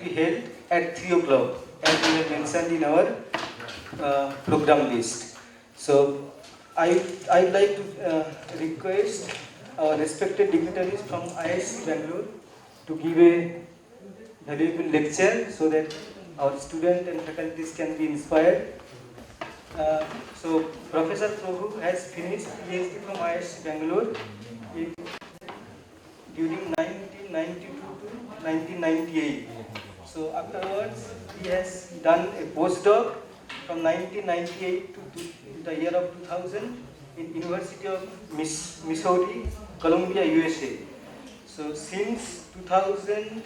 be held at 3 o'clock, as we have mentioned in our program list. So I'd like to request our respected dignitaries from ISC Bangalore to give a valuable lecture so that our students and faculties can be inspired. So Professor Prabhu has finished PhD from ISC Bangalore during 1992 to 1998. So afterwards, he has done a postdoc from 1998 to the year of 2000 in University of Missouri, Columbia, USA. So since 2006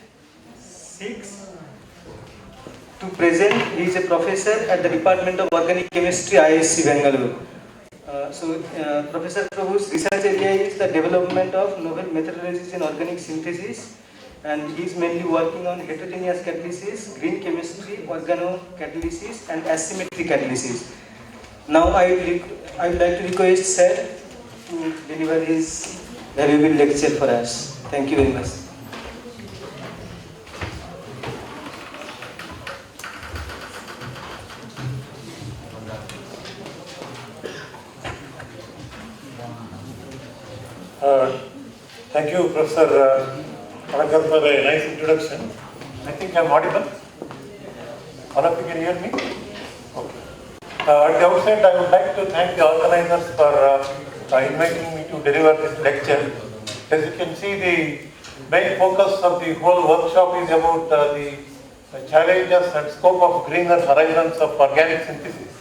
to present, he is a professor at the Department of Organic Chemistry, ISC Bangalore. Professor Prabhu's research area is the development of novel methodologies in organic synthesis, and he is mainly working on heterogeneous catalysis, green chemistry, organocatalysis, and asymmetry catalysis. Now I would like to request Sir to deliver his valuable lecture for us. Thank you very much. Thank you, Professor Malakar, for a nice introduction. I think I am audible. All of you can hear me? Okay. At the outset, I would like to thank the organizers for inviting me to deliver this lecture. As you can see, the main focus of the whole workshop is about the challenges and scope of greener horizons of organic synthesis.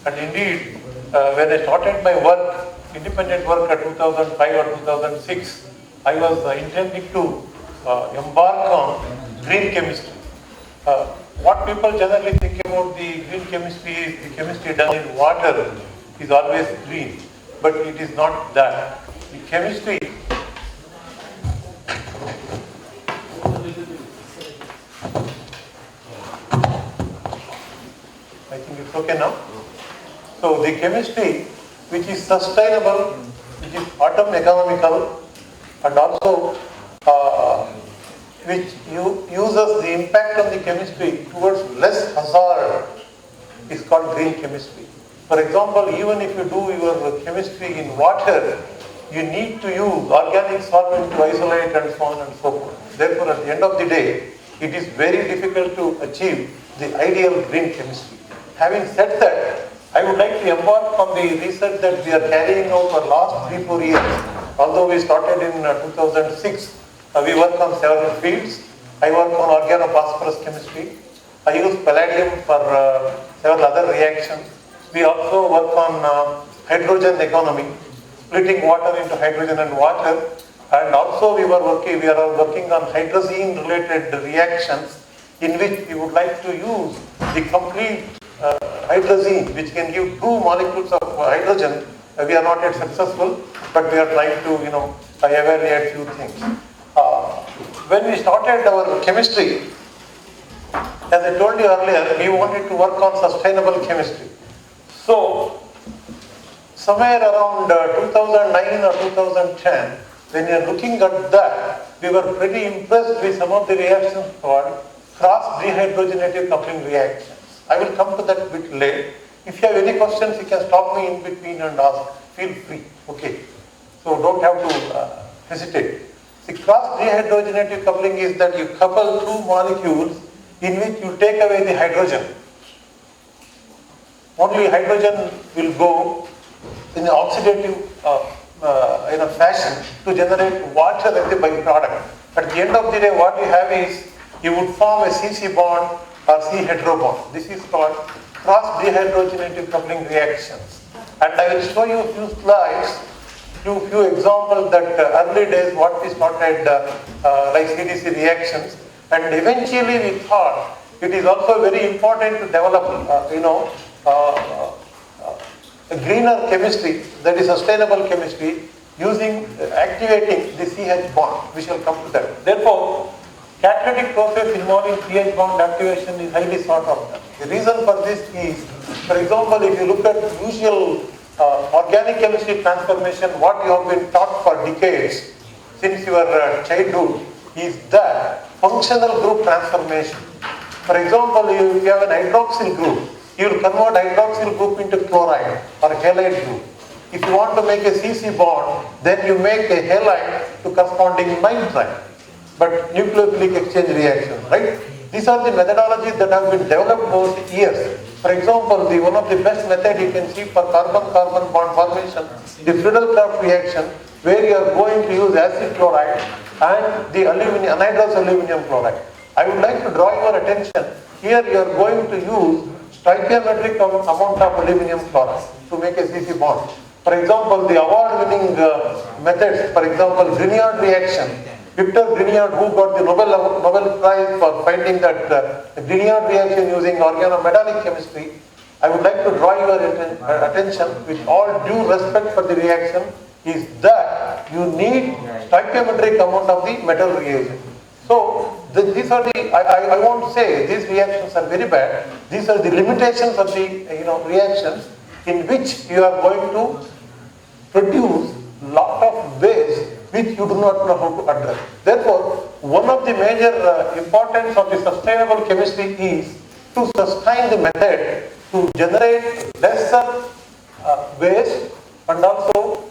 And indeed, when I started my work, independent work at 2005 or 2006, I was intending to embark on green chemistry. What people generally think about the green chemistry is the chemistry done in water is always green, but it is not that. The chemistry I think it's okay now. So the chemistry which is sustainable, which is atom economical, and also which uses the impact of the chemistry towards less hazard is called green chemistry. For example, even if you do your chemistry in water, you need to use organic solvent to isolate and so on and so forth. Therefore, at the end of the day, it is very difficult to achieve the ideal green chemistry. Having said that, I would like to embark on the research that we are carrying out for last 3-4 years. Although we started in 2006, we work on several fields. I work on organophosphorus chemistry. I use palladium for several other reactions. We also work on hydrogen economy, splitting water into hydrogen and water. And also we are working on hydrazine related reactions in which we would like to use the complete hydrazine, which can give 2 molecules of hydrogen. We are not yet successful, but we are trying to, evaluate few things. When we started our chemistry, as I told you earlier, we wanted to work on sustainable chemistry. So, somewhere around 2009 or 2010, when we are looking at that, we were pretty impressed with some of the reactions called cross-dehydrogenative coupling reactions. I will come to that a bit late. If you have any questions, you can stop me in between and ask. Feel free. Okay. So don't have to hesitate. The cross-dehydrogenative coupling is that you couple 2 molecules in which you take away the hydrogen. Only hydrogen will go in an oxidative fashion to generate water as a byproduct. At the end of the day, what you have is you would form a CC bond or C hetero bond. This is called cross-dehydrogenative coupling reactions. And I will show you a few slides, few examples that early days what we started like CDC reactions. And eventually we thought it is also very important to develop, a greener chemistry, that is sustainable chemistry, using activating the CH bond. We shall come to that. Therefore, catalytic process involving CH bond activation is highly sought after. The reason for this is, for example, if you look at usual organic chemistry transformation, what you have been taught for decades since your childhood is that functional group transformation. For example, if you have an hydroxyl group, you will convert hydroxyl group into chloride or halide group. If you want to make a CC bond, then you make a halide to corresponding nitride. But nucleophilic exchange reaction, right? These are the methodologies that have been developed over the years. For example, one of the best method you can see for carbon-carbon bond formation, the Friedel-Crafts reaction, where you are going to use acid chloride and the anhydrous aluminum chloride. I would like to draw your attention. Here you are going to use stoichiometric amount of aluminum chloride to make a CC bond. For example, the award-winning methods, for example, Grignard reaction. Victor Grignard, who got the Nobel Prize for finding that Grignard reaction using organometallic chemistry, I would like to draw your attention with all due respect for the reaction is that you need stoichiometric amount of the metal reagent. So these are the, I won't say these reactions are very bad. These are the limitations of the reactions in which you are going to produce lot of waste which you do not know how to address. Therefore, one of the major importance of the sustainable chemistry is to sustain the method to generate lesser waste and also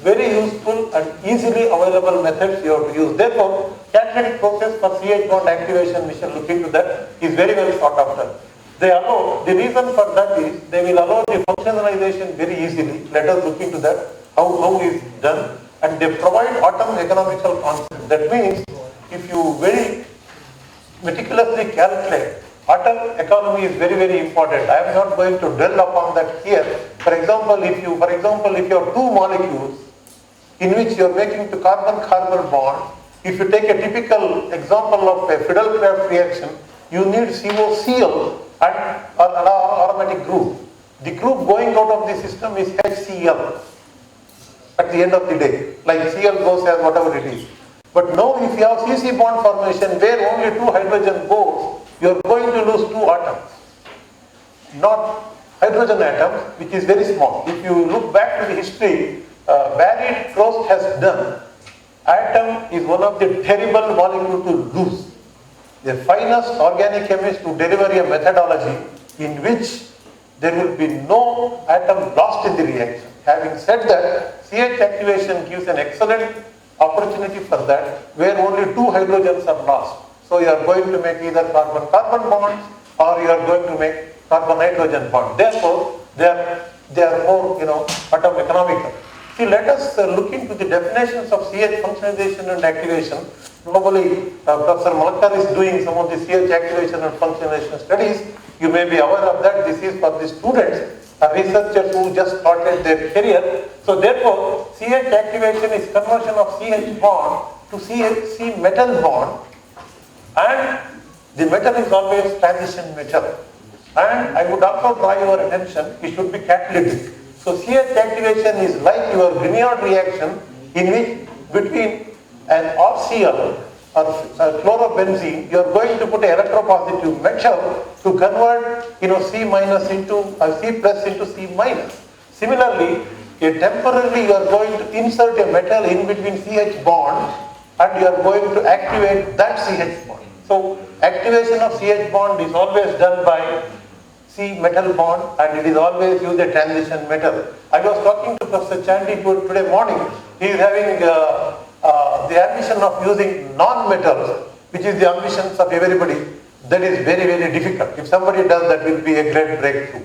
very useful and easily available methods you have to use. Therefore, catalytic process for CH bond activation, we shall look into that, is very well sought after. They allow, the reason for that is they will allow the functionalization very easily. Let us look into that, how it is done. And they provide atom economical concept. That means if you very meticulously calculate, atom economy is very, very important. I am not going to dwell upon that here. For example, if you have two molecules in which you are making the carbon-carbon bond, if you take a typical example of a Friedel-Crafts reaction, you need COCl and an aromatic group. The group going out of the system is HCl at the end of the day, like Cl goes as whatever it is. But now if you have CC bond formation where only two hydrogen goes, you are going to lose two atoms, not hydrogen atoms, which is very small. If you look back to the history, Barry Trost has done, atom is one of the terrible molecules to lose. The finest organic chemist to deliver a methodology in which there will be no atom lost in the reaction. Having said that, CH activation gives an excellent opportunity for that, where only two hydrogens are lost. So you are going to make either carbon-carbon bonds or you are going to make carbon-hydrogen bond. Therefore, they are more, atom economical. See, let us look into the definitions of CH functionalization and activation. Normally, Professor Malakar is doing some of the CH activation and functionalization studies. You may be aware of that. This is for the students, researchers who just started their career. So therefore, CH activation is conversion of CH bond to C metal bond, and the metal is always transition metal. And I would also draw your attention, it should be catalytic. So CH activation is like your Grignard reaction in which between an RCl or chlorobenzene, you are going to put an electropositive metal to convert C minus into C plus into C minus. Similarly, temporarily you are going to insert a metal in between CH bond and you are going to activate that CH bond. So activation of CH bond is always done by C metal bond and it is always used a transition metal. I was talking to Professor Chandi today morning. He is having the ambition of using non-metals, which is the ambitions of everybody. That is very, very difficult. If somebody does that, will be a great breakthrough.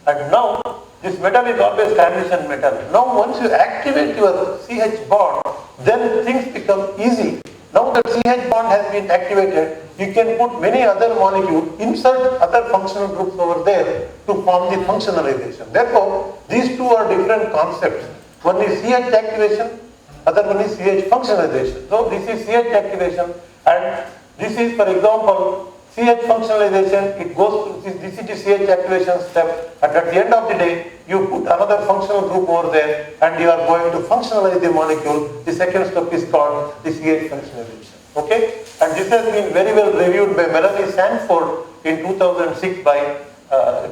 And now, this metal is always transition metal. Now, once you activate your CH bond, then things become easy. Now that CH bond has been activated, you can put many other molecules, insert other functional groups over there to form the functionalization. Therefore, these two are different concepts. One is CH activation, other one is CH functionalization. So this is CH activation and this is, for example, CH functionalization, it goes to this is the CH activation step, and at the end of the day, you put another functional group over there and you are going to functionalize the molecule. The second step is called the CH functionalization. Okay? And this has been very well reviewed by Melanie Sanford in 2006 by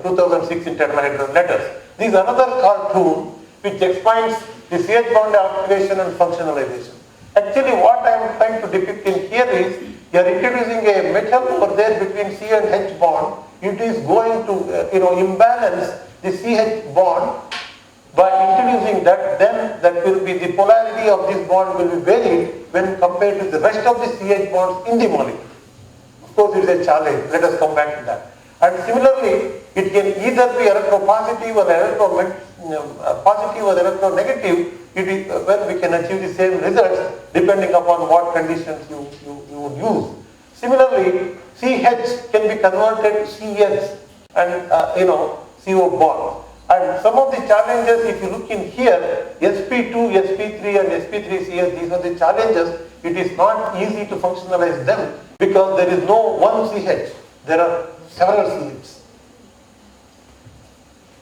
2006 in Tetrahedron Letters. This is another cartoon which explains the CH bond activation and functionalization. Actually, what I am trying to depict in here is You are introducing a metal over there between C and H bond. It is going to imbalance the CH bond. By introducing that, then that will be the polarity of this bond will be varied when compared to the rest of the CH bonds in the molecule. Of course, it is a challenge. Let us come back to that. And similarly, it can either be electropositive or positive or electronegative. It is when we can achieve the same results depending upon what conditions you would use. Similarly, CH can be converted to CH and CO bond. And some of the challenges, if you look in here, sp2, sp3 and sp3cs, these are the challenges. It is not easy to functionalize them because there is no one CH. There are several CHs.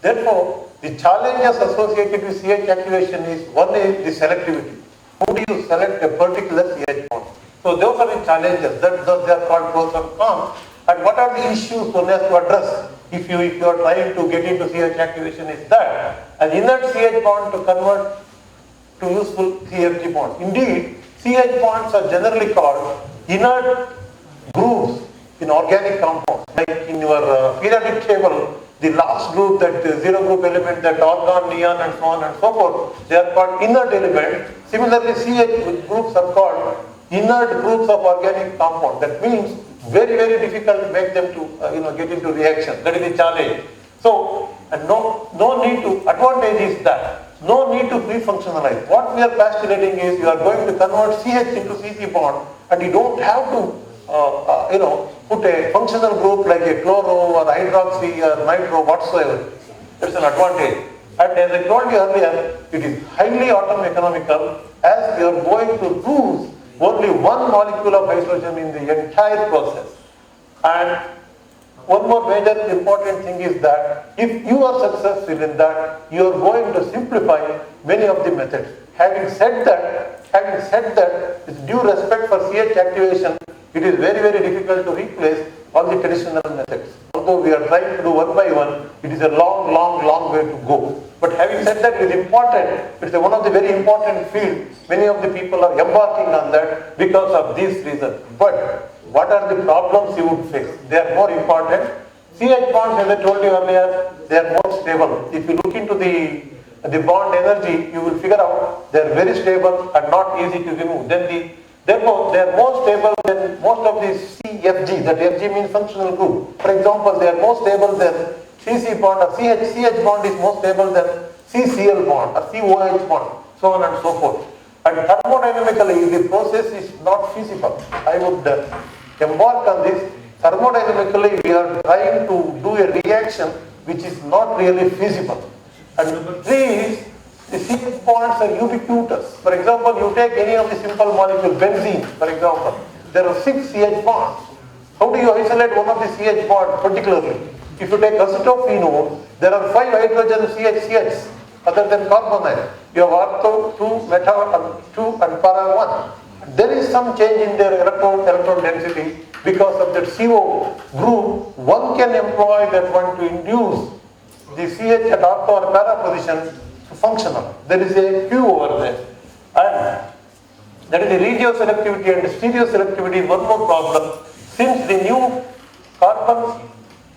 Therefore, the challenges associated with CH activation is, one is the selectivity. How do you select a particular CH bond? So those are the challenges. They are called pros and cons. And what are the issues one has to address if you are trying to get into CH activation is that an inert CH bond to convert to useful CFG bond. Indeed, CH bonds are generally called inert grooves in organic compounds. Like in your periodic table, the last group, that zero group element, that argon, neon and so on and so forth, they are called inert elements. Similarly, CH groups are called inert groups of organic compound. That means very, very difficult to make them to get into reaction. That is the challenge. So, and no need to, advantage is that no need to pre-functionalize. What we are postulating is you are going to convert CH into CC bond and you don't have to put a functional group like a chloro or hydroxy or nitro whatsoever. It's an advantage. And as I told you earlier, it is highly atom economical as you are going to lose only one molecule of hydrogen in the entire process. And one more major important thing is that if you are successful in that, you are going to simplify many of the methods. Having said that, with due respect for CH activation, it is very, very difficult to replace all the traditional methods. Although we are trying to do one by one, it is a long way to go. But having said that, it is important. It's one of the very important fields. Many of the people are embarking on that because of these reasons. But what are the problems you would face? They are more important. CH bonds, as I told you earlier, they are more stable. If you look into the bond energy, you will figure out they are very stable and not easy to remove. Therefore, they are more stable than most of the CFG. That FG means functional group. For example, they are more stable than CC bond or CH bond is more stable than CCl bond or COH bond, so on and so forth. And thermodynamically, the process is not feasible. I would embark on this. Thermodynamically, we are trying to do a reaction which is not really feasible. And these, the CH bonds are ubiquitous. For example, you take any of the simple molecule, benzene, for example. There are 6 CH bonds. How do you isolate one of the CH bonds particularly? If you take acetophenone, there are 5 hydrogen CHs other than carbonyl. You have ortho 2, meta 2 and para 1. There is some change in their electron density because of that CO group. One can employ that one to induce the CH at ortho or para position to functional. There is a Q over there. And that is the regioselectivity and stereoselectivity is one more problem. Since the new carbon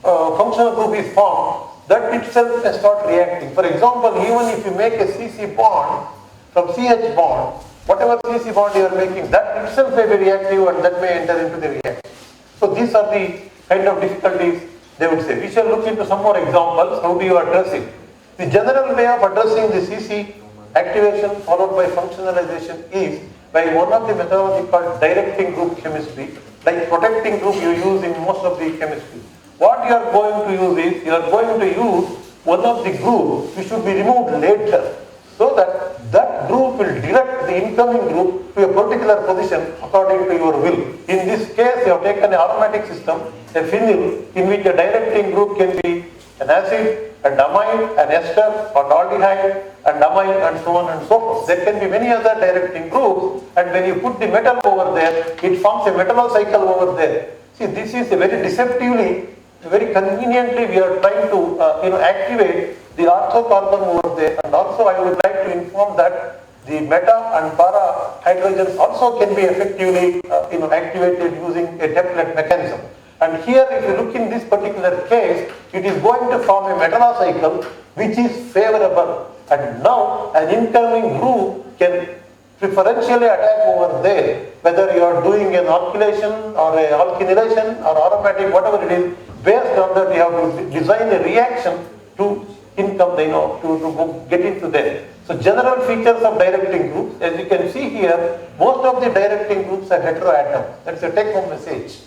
functional group is formed, that itself can start reacting. For example, even if you make a CC bond from CH bond, whatever CC bond you are making, that itself may be reactive and that may enter into the reaction. So these are the kind of difficulties they would say. We shall look into some more examples. How do you address it? The general way of addressing the CC activation followed by functionalization is by one of the methodology called directing group chemistry, like protecting group you use in most of the chemistry. What you are going to use is, you are going to use one of the groups which should be removed later, so that that group will direct the incoming group to a particular position according to your will. In this case, you have taken an aromatic system, a phenyl, in which a directing group can be an acid, an amide, an ester, or aldehyde, and amine, and so on and so forth. There can be many other directing groups, and when you put the metal over there, it forms a metallocycle over there. See, this is a very deceptively, very conveniently we are trying to activate the orthocarbon over there. And also I would like to inform that the meta and para hydrogens also can be effectively activated using a template mechanism. And here, if you look in this particular case, it is going to form a metala cycle which is favorable. And now an incoming group can preferentially attack over there, whether you are doing an alkylation or a alkylation or aromatic, whatever it is. Based on that, you have to design a reaction to to get into there. So general features of directing groups, as you can see here, most of the directing groups are heteroatom. That's a take-home message.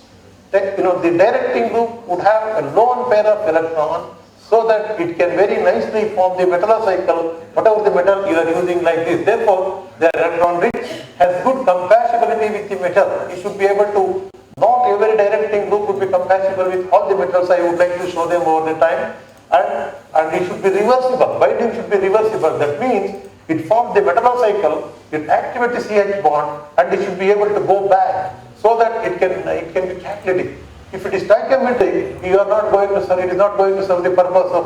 The directing group would have a lone pair of electrons so that it can very nicely form the metal cycle, whatever the metal you are using like this. Therefore, the electron rich has good compatibility with the metal. You should be able to, not every directing group would be compatible with all the metals. I would like to show them over the time. And it should be reversible. Binding should be reversible. That means it forms the metal cycle, it activates the CH bond, and it should be able to go back so that it can be catalytic. If it is stoichiometric, you are not going to serve, it is not going to serve the purpose of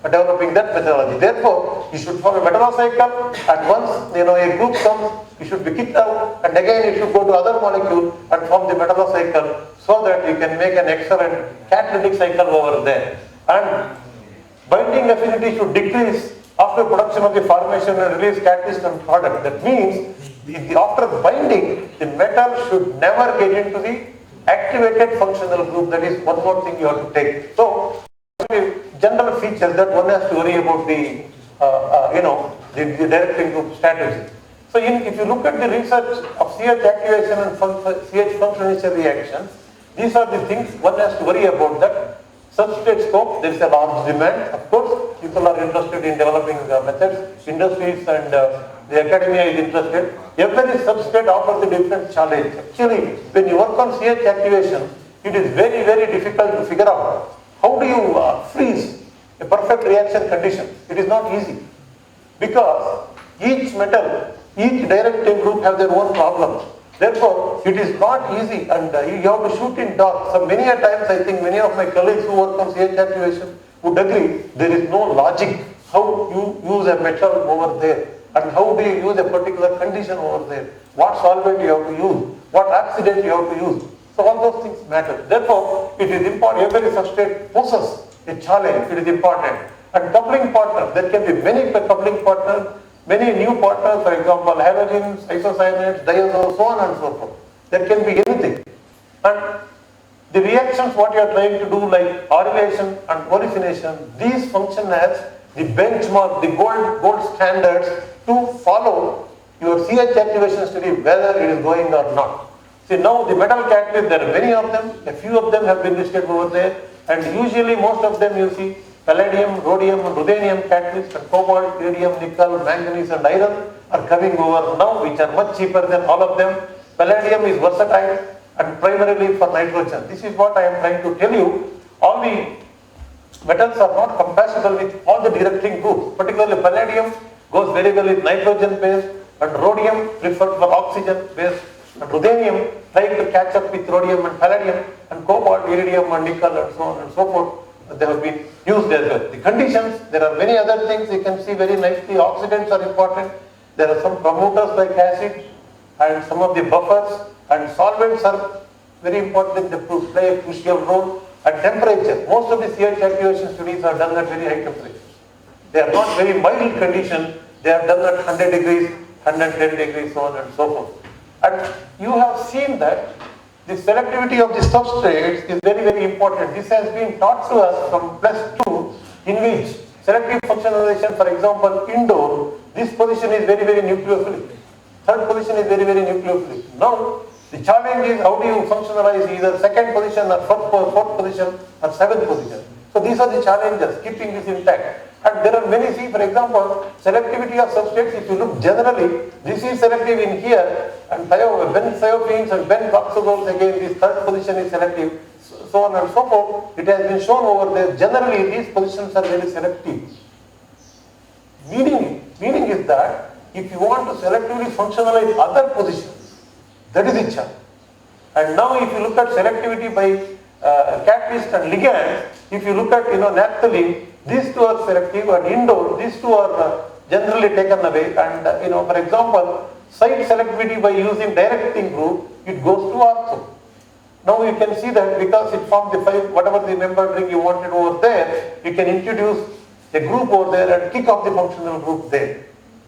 developing that methodology. Therefore, you should form a metal cycle, and once a group comes, you should be kicked out, and again you should go to other molecule and form the metal cycle so that you can make an excellent catalytic cycle over there. And binding affinity should decrease after production of the formation and release catalyst and product. That means after binding, the metal should never get into the activated functional group. That is one more thing you have to take. So, general features that one has to worry about the directing group strategy. So, if you look at the research of CH activation and CH function initial reactions, these are the things one has to worry about. That substrate scope, there is a large demand. Of course, people are interested in developing methods, industries and the academia is interested. Every substrate offers a different challenge. Actually, when you work on CH activation, it is very, very difficult to figure out how do you freeze a perfect reaction condition. It is not easy because each metal, each directing group have their own problems. Therefore, it is not easy and you have to shoot in dark. So many a times I think many of my colleagues who work on CH activation would agree there is no logic how you use a metal over there and how do you use a particular condition over there. What solvent you have to use, what oxidant you have to use. So all those things matter. Therefore, it is important, every substrate poses a challenge, it is important. And coupling partner, there can be many coupling partners, many new partners, for example, halogens, isocyanates, diazoles, so on and so forth. There can be anything. And the reactions what you are trying to do like orylation and olefination, these function as the benchmark, the gold standards to follow your CH activation study whether it is going or not. See now the metal catalysts, there are many of them, a few of them have been listed over there and usually most of them you see palladium, rhodium and ruthenium catalysts and cobalt, iridium, nickel, manganese and iron are coming over now which are much cheaper than all of them. Palladium is versatile and primarily for nitrogen. This is what I am trying to tell you. All the metals are not compatible with all the directing groups. Particularly palladium goes very well with nitrogen based and rhodium preferred for oxygen based and ruthenium trying to catch up with rhodium and palladium and cobalt, iridium and nickel and so on and so forth. They have been used as well. The conditions, there are many other things you can see very nicely. Oxidants are important. There are some promoters like acid and some of the buffers and solvents are very important. They play a crucial role. And temperature, most of the CH activation studies are done at very high temperatures. They are not very mild condition. They are done at 100 degrees, 110 degrees, so on and so forth. And you have seen that the selectivity of the substrates is very, very important. This has been taught to us from +2 in which selective functionalization, for example, indoor, this position is very, very nucleophilic. Third position is very, very nucleophilic. Now, the challenge is how do you functionalize either second position or fourth position or seventh position. So these are the challenges, keeping this intact. And there are many, see for example, selectivity of substrates, if you look generally, this is selective in here and benzthiophene and benzoxazoles again, this third position is selective, so on and so forth. It has been shown over there, generally these positions are very selective. Meaning is that if you want to selectively functionalize other positions, that is the challenge. And now if you look at selectivity by catalyst and ligand, if you look at naphthalene, these two are selective and indole, these two are generally taken away, and for example, site selectivity by using directing group, it goes to ortho. Now you can see that because it forms the 5, whatever the member ring you wanted over there, you can introduce a group over there and kick off the functional group there.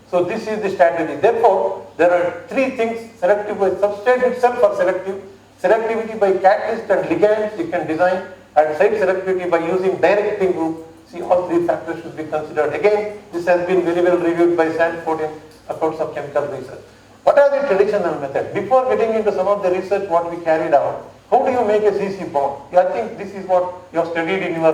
So this is the strategy. Therefore, there are 3 things: selective by substrate itself or selective, selectivity by catalyst and ligands you can design, and site selectivity by using directing group. See, all 3 factors should be considered. Again, this has been very well reviewed by Sanford in Accounts of Chemical Research. What are the traditional methods? Before getting into some of the research what we carried out, how do you make a CC bond? I think this is what you have studied in your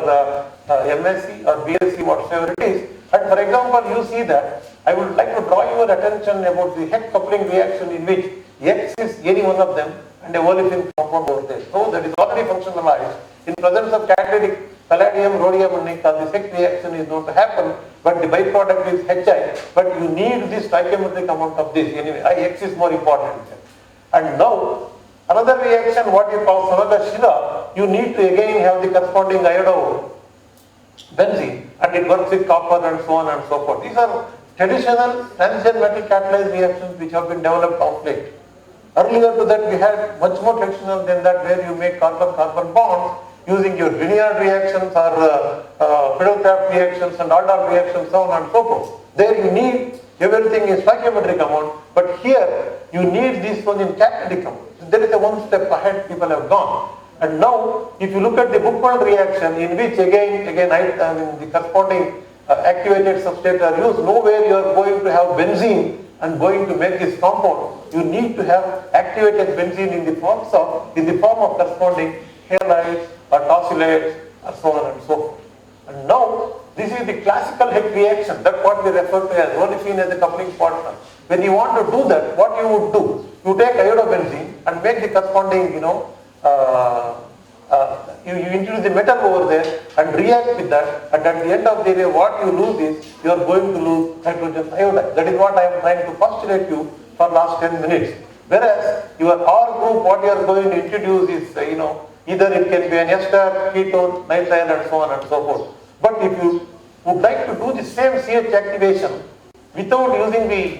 MSc or BSc, whatsoever it is. And for example, you see that I would like to draw your attention about the Heck coupling reaction in which X is any one of them and a olefin compound over there. So that is already functionalized. In presence of catalytic palladium, rhodium and nickel, this Heck reaction is known to happen, but the byproduct is HI. But you need this stoichiometric amount of this anyway. X is more important. And now, another reaction, what you call Samaga-Shila, you need to again have the corresponding iodo benzene, and it works with copper and so on and so forth. These are traditional transition metal catalyzed reactions which have been developed of late. Earlier to that we had much more traditional than that, where you make carbon-carbon bonds using your Grignard reactions or Febr reactions and Aldol reactions, so on and so forth. There you need everything in stoichiometric amount, but here you need this one in catalytic amount. So there is a one step ahead people have gone. And now, if you look at the Buchwald reaction, in which again the corresponding activated substrate are used, nowhere you are going to have benzene and going to make this compound. You need to have activated benzene in the form of corresponding halides or tosylates or so on and so forth. And now, this is the classical Heck reaction. That's what we refer to as olefin as a coupling partner. When you want to do that, what you would do? You take iodobenzene and make the corresponding, you introduce the metal over there and react with that, and at the end of the day what you lose is you are going to lose hydrogen iodide. That is what I am trying to postulate you for last 10 minutes. Whereas your R group, what you are going to introduce is either it can be an ester, ketone, nitrile and so on and so forth. But if you would like to do the same CH activation without using the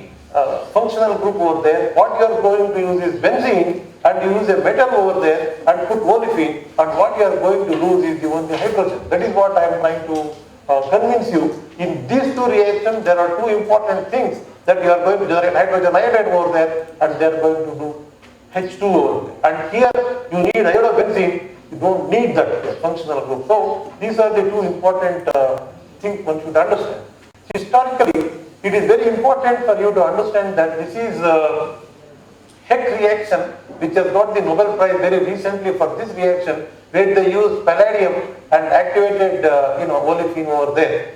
functional group over there, what you are going to use is benzene, and you use a metal over there and put olefin, and what you are going to lose is the hydrogen. That is what I am trying to convince you. In these 2 reactions, there are 2 important things that you are going to generate hydrogen iodide over there, and they are going to do H2 over there. And here you need iodobenzene, you don't need that functional group. So these are the 2 important things one should understand. Historically, it is very important for you to understand that this is Heck reaction, which has got the Nobel Prize very recently for this reaction, where they used palladium and activated olefin over there.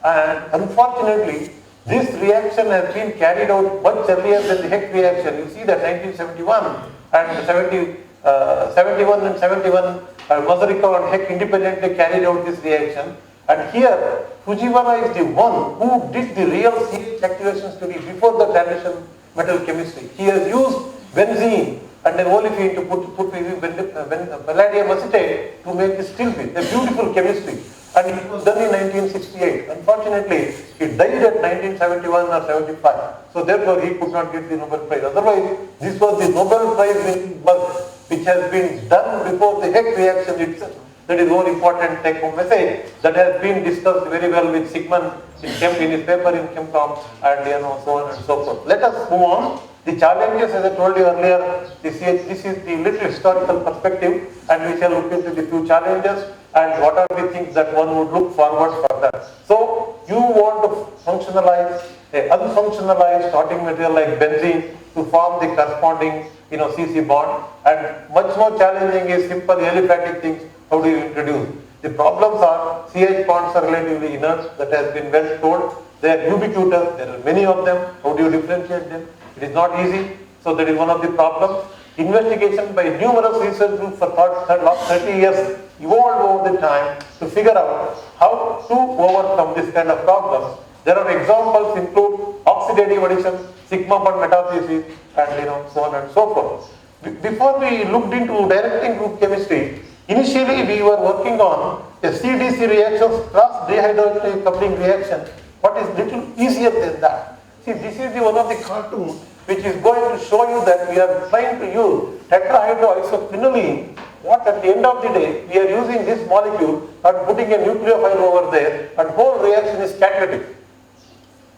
And unfortunately, this reaction has been carried out much earlier than the Heck reaction. You see that 1971 and 71 and 71, Mazurika and Heck independently carried out this reaction. And here, Fujiwara is the one who did the real CH activation study before the transition metal chemistry. He has used benzene and an olefin to put palladium acetate to make this still bit, a beautiful chemistry. And it was done in 1968. Unfortunately, he died at 1971 or 75. So therefore, he could not get the Nobel Prize. Otherwise, this was the Nobel Prize winning work which has been done before the Heck reaction itself. That is one important take-home message that has been discussed very well with Sigmund in his paper in ChemCom and so on and so forth. Let us move on. The challenges, as I told you earlier, this is the little historical perspective, and we shall look into the few challenges and what are the things that one would look forward for that. So you want to functionalize a unfunctionalized starting material like benzene to form the corresponding CC bond, and much more challenging is simple aliphatic things. How do you introduce? The problems are CH bonds are relatively inert, that has been well told. They are ubiquitous, there are many of them. How do you differentiate them? It is not easy, so that is one of the problems. Investigation by numerous research groups for last 30 years evolved over the time to figure out how to overcome this kind of problems. There are examples include oxidative addition, sigma bond metathesis, and so on and so forth. Before we looked into directing group chemistry, initially we were working on a CDC reactions, cross dehydrogenase coupling reaction, What is little easier than that? See, this is one of the cartoons which is going to show you that we are trying to use tetrahydroisophenylene. What at the end of the day, we are using this molecule and putting a nucleophile over there, and whole reaction is catalytic.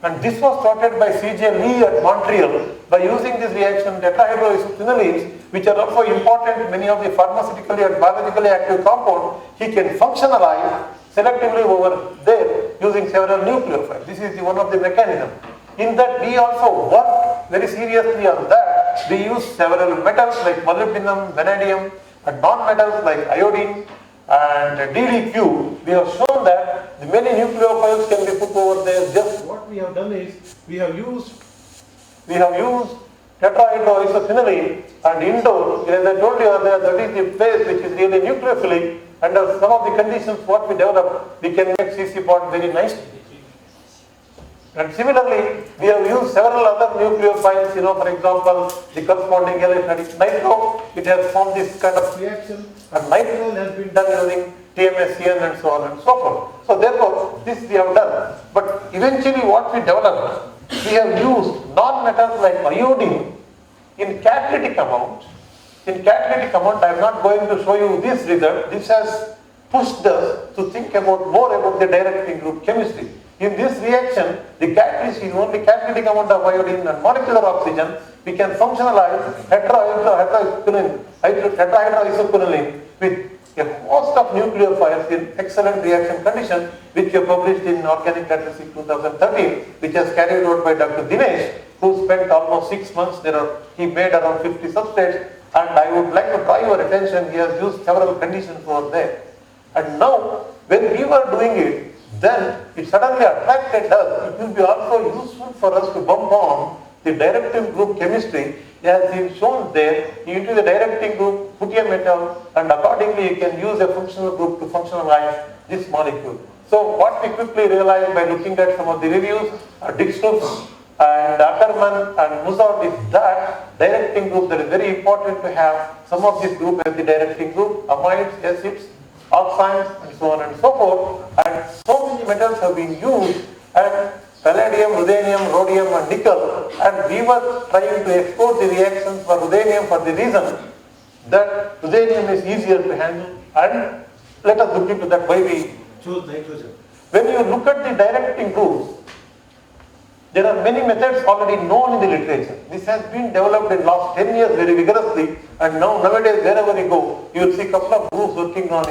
And this was started by C.J. Lee at Montreal by using this reaction tetrahydroisophenylenes, which are also important, many of the pharmaceutically and biologically active compounds, he can functionalize selectively over there using several nucleophiles. This is one of the mechanisms. In that we also work very seriously on that. We use several metals like molybdenum, vanadium, and non-metals like iodine and DDQ. We have shown that the many nucleophiles can be put over there. Just what we have done is we have used tetrahydroisophenylene, and indoor, as I told you earlier, that is the place which is really nucleophilic. Under some of the conditions what we develop, we can make CC bond very nicely. And similarly, we have used several other nucleophiles, for example, the corresponding element nitro, it has formed this kind of reaction, and nitrile has been done using TMSCN and so on and so forth. So therefore, this we have done. But eventually what we developed, we have used non-metals like iodine in catalytic amount. In catalytic amount, I am not going to show you this result. This has pushed us to think more about the directing group chemistry. In this reaction, the catalyst is only catalytic amount of iodine and molecular oxygen. We can functionalize tetrahydroisophenylene with a host of nucleophiles in excellent reaction condition, which we published in Organic Catalysis 2013, which was carried out by Dr. Dinesh, who spent almost 6 months there. He made around 50 substrates, and I would like to draw your attention, he has used several conditions over there. And now, when we were doing it, then it suddenly attracted us. It will be also useful for us to bump on the directing group chemistry. As is shown there, into the directing group, put a metal, and accordingly you can use a functional group to functionalize this molecule. So what we quickly realized by looking at some of the reviews, Dixtus and Ackerman and Musard, is that directing group that is very important to have some of this group as the directing group, amides, acids, oxides, and so on and so forth. And so many metals have been used, and palladium, ruthenium, rhodium, and nickel. And we were trying to explore the reactions for ruthenium for the reason that ruthenium is easier to handle. And let us look into that why we choose nitrogen. When you look at the directing groups, there are many methods already known in the literature. This has been developed in the last 10 years very vigorously, and nowadays wherever you go, you will see a couple of groups working on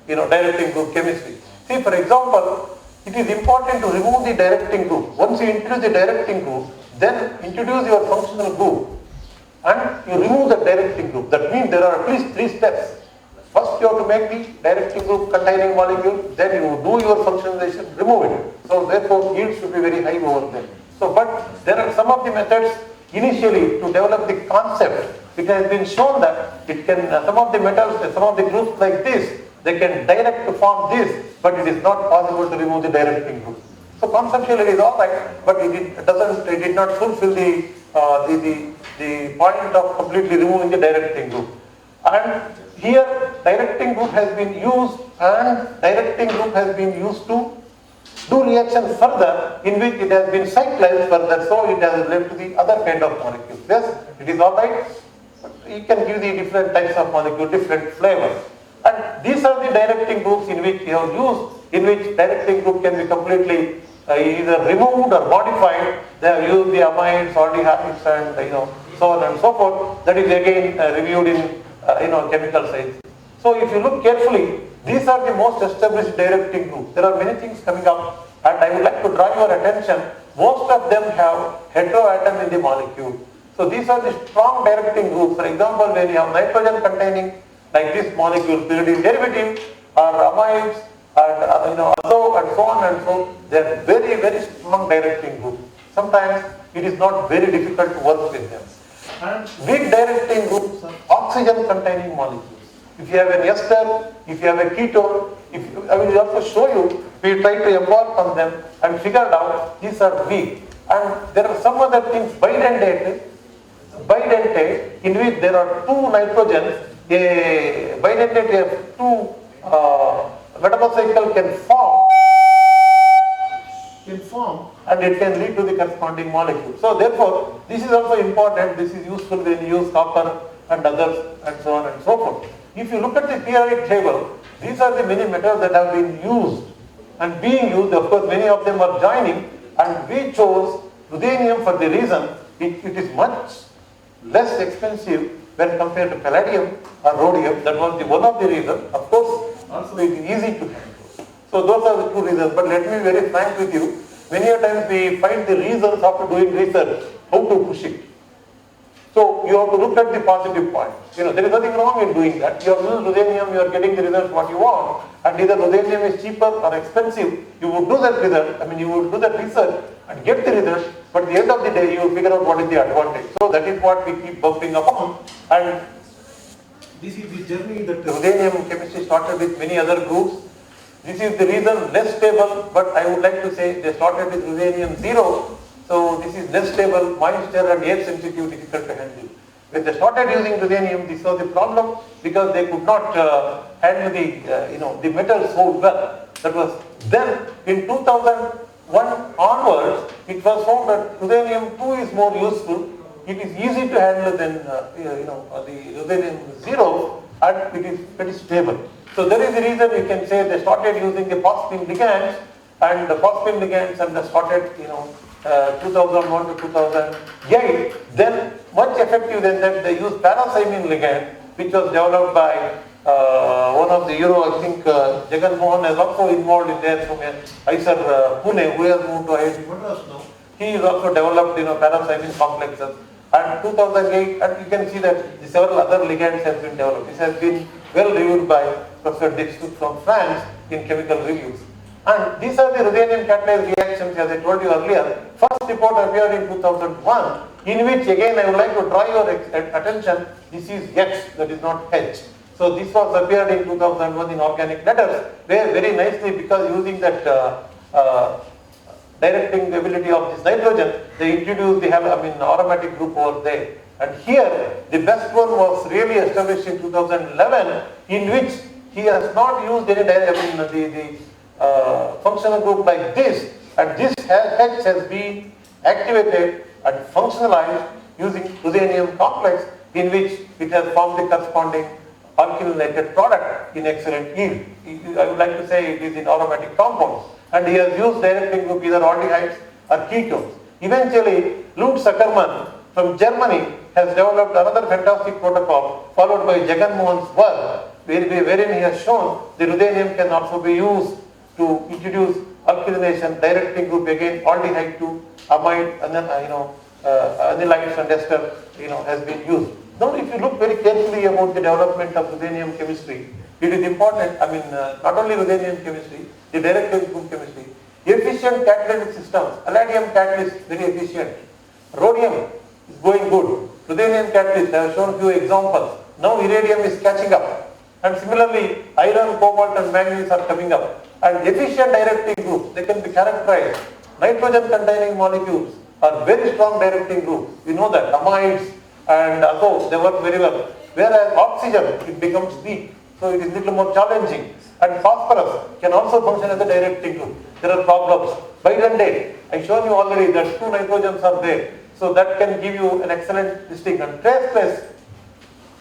directing group chemistry. See, for example, it is important to remove the directing group. Once you introduce the directing group, then introduce your functional group, and you remove the directing group. That means there are at least 3 steps. First you have to make the directing group containing molecule, then you do your functionalization, remove it. So therefore yield should be very high over there. So, but there are some of the methods initially to develop the concept. It has been shown that it can, some of the metals, some of the groups like this, they can direct to form this, but it is not possible to remove the directing group. So conceptually it is alright, but it did not fulfill the point of completely removing the directing group. And here directing group has been used, and directing group has been used to do reaction further, in which it has been cyclized further, so it has led to the other kind of molecules. Yes, it is alright, but you can give the different types of molecule, different flavors. And these are the directing groups in which we have used, in which directing group can be completely either removed or modified. They have used the amides, aldehydes, and so on and so forth. That is again reviewed in chemical science. So if you look carefully, these are the most established directing groups. There are many things coming up, and I would like to draw your attention. Most of them have heteroatom in the molecule. So these are the strong directing groups. For example, when you have nitrogen containing, like this molecule, pyridine derivative, or amides, and azo, and so on and so on, they are very, very strong directing groups. Sometimes it is not very difficult to work with them. And weak directing groups are oxygen containing molecules. If you have an ester, if you have a ketone, I will also show you, we try to embark on them and figured out these are weak. And there are some other things, bidentate, in which there are 2 nitrogens. A bidentate have 2 metamorphic cycle can form can form and it can lead to the corresponding molecule. So therefore, this is also important. This is useful when you use copper and others and so on and so forth. If you look at the periodic table, these are the many metals that have been used and being used. Of course, many of them are joining, and we chose ruthenium for the reason it is much less expensive when compared to palladium or rhodium. That was one of the reasons. Of course, also it is easy to handle. So those are the two reasons. But let me be very frank with you. Many a times we find the reasons after doing research, how to push it. So you have to look at the positive points. There is nothing wrong in doing that. You have used ruthenium, you are getting the result what you want, and either ruthenium is cheaper or expensive, you would do that result, you would do that research and get the result, but at the end of the day you will figure out what is the advantage. So that is what we keep bumping upon, and this is the journey that ruthenium chemistry started with many other groups. This is the reason less stable, but I would like to say they started with ruthenium 0. So this is less stable, moisture and air sensitive, difficult to handle. When they started using ruthenium, this was the problem because they could not handle the metal so well. That was then in 2001 onwards, it was found that ruthenium 2 is more useful. It is easy to handle than the ruthenium 0, and it is pretty stable. So there is the reason you can say they started using the phosphine ligands, and the phosphine ligands, and they started 2001 to 2008, then much effective than that they used parathymine ligand, which was developed by one of the I think Jagan Mohan is also involved in there from IISER Pune, who has moved to IIT Madras now. He has also developed parathymine complexes. And 2008, and you can see that several other ligands have been developed. This has been well reviewed by Professor Dixon from France in chemical reviews. And these are the ruthenium catalyzed reactions, as I told you earlier. First report appeared in 2001, in which again I would like to draw your attention, this is X, that is not H. So this was appeared in 2001 in Organic Letters, where very nicely, because using that directing ability of this nitrogen, they introduced the aromatic group over there. And here, the best one was really established in 2011, in which he has not used any functional group like this, and this H has been activated and functionalized using ruthenium complex, in which it has formed the corresponding alkylated product in excellent yield. I would like to say it is in aromatic compounds, and he has used directing group either aldehydes or ketones. Eventually, Lutz Ackermann from Germany has developed another fantastic protocol followed by Jagan Mohan's work, wherein he has shown the ruthenium can also be used to introduce alkylation, directing group again aldehyde to amide, and then aniline and ester has been used. Now if you look very carefully about the development of ruthenium chemistry, it is important, not only ruthenium chemistry, the directing group chemistry, efficient catalytic systems, palladium catalyst very efficient, rhodium is going good, ruthenium catalyst, I have shown a few examples. Now iridium is catching up, and similarly iron, cobalt and manganese are coming up. And efficient directing groups, they can be characterized. Nitrogen containing molecules are very strong directing groups. We know that amides and azote, they work very well. Whereas oxygen, it becomes weak, so it is little more challenging. And phosphorus can also function as a directing group. There are problems. By one day, I shown you already that 2 nitrogens are there. So that can give you an excellent distinct. And traceless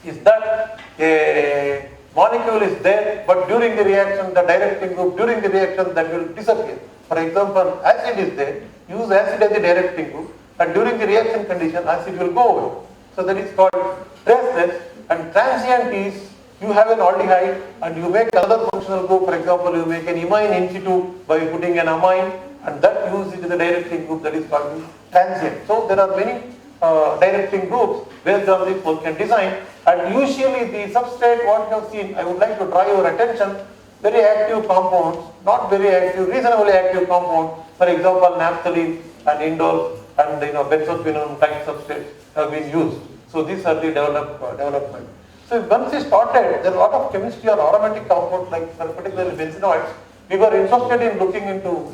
is that a molecule is there, but during the reaction, the directing group, during the reaction that will disappear. For example, acid is there, use acid as the directing group, and during the reaction condition, acid will go away. So that is called traceless. And transient is, you have an aldehyde and you make another functional group. For example, you make an imine in situ by putting an amine, and that uses it as the directing group, that is called transient. So there are many directing groups based on this one can design, and usually the substrate what you have seen, I would like to draw your attention, very active compounds, not very active, reasonably active compounds, for example naphthalene and indole and benzoquinone type substrates have been used. So these are the development. So once we started, there are a lot of chemistry or aromatic compounds like particularly benzenoids. We were interested in looking into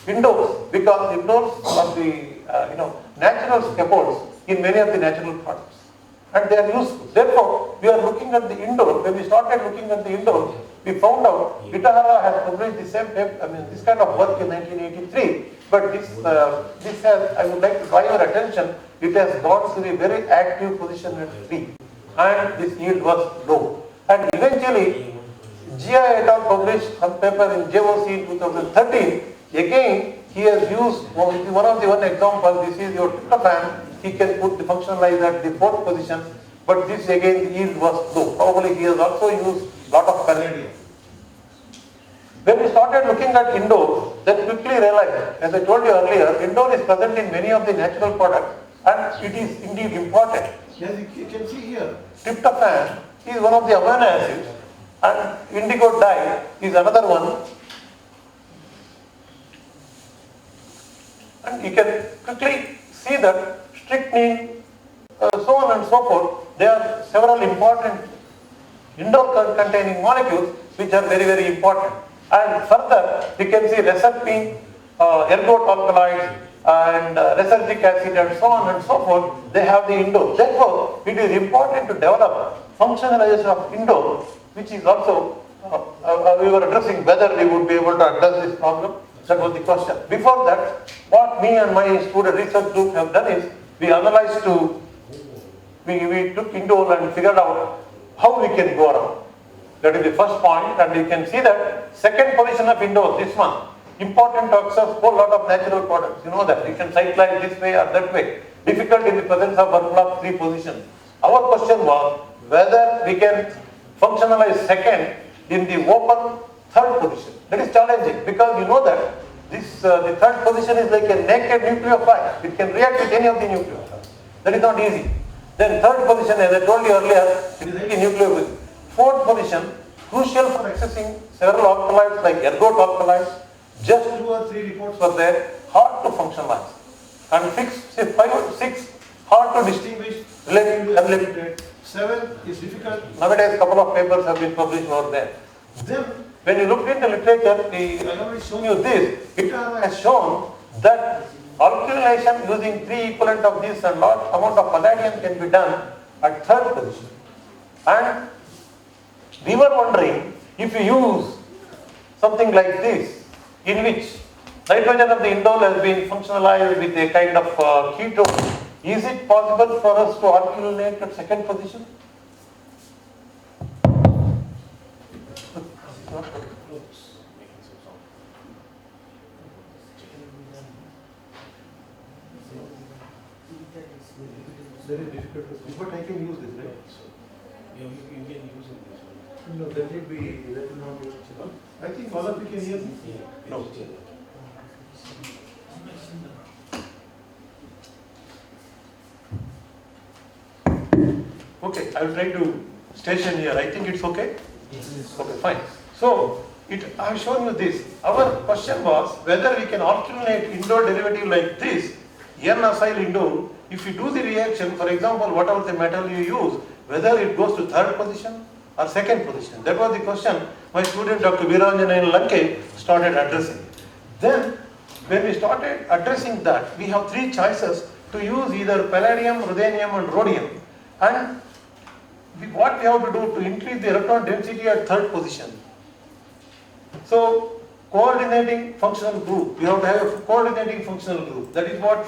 indoles, because indoles are the natural scaffolds in many of the natural products. and they are useful. Therefore, we are looking at the indole. When we started looking at the indole, we found out Itahara has published the same paper, this kind of work in 1983. But this has, I would like to draw your attention, it has gone to a very active position at 3, and this yield was low. And eventually, GIAN et al. Published some paper in JOC in 2013. Again, he has used one example. This is your tryptophan. He can put the functionalize at the 4th position, but this again the yield was low. Probably he has also used lot of palladium. When we started looking at indole, then quickly realized, as I told you earlier, indole is present in many of the natural products, and it is indeed important. Yes, you can see here. Tryptophan is one of the amino acids, and indigo dye is another one. And you can quickly see that strychnine, so on and so forth, there are several important indole containing molecules which are very, very important. And further, you can see reserpine, ergot alkaloids, and resergic acid, and so on and so forth, they have the indole. Therefore, it is important to develop functionalization of indole, which is also, we were addressing whether we would be able to address this problem. That was the question. Before that, what me and my student research group have done is, we analyzed we took indole and figured out how we can go around. That is the first point, and you can see that second position of indole, this one, important to access whole lot of natural products. You know that, you can cyclize this way or that way. Difficult in the presence of 1 block 3 position. Our question was whether we can functionalize second in the open 3rd position. That is challenging, because you know that this the 3rd position is like a naked nucleophile. It can react with any of the nucleophiles. That is not easy. Then 3rd position, as I told you earlier, it is like a nucleophile. 4th position, crucial for accessing several alkaloids like ergot alkaloids. Just 2 or 3 reports were there, hard to functionalize. And 5 or 6, hard to distinguish related to unrelated. 7 is difficult. Nowadays, a couple of papers have been published over there. Then, when you look into literature, I have already shown you this. It has shown that alkylation using 3 equivalent of this and large amount of palladium can be done at 3rd position. And we were wondering, if you use something like this, in which nitrogen of the indole has been functionalized with a kind of ketone, is it possible for us to alkylate at 2nd position? Very difficult to see, but I can use this, right? You can use it. No, that will not be. I think all of you can hear me. No. Okay, I will try to station here. I think it's okay? Yes. Okay, fine. So, I have shown you this. Our question was whether we can alternate indole derivative like this, N-acyl indole. If you do the reaction, for example, whatever the metal you use, whether it goes to 3rd position or 2nd position. That was the question my student Dr. Viranjan Lanke started addressing. Then, when we started addressing that, we have 3 choices to use either palladium, ruthenium and rhodium. And what we have to do to increase the electron density at 3rd position. So, coordinating functional group, we have to have a coordinating functional group. That is what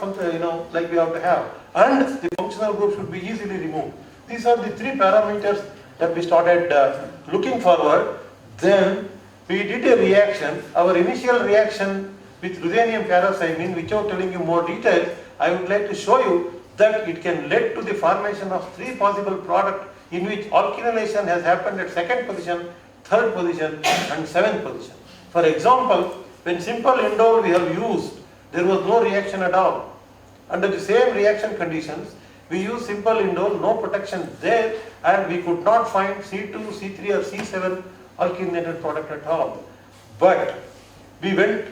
like we have to have. And the functional group should be easily removed. These are the 3 parameters that we started looking forward. Then we did a reaction. Our initial reaction with ruthenium ferrocyanine, without telling you more details, I would like to show you that it can lead to the formation of 3 possible products in which alkylation has happened at 2nd position, 3rd position and 7th position. For example, when simple indole we have used, there was no reaction at all. Under the same reaction conditions, we used simple indole, no protection there, and we could not find C2, C3 or C7 alkylated product at all. But we went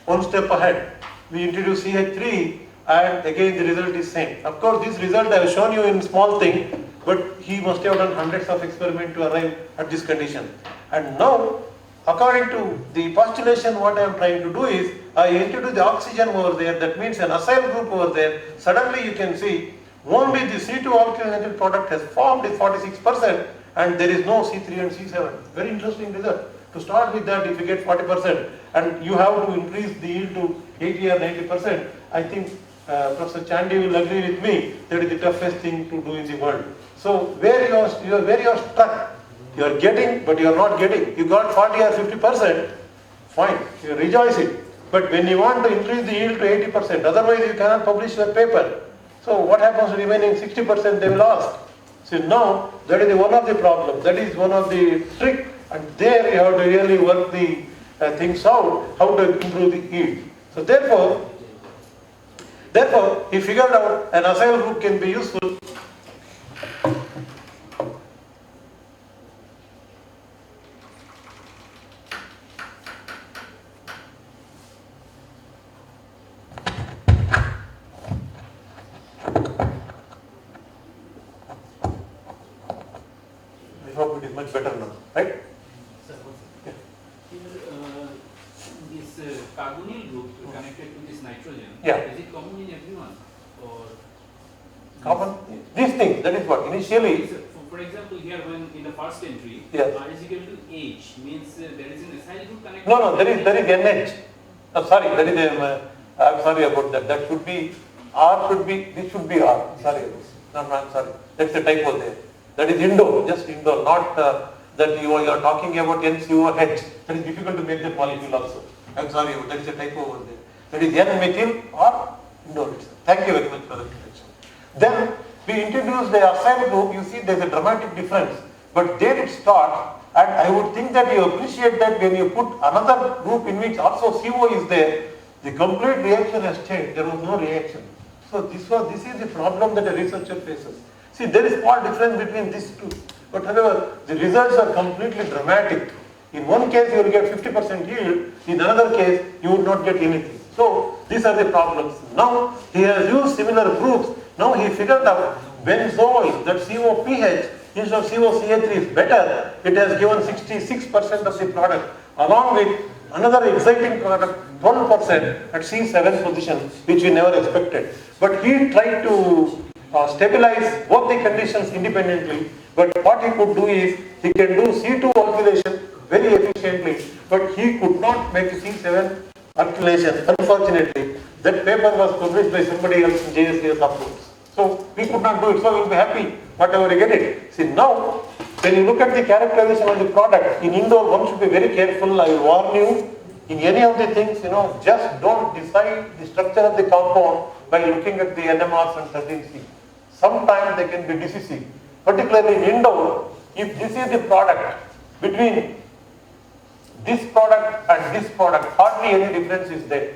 one step ahead. We introduced CH3 and again the result is same. Of course, this result I have shown you in small thing, but he must have done hundreds of experiments to arrive at this condition. And now, according to the postulation, what I am trying to do is, I introduce the oxygen over there, that means an acyl group over there. Suddenly you can see Only the C2 alkylated product has formed is 46% and there is no C3 and C7. Very interesting result. To start with that, if you get 40% and you have to increase the yield to 80 or 90%, I think Professor Chandi will agree with me that is the toughest thing to do in the world. So where you are stuck, you are getting but you are not getting. You got 40 or 50%, fine, you rejoice it. But when you want to increase the yield to 80%, otherwise you cannot publish your paper. So what happens to remaining 60%, they will ask. So now that is one of the problems, that is one of the trick, and there you have to really work the things out, how to improve the yield. So therefore he figured out an acyl group can be useful. I hope it is much better now, right? Sir, one second. Here, this carbonyl group connected to this nitrogen, Yeah. is it common in everyone? Or Common, these things, that is what initially. for example, here when in the first entry, Yes. R is equal to H means there is an acyl group connected. No, there is NH. I'm sorry, that is I'm sorry about that. That should be R should be, this should be R. Sorry, no, I'm sorry. That's a typo there. That is indole, just indole, not that you are talking about NCOH. That is difficult to make that molecule also. I'm sorry, that is a typo over there. That is N-methyl or indole. Thank you very much for the correction. Then we introduced the acyl group. You see, there is a dramatic difference. But there it starts, and I would think that you appreciate that when you put another group in which also CO is there, the complete reaction has changed. There was no reaction. So this is the problem that a researcher faces. See, there is small difference between these two. But however, the results are completely dramatic. In one case, you will get 50% yield. In another case, you would not get anything. So these are the problems. Now he has used similar groups. Now he figured out benzoyl, that COPH instead of COCH3 is better. It has given 66% of the product, along with another exciting product, 12% at C7 position, which we never expected. But he tried to stabilize both the conditions independently. But what he could do is, he can do C2 alkylation very efficiently, but he could not make C7 alkylation. Unfortunately, that paper was published by somebody else in JSDS upwards. So we could not do it, so we'll be happy whatever we get it. See, now when you look at the characterization of the product, in indole one should be very careful. I will warn you, in any of the things, just don't decide the structure of the compound by looking at the NMRs and 13C. Sometimes they can be decisive. Particularly in indole, if this is the product between this product and this product, hardly any difference is there.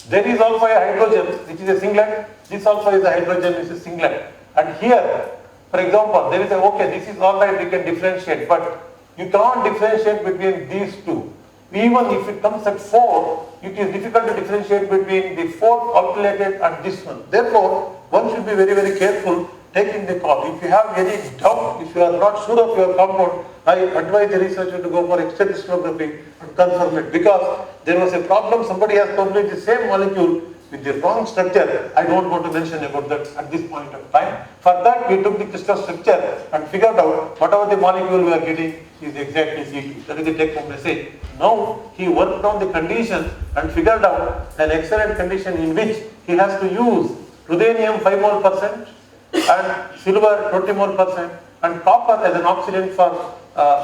There is also a hydrogen, which is a singlet. This also is a hydrogen, which is singlet. And here, for example, there is okay, this is all right, we can differentiate, but you cannot differentiate between these two. Even if it comes at 4, it is difficult to differentiate between the 4th alkylated and this one. Therefore, one should be very, very careful taking the call. If you have any doubt, if you are not sure of your compound, I advise the researcher to go for X-ray crystallography and confirm it, because there was a problem. Somebody has published the same molecule with the wrong structure. I don't want to mention about that at this point of time. For that, we took the crystal structure and figured out whatever the molecule we are getting is exactly C2. That is the take home message. Now he worked on the conditions and figured out an excellent condition in which he has to use ruthenium 5 mole % and silver 20 mole % and copper as an oxidant for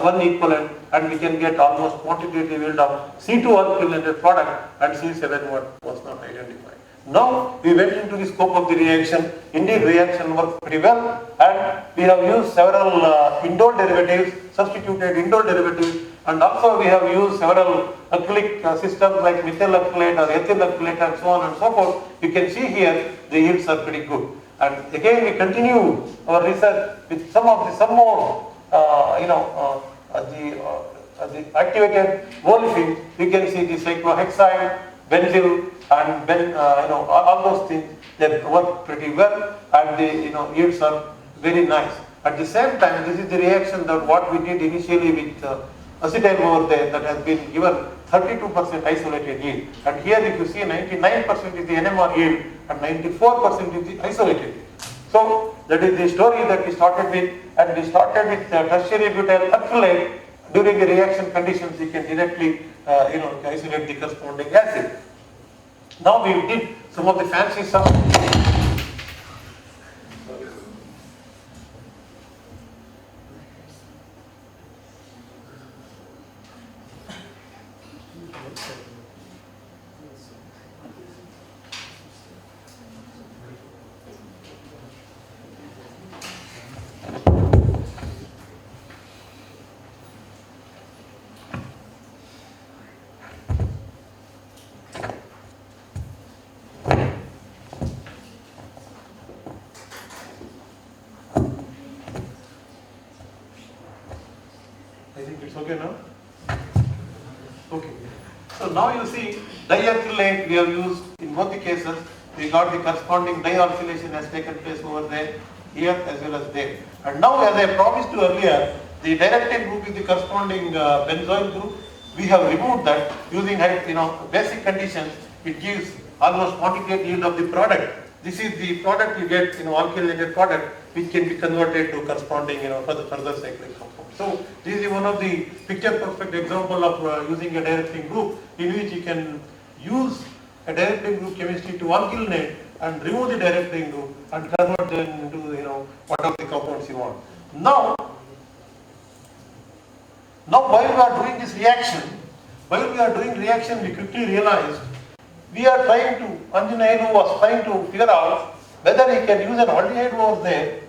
one equivalent, and we can get almost quantitative yield of C2 alkylated product, and C7 was not identified. Now we went into the scope of the reaction. Indeed, reaction worked pretty well, and we have used several indole derivatives, substituted indole derivatives, and also we have used several acrylic systems like methyl acrylate or ethyl acrylate and so on and so forth. You can see here the yields are pretty good. And again, we continue our research with some more, the activated olefins. We can see the cyclohexyl, benzyl, and all those things. They work pretty well, and the yields are very nice. At the same time, this is the reaction that what we did initially with acetyl over there, that has been given 32% isolated yield. And here if you see 99% is the NMR yield and 94% is the isolated yield. So that is the story that we started with, and we started with tertiary butyl acrylate. During the reaction conditions, you can directly isolate the corresponding acid. Now we did some of the fancy stuff. Okay now? Okay. So now you see diacrylate we have used in both the cases. We got the corresponding dialkylation has taken place over there, here as well as there. And now, as I promised you earlier, the directing group is the corresponding benzoyl group. We have removed that using basic conditions. It gives almost quantitative yield of the product. This is the product you get, alkylated product, which can be converted to corresponding, further cyclic compound. So this is one of the picture perfect example of using a directing group, in which you can use a directing group chemistry to alkylate and remove the directing group and convert them into whatever the compounds you want. Now while we are doing this reaction, we quickly realized we are trying to, Anjaneyulu was trying to figure out whether he can use an aldehyde over there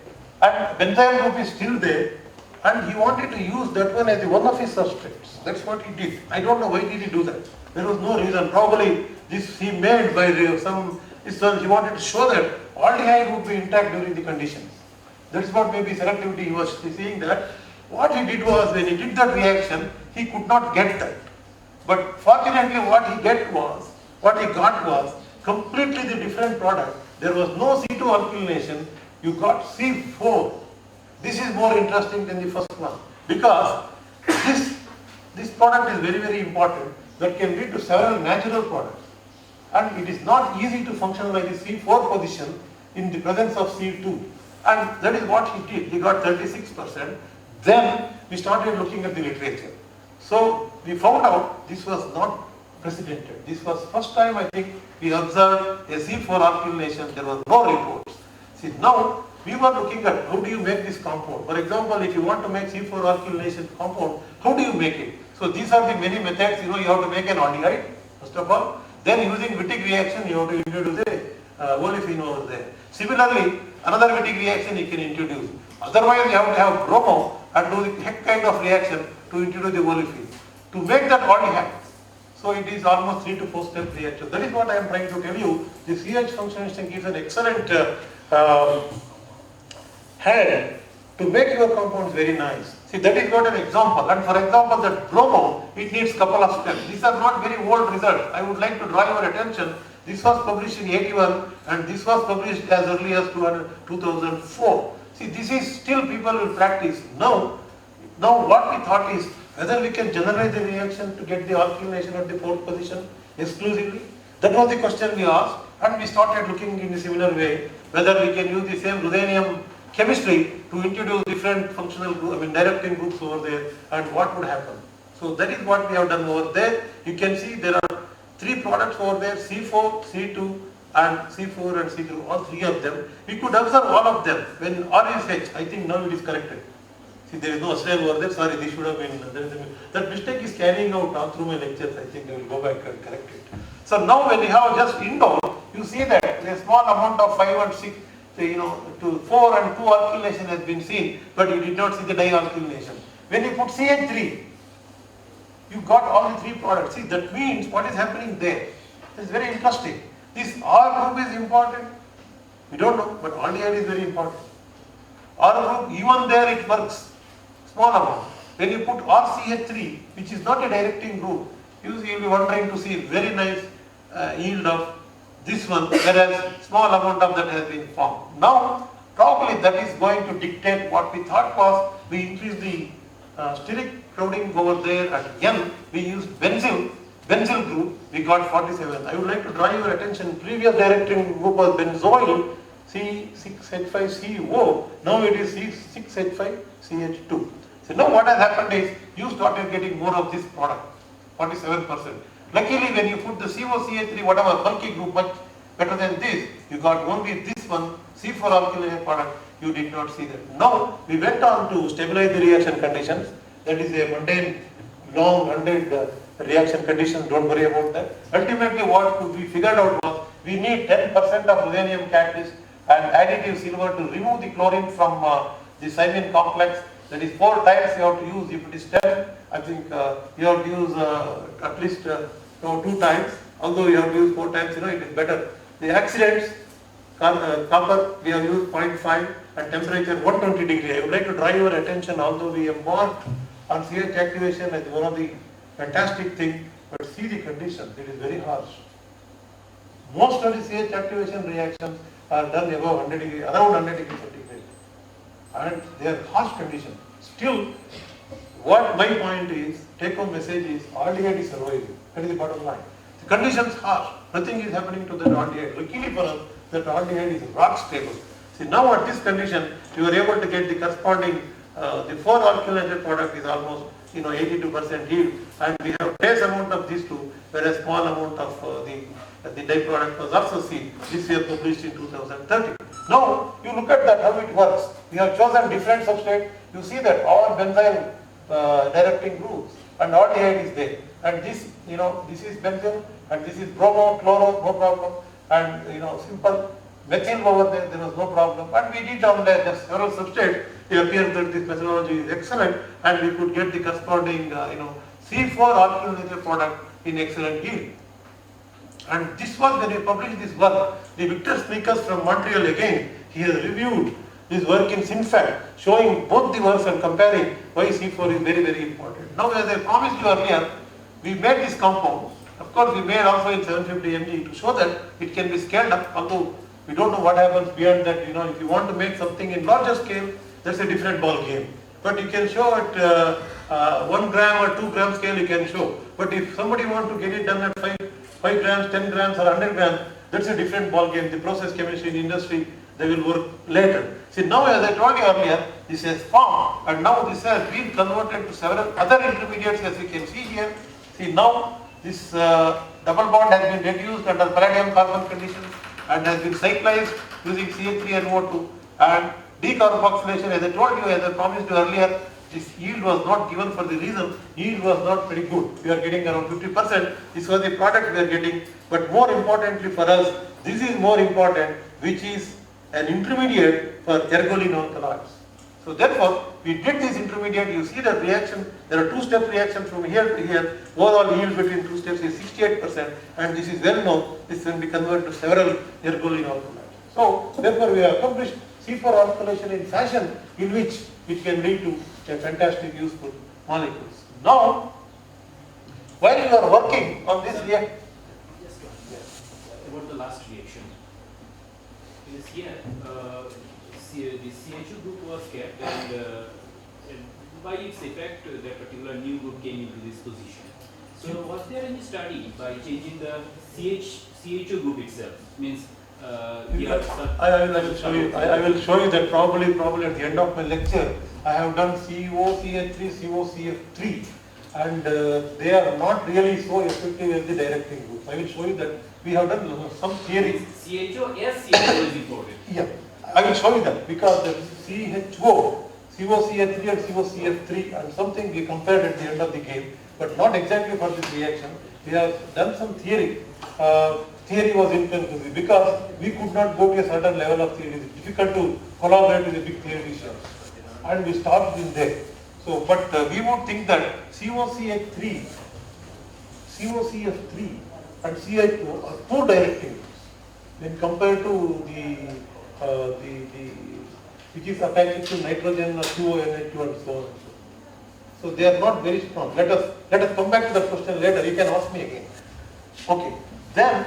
and benzyl group is still there, and he wanted to use that one as one of his substrates. That's what he did. I don't know why did he do that. There was no reason. Probably this he made by some, he wanted to show that aldehyde would be intact during the conditions. That's what maybe selectivity he was seeing that. What he did was, when he did that reaction, he could not get that. But fortunately what he got was completely the different product. There was no C2 alkylation, you got C4. This is more interesting than the first one, because this product is very, very important, that can lead to several natural products. And it is not easy to functionalize the C4 position in the presence of C2. And that is what he did. He got 36%. Then we started looking at the literature. So we found out this was not precedented. This was first time, I think, we observed a C4 alkylation. There was no reports. See, now we were looking at how do you make this compound. For example, if you want to make C4 alkylation compound, how do you make it? So these are the many methods. You have to make an aldehyde, first of all. Then using Wittig reaction, you have to introduce a olefin over there. Similarly, another Wittig reaction you can introduce. Otherwise, you have to have bromo and do the heck kind of reaction to introduce the olefin. To make that aldehyde. So it is almost 3 to 4 step reaction. That is what I am trying to tell you. The CH functionation gives an excellent head to make your compounds very nice. See, that is what an example. And for example, that bromo, it needs couple of steps. These are not very old results. I would like to draw your attention. This was published in 81 and this was published as early as 2004. See, this is still people will practice. Now what we thought is whether we can generate the reaction to get the alkylation at the 4th position exclusively. That was the question we asked, and we started looking in a similar way whether we can use the same ruthenium chemistry to introduce different functional directing groups over there, and what would happen. So that is what we have done over there. You can see there are 3 products over there, C4, C2 and C4 and C2, all 3 of them. We could observe all of them. When R is H, I think now it is corrected. See, there is no acetylene over there. Sorry, this should have been. That mistake is carrying out all through my lectures. I think I will go back and correct it. So now when you have just indole, you see that a small amount of 5 and 6, to 4 and 2 alkylation has been seen, but you did not see the dialkylation. When you put CH3, you got all the 3 products. See, that means what is happening there. It's very interesting. This R group is important. We don't know, but aldehyde is very important. R group, even there it works. Small amount. When you put RCH3, which is not a directing group, you will be wondering to see very nice yield of this one, whereas small amount of that has been formed. Now, probably that is going to dictate what we thought was, we increase the steric crowding over there at N, we used benzyl group, we got 47. I would like to draw your attention, previous directing group was benzoyl, C6H5CO, now it is C6H5CH2. So now what has happened is you started getting more of this product, 47%. Luckily when you put the COCH3, whatever bulky group much better than this, you got only this one, C4 alkyl product, you did not see that. Now we went on to stabilize the reaction conditions. That is a mundane, long, 100 reaction conditions, don't worry about that. Ultimately what we figured out was, we need 10% of ruthenium catalyst and additive silver to remove the chlorine from the cymene complex. That is 4 times you have to use. If it is 10, I think you have to use at least 2 times. Although you have to use 4 times, it is better. The accidents, copper, we have used 0.5 and temperature 120 degree. I would like to draw your attention, although we have marked on CH activation as one of the fantastic thing, but see the conditions, it is very harsh. Most of the CH activation reactions are done above 100 degree, around 100 degree centigrade. And they are harsh conditions. Still, what my point is, take home message is, aldehyde is surviving. That is the bottom line. The conditions harsh, nothing is happening to that aldehyde. Luckily for us, that aldehyde is rock stable. See, now at this condition, you are able to get the corresponding, the 4 alkylated product is almost 82% yield, and we have trace amount of these two, whereas small amount of the dye product was also seen. This we have published in 2013. Now you look at that, how it works. We have chosen different substrate. You see that all benzyl directing groups and aldehyde is there. And this, this is benzyl and this is bromo, chloro, no problem. And simple methyl over there, there was no problem. And we did on the several substrates. It appears that this methodology is excellent, and we could get the corresponding, C4 alkylated product in excellent yield. And this was when we published this work. The Victor Sneakers from Montreal again, he has reviewed this work in SynFact, showing both the works and comparing why C4 is very, very important. Now, as I promised you earlier, we made this compound. Of course, we made also in 750 mg to show that it can be scaled up, although we don't know what happens beyond that. If you want to make something in larger scale, that's a different ball game. But you can show at 1 gram or 2 gram scale, you can show. But if somebody wants to get it done at 5 grams, 10 grams or 100 grams, that's a different ball game. The process chemistry in industry, they will work later. See, now as I told you earlier, this has formed, and now this has been converted to several other intermediates, as you can see here. See, now this double bond has been reduced under palladium carbon conditions and has been cyclized using CH3NO2 and decarboxylation. As I told you, as I promised you earlier, this yield was not given for the reason, yield was not very good. We are getting around 50%. This was the product we are getting. But more importantly for us, this is more important, which is an intermediate for ergoline alkaloids. So therefore, we did this intermediate. You see the reaction, there are 2-step reactions from here to here. Overall yield between 2 steps is 68%, and this is well known. This can be converted to several ergoline alkaloids. So therefore, we have accomplished C4 alkylation in fashion in which it can lead to a fantastic useful molecules. Now, while you are working on this reaction, About the last reaction. Is here, the CHU group was kept, and by its effect, that particular new group came into this position. So, was there any study by changing the CHU group itself? Means I will show you that probably at the end of my lecture. I have done COCH3, COCF3, and they are not really so effective as the directing groups. I will show you that we have done some theory. CHO is important. Yeah, I will show you that because the CHO, COCH3 and COCF3 and something we compared at the end of the game, but not exactly for this reaction. We have done some theory. Theory was inconclusive because we could not go to a certain level of theory. It's difficult to collaborate with a big theoretician, and we stopped in there. So, but we would think that COCH3, COCF3 and CH2 are two directing groups when compared to the which is attached to nitrogen or CONH2 and so on. So they are not very strong. Let us come back to the question later. You can ask me again. Okay. Then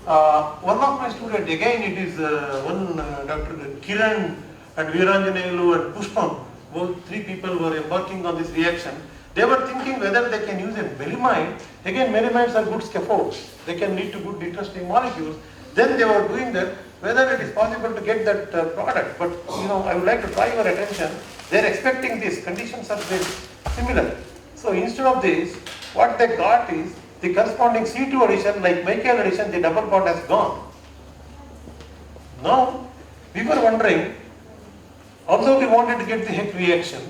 one of my students, again it is Dr. Kiran and Veeranjanelu and Pushpam, both 3 people were embarking on this reaction. They were thinking whether they can use a melamine. Again, melamides are good scaffolds. They can lead to good interesting molecules. Then they were doing that, whether it is possible to get that product. But I would like to draw your attention, they are expecting this, conditions are very similar. So instead of this, what they got is the corresponding C2 addition, like Michael addition, the double bond has gone. Now, we were wondering, although we wanted to get the Heck reaction,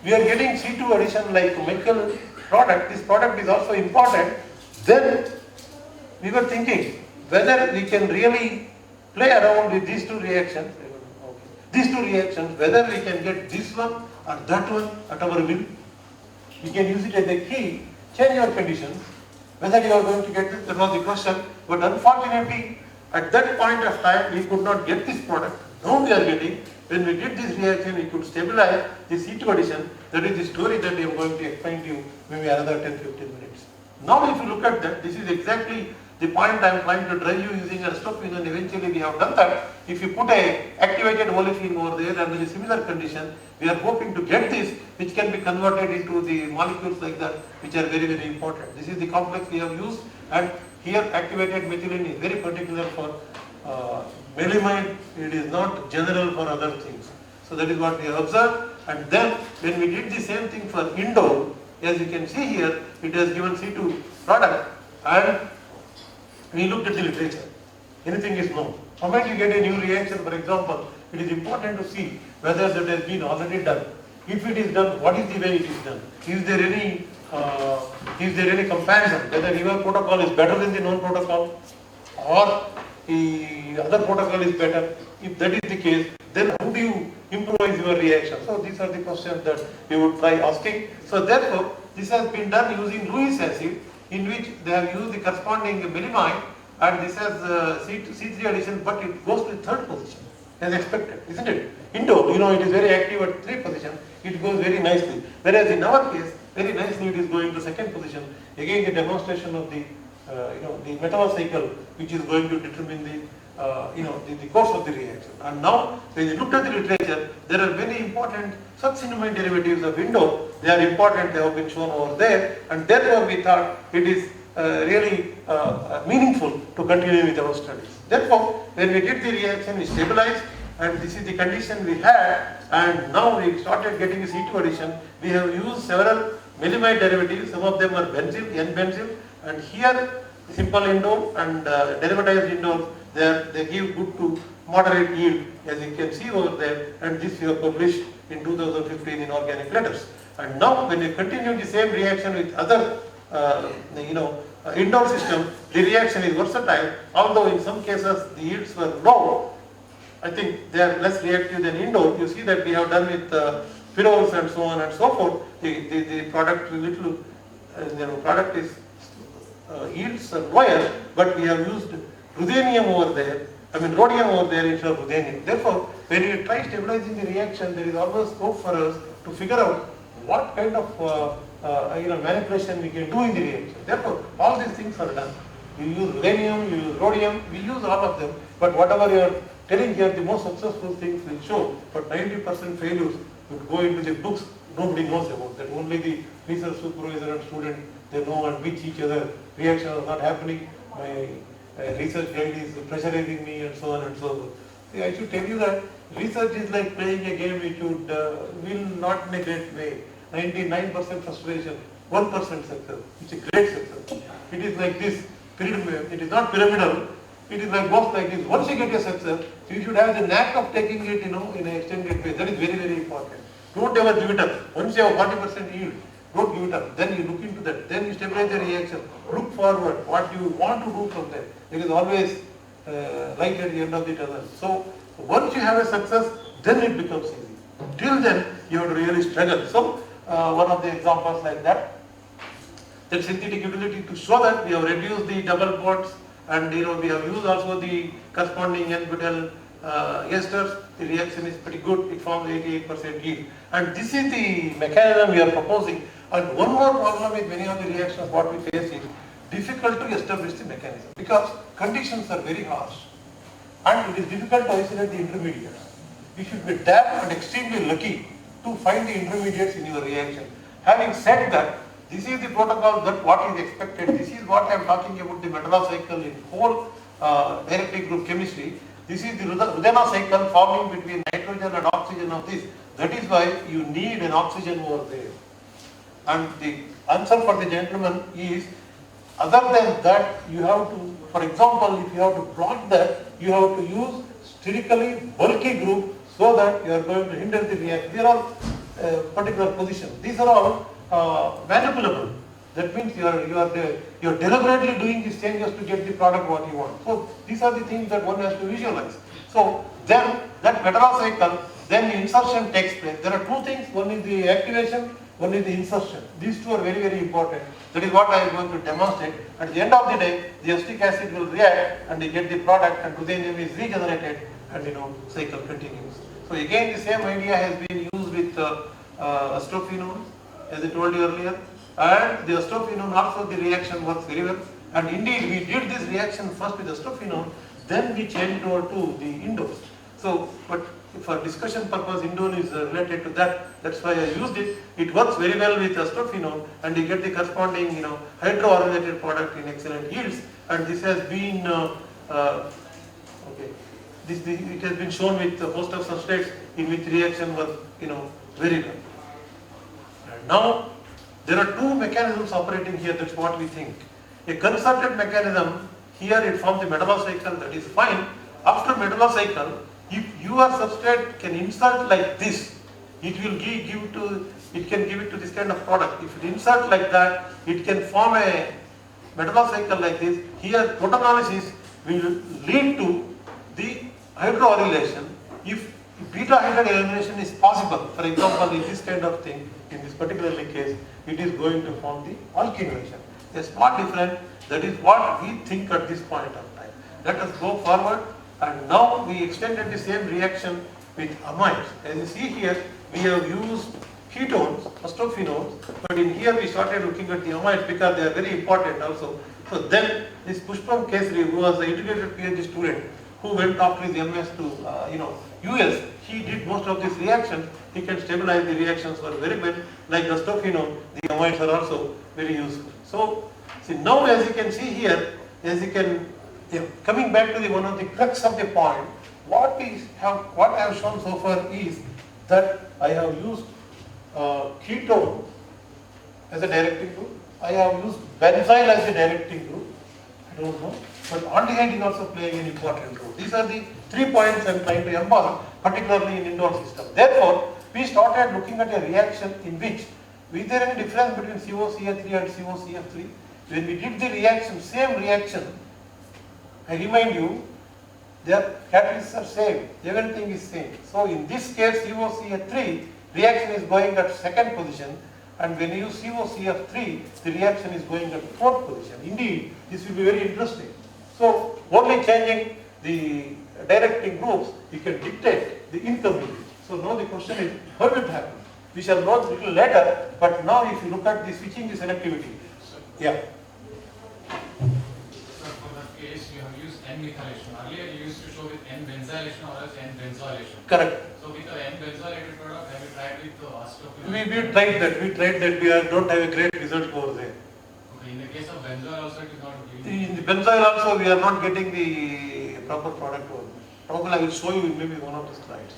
we are getting C2 addition like Michael product, this product is also important. Then we were thinking whether we can really play around with these two reactions, whether we can get this one or that one at our will. We can use it as a key, change your conditions, whether you are going to get this, that was the question. But unfortunately, at that point of time, we could not get this product. Now we are getting, when we did this reaction, we could stabilize the C2 addition. That is the story that I am going to explain to you maybe another 10-15 minutes. Now if you look at that, this is exactly the point I am trying to drive you using a stopin, and eventually we have done that. If you put a activated olefin over there and in a similar condition, we are hoping to get this, which can be converted into the molecules like that, which are very, very important. This is the complex we have used, and here activated methylene is very particular for melamine. It is not general for other things. So that is what we have observed. And then when we did the same thing for indole, as you can see here, it has given C2 product, and we looked at the literature. Anything is known. How might you get a new reaction, for example, it is important to see whether that has been already done. If it is done, what is the way it is done? Is there any comparison, whether your protocol is better than the known protocol or the other protocol is better? If that is the case, then how do you improvise your reaction? So these are the questions that we would try asking. So therefore, this has been done using Lewis acid, in which they have used the corresponding melamine, and this has C3 addition, but it goes to the third position as expected, isn't it? Indole, it is very active at 3 position, it goes very nicely. Whereas in our case, very nicely it is going to second position. Again, the demonstration of the the metal cycle, which is going to determine the course of the reaction. And now, when you look at the literature, there are very important succinimide derivatives of indole. They are important, they have been shown over there, and therefore we thought it is really meaningful to continue with our studies. Therefore, when we did the reaction, we stabilized, and this is the condition we had, and now we started getting a C2 addition. We have used several melamide derivatives, some of them are benzyl, N-benzyl, and here simple indole and derivatized indole, they give good to moderate yield, as you can see over there, and this we have published in 2015 in Organic Letters. And now when we continue the same reaction with other indole system, the reaction is versatile, although in some cases the yields were low. I think they are less reactive than indole. You see that we have done with pherols and so on and so forth. The product product is yields are lower, but we have used ruthenium over there, rhodium over there instead of ruthenium. Therefore, when you try stabilizing the reaction, there is always scope for us to figure out what kind of manipulation we can do in the reaction. Therefore, all these things are done. You use ruthenium, you use rhodium, we use all of them, but whatever you are telling here, the most successful things will show, but 90% failures would go into the books nobody knows about, that only the research supervisor and student, they know and teach each other. Reaction is not happening, my research guide is pressurizing me and so on and so forth. See, I should tell you that research is like playing a game which would will not in a great way. 99% frustration, 1% success. It's a great success. It is like this, it is not pyramidal, it is like both like this. Once you get a success, you should have the knack of taking it, in an extended way. That is very, very important. Don't ever give it up. Once you have 40% yield, don't give it up. Then you look into that. Then you stabilize the reaction. Look forward. What you want to do from there. There is always light at the end of the tunnel. So once you have a success, then it becomes easy. Till then, you have to really struggle. So one of the examples like that. That synthetic utility to show that we have reduced the double bonds, and we have used also the corresponding N-butyl esters. The reaction is pretty good. It forms 88% yield. And this is the mechanism we are proposing. And one more problem with many of the reactions what we face is difficult to establish the mechanism, because conditions are very harsh and it is difficult to isolate the intermediates. You should be damn and extremely lucky to find the intermediates in your reaction. Having said that, this is the protocol that what is expected. This is what I am talking about, the metal cycle in whole dielectric group chemistry. This is the Rudana cycle forming between nitrogen and oxygen of this. That is why you need an oxygen over there. And the answer for the gentleman is, other than that, you have to, for example, if you have to plot that, you have to use sterically bulky group so that you are going to hinder the reaction. These are all particular positions. These are all manipulable. That means you are deliberately doing these changes to get the product what you want. So these are the things that one has to visualize. So then that Febr cycle, then the insertion takes place. There are two things. One is the activation, one is the insertion. These two are very, very important. That is what I am going to demonstrate. At the end of the day, the acetic acid will react and you get the product, and ruthenium is regenerated, and cycle continues. So again, the same idea has been used with astrophenone, as I told you earlier. And the astrophenone also, the reaction works very well. And indeed, we did this reaction first with astrophenone, then we changed over to the indoles. So, but for discussion purpose, indole is related to that. That's why I used it. It works very well with astrophenone, and you get the corresponding, hydroarylated product in excellent yields. And this has been it has been shown with a host of substrates in which reaction was, very well. And now there are two mechanisms operating here. That's what we think. A concerted mechanism, here it forms the Febr cycle. That is fine. After Febr cycle, if your substrate can insert like this, it will it can give it to this kind of product. If it insert like that, it can form a Febr cycle like this. Here, proteolysis will lead to the hydroaurylation. If beta hydride elimination is possible, for example, in this kind of thing, in this particular case, it is going to form the alkylation. A small difference. That is what we think at this point of time. Let us go forward. And now we extended the same reaction with amides. As you see here, we have used ketones, astrophenones, but in here we started looking at the amides because they are very important also. So then this Pushpam Kesri, who was the integrated PhD student, who went after his MS to US, he did most of these reactions. He can stabilize the reactions very well. Like astrophenone, the amides are also very useful. So see, now as you can see here, coming back to one of the crux of the point, what I have shown so far is that I have used ketone as a directing group. I have used benzyl as a directing group. I don't know, but aldehyde is also playing an important role. These are the 3 points I am trying to emphasize, particularly in indole system. Therefore, we started looking at a reaction in which, is there any difference between COCH3 and COCF3? When we did the reaction, same reaction, I remind you, their catalysts are same, everything is same. So in this case, COCH3, reaction is going at second position, and when you use COCF3, the reaction is going at fourth position. Indeed, this will be very interesting. So only changing the directing groups, you can dictate the intermediate. So now the question is, how will it happen? We shall know a little later, but now if you look at the switching the selectivity. Yeah. You have used N-methylation. Earlier you used to show with N-benzylation or else N-benzylation. Correct. So with the N-benzylated product, have you tried with the astrophenone? We tried that. We don't have a great result over there. Okay, in the case of benzoyl also it is not giving. In the benzyl also we are not getting the proper product over there. Probably I will show you in maybe one of the slides.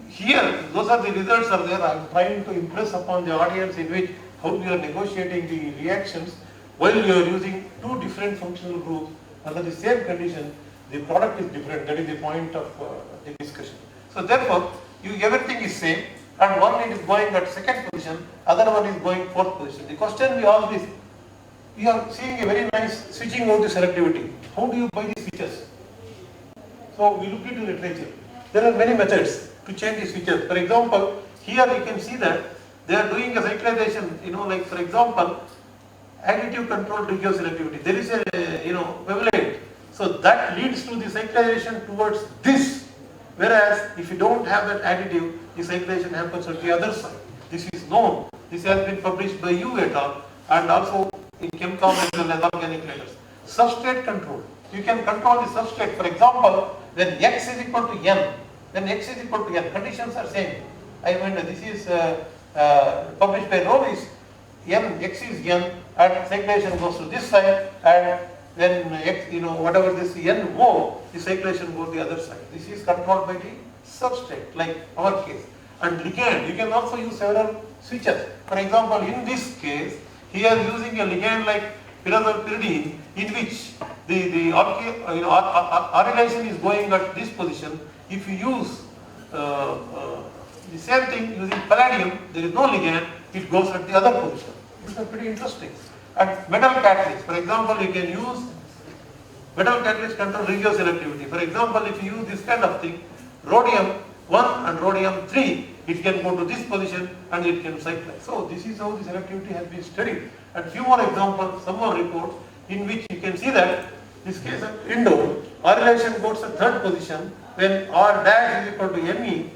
Here, those are the results are there. I am trying to impress upon the audience in which how we are negotiating the reactions while you are using two different functional groups. Under the same condition, the product is different. That is the point of the discussion. So therefore, everything is same, and one is going at second position, other one is going fourth position. The question we ask is, you are seeing a very nice switching of the selectivity. How do you buy these switches? So we look into literature. There are many methods to change the switches. For example, here you can see that they are doing a cyclization. Like for example, additive control reduces selectivity. There is a wavelength. So that leads to the cyclization towards this. Whereas if you don't have that additive, the cyclization happens on the other side. This is known. This has been published by you et al. And also in ChemCom as well as organic letters. Substrate control. You can control the substrate. For example, when X is equal to N, conditions are same. I mean, this is published by Rovis. X is N, and cyclization goes to this side, and when X, whatever this NO, the cyclation goes the other side. This is controlled by the substrate, like our case. And ligand, you can also use several switches. For example, in this case, here using a ligand like pyridine, in which the orylation is going at this position. If you use the same thing using palladium, there is no ligand, it goes at the other position. This is pretty interesting. And metal catalyst, for example, you can use metal catalyst control regioselectivity. For example, if you use this kind of thing, rhodium 1 and rhodium 3, it can go to this position and it can cyclize. So this is how the selectivity has been studied. And few more examples, some more reports in which you can see that this case of indole, orylation goes to third position when R dash is equal to ME,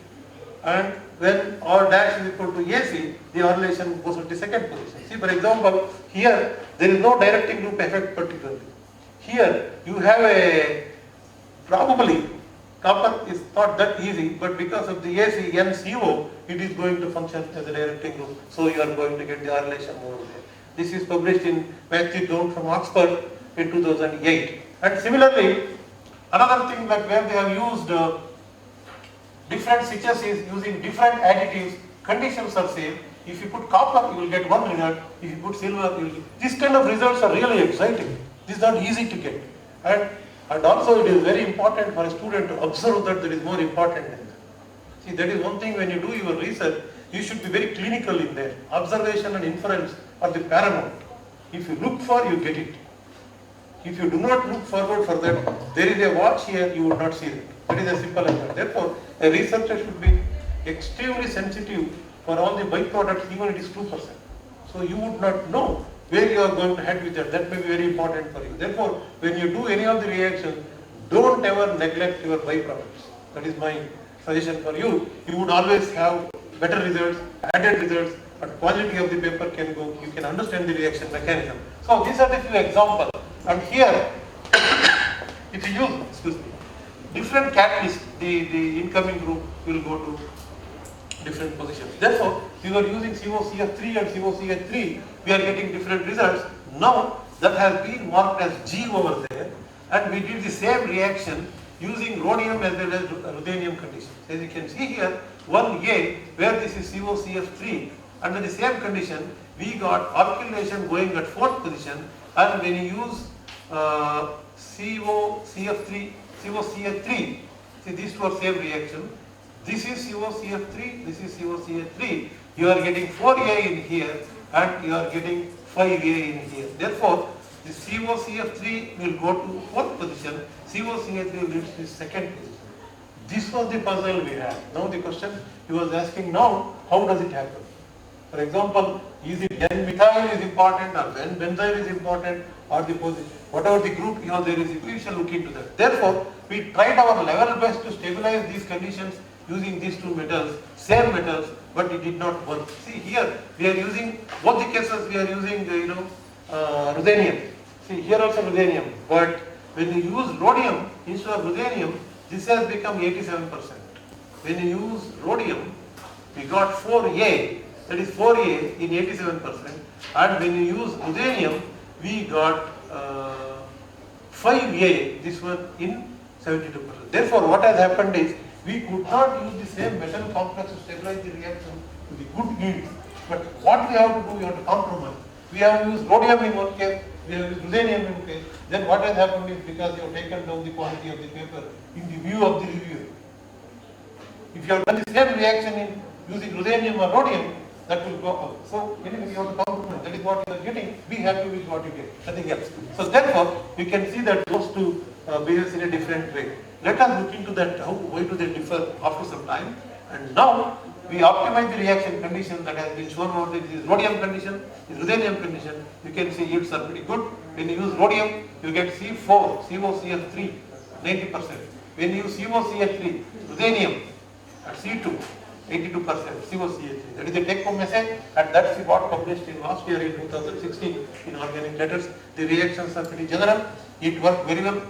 and when R dash is equal to AC, the orylation goes at the second position. See, for example, here there is no directing loop effect particularly. Here you have a, probably copper is not that easy, but because of the AC NCO, it is going to function as a directing loop. So you are going to get the orylation over there. This is published in Matthew Down from Oxford in 2008. And similarly, another thing that where they have used different switches is using different additives, conditions are same. If you put copper, you will get one result. If you put silver, you will get. These kind of results are really exciting. This is not easy to get. And also it is very important for a student to observe that there is more important than that. See, that is one thing when you do your research, you should be very clinical in there. Observation and inference are the paramount. If you look for, you get it. If you do not look forward for that, there is a watch here, you would not see it. That is as simple as that. Therefore, a researcher should be extremely sensitive for all the byproducts, even it is 2%. So you would not know where you are going to head with that. That may be very important for you. Therefore, when you do any of the reactions, don't ever neglect your byproducts. That is my suggestion for you. You would always have better results, added results, and quality of the paper can go. You can understand the reaction mechanism. So these are the few examples. And here, if you use, different catalysts, the incoming group will go to different positions. Therefore, we were using COCF3 and COCH3, we are getting different results. Now, that has been marked as G over there, and we did the same reaction using rhodium as well as ruthenium conditions. As you can see here, 1A, where this is COCF3, under the same condition, we got alkylation going at fourth position, and when you use COCF3, COCH3, see these two are same reaction. This is COCF3, this is COCH3. You are getting 4A in here and you are getting 5A in here. Therefore, the COCF3 will go to fourth position, COCH3 will reach the second position. This was the puzzle we had. Now the question he was asking now, how does it happen? For example, is it N-methyl is important or N-benzyl is important or the position, whatever the group there is, we shall look into that. Therefore, we tried our level best to stabilize these conditions using these two metals, same metals, but it did not work. See here, we are using, both the cases we are using ruthenium. See here also ruthenium, but when you use rhodium instead of ruthenium, this has become 87%. When you use rhodium, we got 4A, that is 4A in 87%, and when you use ruthenium, we got 5A, this one in 72%. Therefore, what has happened is, we could not use the same metal complex to stabilize the reaction to the good yield. But what we have to do, we have to compromise. We have used rhodium in one case, we have used ruthenium in one case. Then what has happened is, because you have taken down the quality of the paper in the view of the reviewer. If you have done the same reaction in using ruthenium or rhodium, that will go up. So anyway, you have to compromise. That is what you are getting. Be happy with what you get. Nothing else. So therefore, you can see that those two behaves in a different way. Let us look into that. Why do they differ after some time? And now we optimize the reaction condition that has been shown over there. This is rhodium condition, this is ruthenium condition. You can see yields are pretty good. When you use rhodium, you get C4, COCF3, 90%. When you use COCH3, ruthenium at C2, 82% COCH3. That is the take-home message, and that's what published in last year in 2016 in Organic Letters. The reactions are pretty general. It worked very well.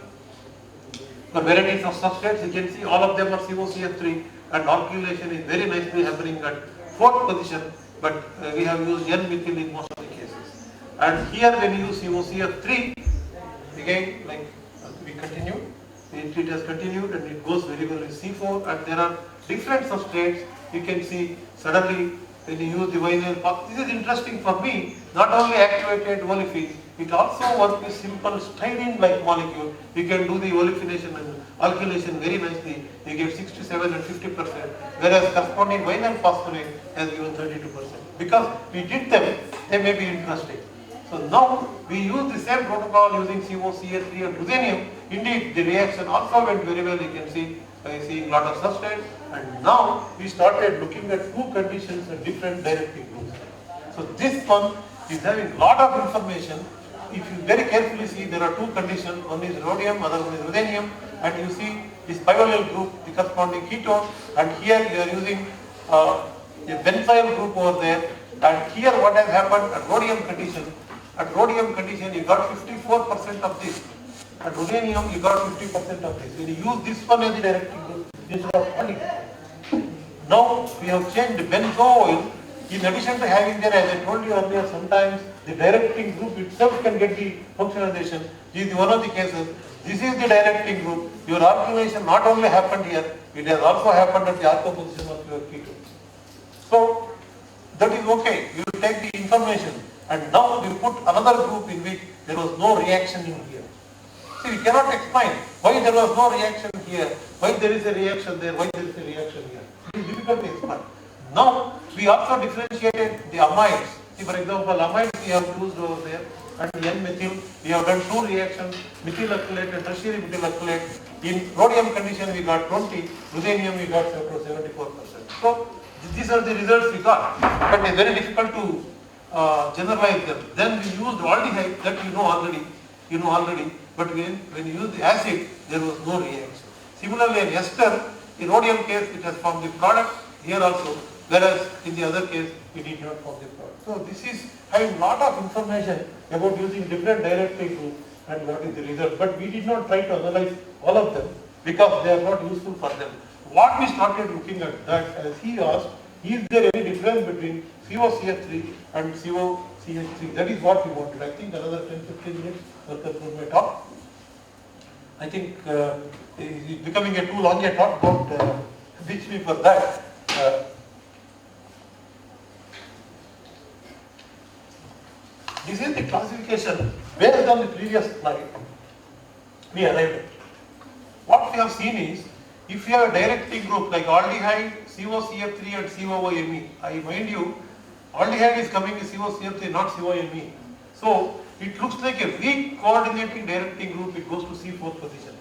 For varieties of substrates, you can see all of them are COCF3, and alkylation is very nicely happening at fourth position, but we have used N-methyl in most of the cases. And here when you use COCF3, again again, like we continue, it has continued and it goes very well in C4, and there are different substrates. You can see suddenly when you use the vinyl pump, this is interesting for me, not only activated olefins, it also works with simple styrene-like molecule. You can do the olefination and alkylation very nicely. You get 67 and 50%, whereas corresponding vinyl phosphonate has given 32%. Because we did them, they may be interesting. So now we use the same protocol using COCH3 and ruthenium. Indeed, the reaction also went very well. You can see by seeing lot of substrate. And now we started looking at two conditions and different directing groups. So this one is having lot of information. If you very carefully see, there are two conditions. One is rhodium, other one is ruthenium. And you see this pivotal group, the corresponding ketone. And here we are using a benzyl group over there. And here what has happened at rhodium condition. At rhodium condition, you got 54% of this. At ruthenium, you got 50% of this. When you use this one as the directing group, instead of anic. Now we have changed benzoyl. In addition to having there, as I told you earlier, sometimes the directing group itself can get the functionalization. This is one of the cases. This is the directing group. Your alkylation not only happened here, it has also happened at the alpha position of your ketone. So that is okay. You will take the information. And now we put another group in which there was no reaction in here. See, we cannot explain why there was no reaction here, why there is a reaction there, why there is a reaction here. It is difficult to explain. Now, we also differentiated the amides. See, for example, amides we have used over there, and N-methyl, we have done two reactions, methyl acrylate and tertiary methyl acrylate. In rhodium condition, we got 20, ruthenium, we got 74%. So, these are the results we got, but it's very difficult to generalize them. Then we used aldehyde, that you know already, but when you use the acid, there was no reaction. Similarly, in ester, in rhodium case, it has formed the product, here also, whereas in the other case, it did not form the product. So this is having lot of information about using different directing groups and what is the result. But we did not try to analyze all of them because they are not useful for them. What we started looking at that, as he asked, is there any difference between COCH3 and COCH3? That is what we wanted. I think another 10-15 minutes will conclude my talk. I think it is becoming a too long a talk, don't ditch me for that. This is the classification based on the previous slide we arrived at. What we have seen is, if you have a directing group like aldehyde, COCH3 and COOMe, I mind you, aldehyde is coming in COCH3, not COMe. So, it looks like a weak coordinating directing group, it goes to C4 position.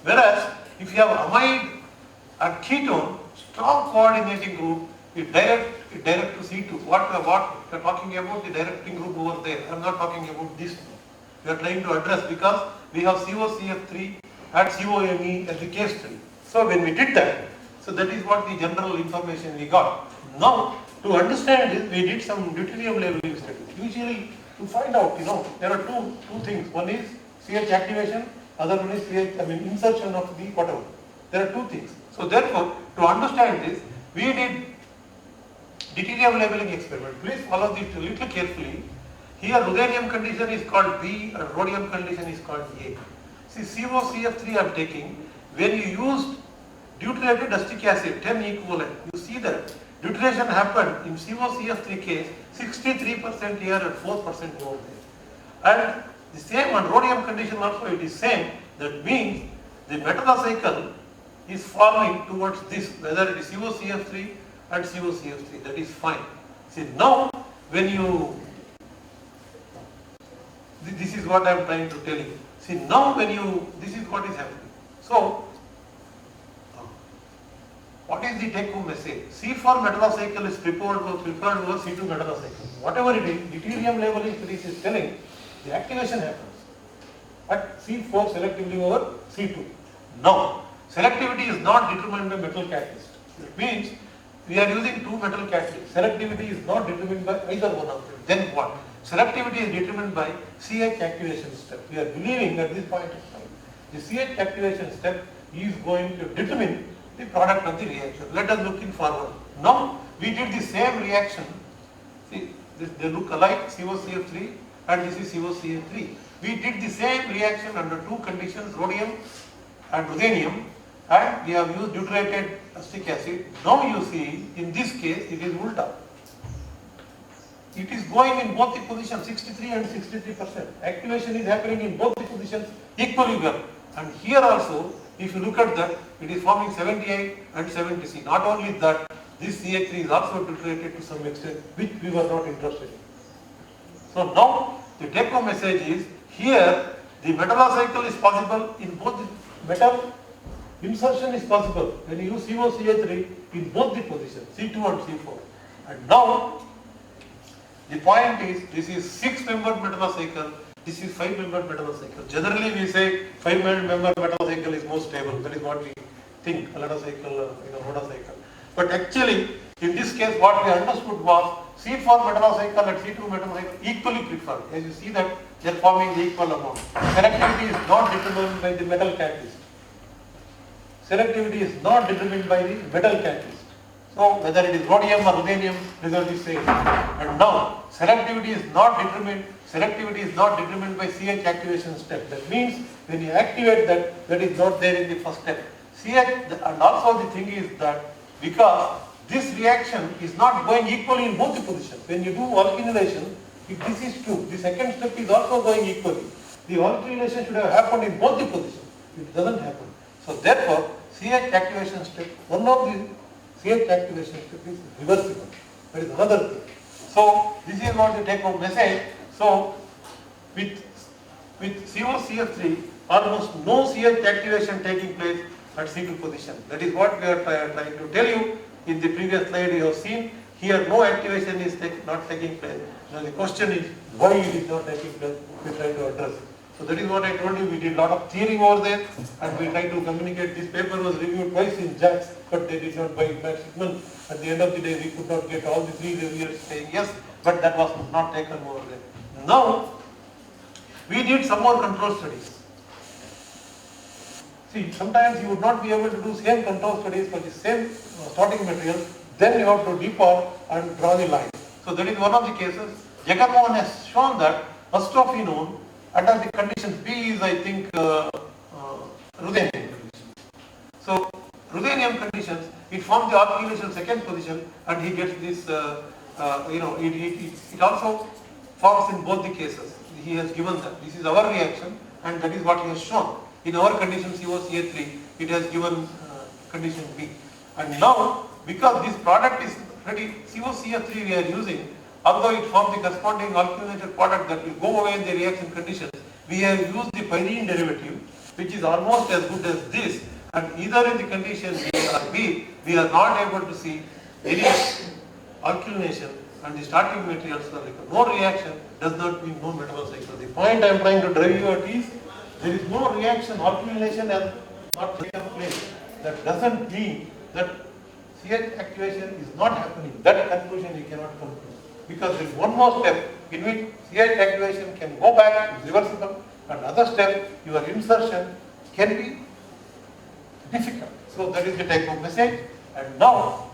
Whereas, if you have amide and ketone, strong coordinating group, it direct to C2. What we are talking about, the directing group over there. I am not talking about this. We are trying to address because we have COCH3 and COMe as the case study. So when we did that, so that is what the general information we got. Now, to understand this, we did some deuterium labeling studies. Usually, to find out, there are two things. One is CH activation, other one is insertion of the whatever. There are two things. So therefore, to understand this, we did deuterium labeling experiment. Please follow this a little carefully. Here, ruthenium condition is called B and rhodium condition is called A. See, COCH3 I am taking. When you used deuterated acetic acid, 10 equivalent, you see that deuteration happened in COCH3 case, 63% here and 4% over there. And the same on rhodium condition also it is same. That means the metacycle is forming towards this, whether it is COCH3 and COCH3, that is fine. See, now when you, this is what I am trying to tell you. See, now when you, this is what is happening. So, what is the take home message? C4 metacycle is preferred over C2 metacycle. Whatever it is, deuterium labeling series is telling, the activation happens at C4 selectively over C2. Now, selectivity is not determined by metal catalyst. It means we are using two metal catalysts. Selectivity is not determined by either one of them. Then what? Selectivity is determined by CH activation step. We are believing at this point in time, the CH activation step is going to determine the product of the reaction. Let us look in forward. Now, we did the same reaction. See, they look alike, COCH3 and this is COCH3. we did the same reaction under two conditions, rhodium and ruthenium, and we have used deuterated acetic acid. Now you see, in this case, it is ulta. It is going in both the positions, 63 and 63%. Activation is happening in both the positions equally well. And here also, if you look at that, it is forming 78 and 70C. Not only that, this CH3 is also deuterated to some extent, which we were not interested in. So now, the take-home message is, here, the metal cycle is possible in both the metal insertion is possible when you use COCH3 in both the positions, C2 and C4. And now, the point is, this is 6-membered metal cycle, this is 5-membered metal cycle. Generally, we say 5-membered metal cycle is more stable. That is what we think, a metal cycle, rotor cycle. But actually, in this case, what we understood was C4 metal cycle and C2 metal cycle equally preferred. As you see that they are forming the equal amount. Selectivity is not determined by the metal catalyst. Selectivity is not determined by the metal catalyst. So whether it is rhodium or ruthenium, result is same. And now selectivity is not determined by CH activation step. That means when you activate that, that is not there in the first step. CH, and also the thing is that because this reaction is not going equally in both the positions. When you do alkylation, if this is true, the second step is also going equally. The alkylation should have happened in both the positions. It doesn't happen. So therefore, CH activation step, one of the CH activation step is reversible. That is another thing. So this is what the take-home message. So with COCF3, almost no CH activation taking place at C2 position. That is what we are trying to tell you. In the previous slide you have seen, here no activation is not taking place. Now the question is, why it is not taking place? We try to address it. So that is what I told you, we did a lot of theory over there and we tried to communicate. This paper was reviewed twice in JAX, but they did not buy it back signal. At the end of the day, we could not get all the 3 reviewers saying yes, but that was not taken over there. Now, we did some more control studies. See, sometimes you would not be able to do same control studies for the same starting material, then you have to depot and draw the line. So that is one of the cases. Jaganmohan has shown that astrophenone under the conditions B is, I think, ruthenium conditions. So ruthenium conditions, it forms the alkylation second position and he gets this, it also forms in both the cases. He has given that. This is our reaction and that is what he has shown. In our condition COCH3, it has given condition B. And now, because this product is ready, COCH3 we are using, although it forms the corresponding alkylated product that will go away in the reaction conditions, we have used the pyrene derivative, which is almost as good as this, and either in the condition A or B, we are not able to see any alkylation, and the starting materials are like no reaction does not mean no metal cycle. The point I am trying to drive you at is, there is no reaction, alkylation has not taken place. That doesn't mean that CH activation is not happening. That conclusion you cannot come to. Because there is one more step in which CH activation can go back, is reversible, and other step, your insertion can be difficult. So that is the take-home message. And now,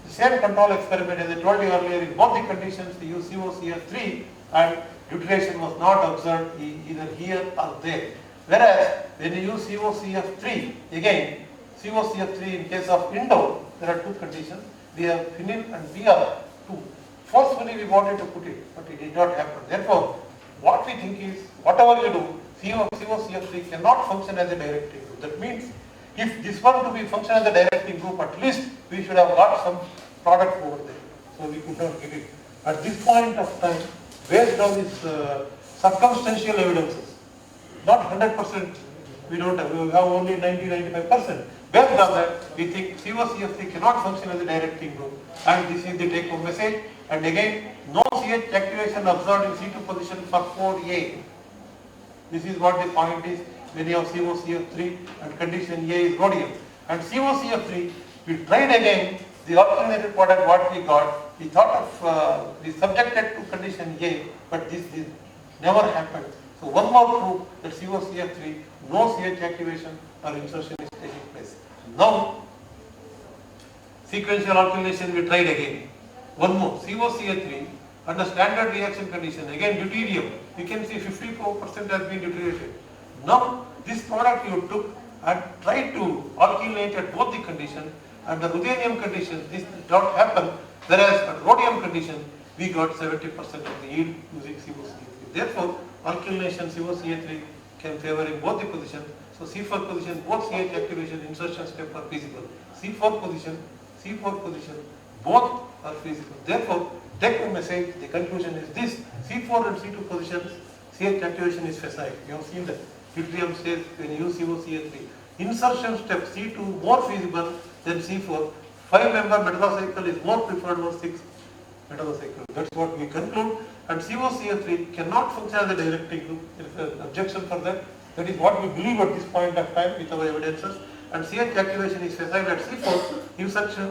the same control experiment as I told you earlier, in both the conditions, we use COCF3 and deuteration was not observed either here or there. Whereas, when you use COCF3, again, COCF3 in case of indole, there are two conditions. We have phenyl and Br2. Forcefully we wanted to put it, but it did not happen. Therefore, what we think is, whatever you do, COCF3 cannot function as a directing group. That means, if this one to be function as a directing group, at least we should have got some product over there. So we could not get it. At this point of time, based on these circumstantial evidences, not 100%, we don't have, we have only 90-95%. Based on that, we think COCF3 cannot function as a directing group. And this is the take-home message. And again, no CH activation observed in C2 position for 4A. This is what the point is when you have COCF3 and condition A is rhodium. And COCF3, we tried again the alternative product what we got. We thought of, we subjected to condition A, but this never happened. So one more proof that COCF3, no CH activation or insertion is taking place. Now, sequential alkylation we tried again. One more, COCF3, Under standard reaction condition, again deuterium, you can see 54% has been deuterated. Now this product you took and tried to alkylate at both the conditions, and the ruthenium condition, this did not happen, whereas at rhodium condition, we got 70% of the yield using COCA3. Therefore, alkylation COCA3 can favor in both the positions. So C4 position, both CH activation insertion step are feasible. C4 position, both are feasible. Therefore, take home message, the conclusion is this: C4 and C2 positions, CH activation is facile. You have seen that. Deuterium says when you use COCA3, insertion step C2 more feasible than C4. 5-member metacycle is more preferred over 6 metacycle. That's what we conclude. And COCA3 cannot function as a directing group. There is an objection for that. That is what we believe at this point of time with our evidences. And CH activation is facile at C4,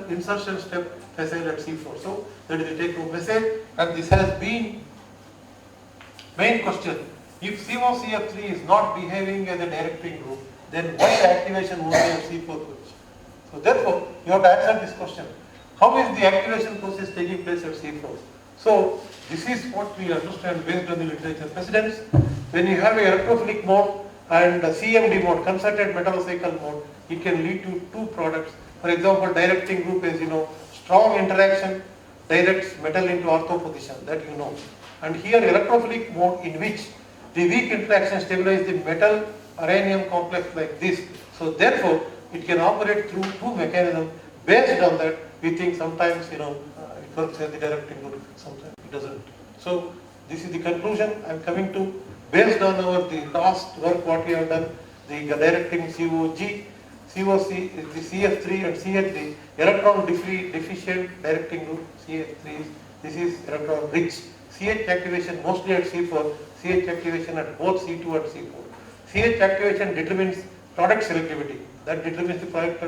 insertion step facile at C4. So that is the take home message. And this has been main question. If COCF3 is not behaving as a directing group, then why the activation only at C4 position? So therefore, you have to answer this question. How is the activation process taking place at C4? So this is what we understand based on the literature precedents. When you have a electrophilic mode and a CMD mode, concerted metallocycle mode, it can lead to two products. For example, directing group is, strong interaction directs metal into ortho position, that you know. And here electrophilic mode in which the weak interaction stabilizes the metal uranium complex like this. So therefore, it can operate through two mechanisms. Based on that, we think sometimes, it works as the directing group, sometimes it doesn't. So this is the conclusion I am coming to. Based on the last work what we have done, the directing COG, COC, the CF3 and CH3, electron deficient directing group CH3, this is electron rich. CH activation mostly at C4, CH activation at both C2 and C4. CH activation determines product selectivity. That determines the product.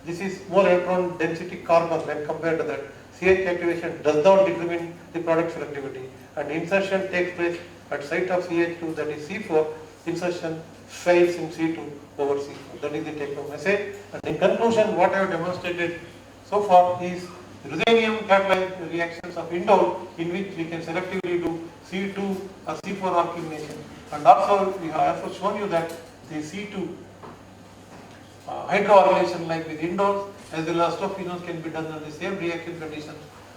This is more electron density carbon when compared to that. CH activation does not determine the product selectivity. And insertion takes place at site of CH2, that is C4. Insertion fails in C2 over C4. That is the take home message. And in conclusion, what I have demonstrated so far is ruthenium catalyzed reactions of indole in which we can selectively do C2 or C4 alkylation. And also we have also shown you that the C2 hydroorylation like with indoles as well as astrophenols can be done under the same reaction conditions.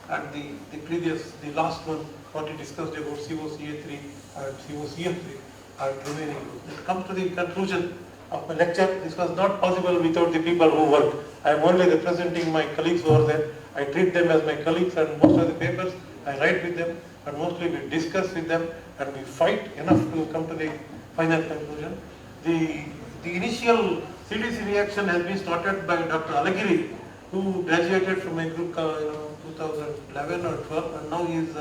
And the last one what we discussed about COCA3 and COCF3 and remaining. It comes to the conclusion of my lecture. This was not possible without the people who worked. I am only representing my colleagues over there. I treat them as my colleagues, and most of the papers I write with them, and mostly we discuss with them and we fight enough to come to the final conclusion. The initial CDC reaction has been started by Dr. Alagiri, who graduated from my group 2011 or 12, and now he is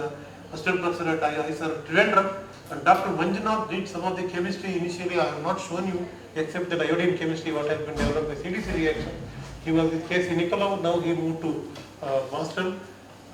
assistant professor at IISR Trivandrum. And Dr. Manjunath did some of the chemistry initially. I have not shown you except the iodine chemistry what has been developed by CDC reaction. He was with K.C. Nicolau, now he moved to Boston.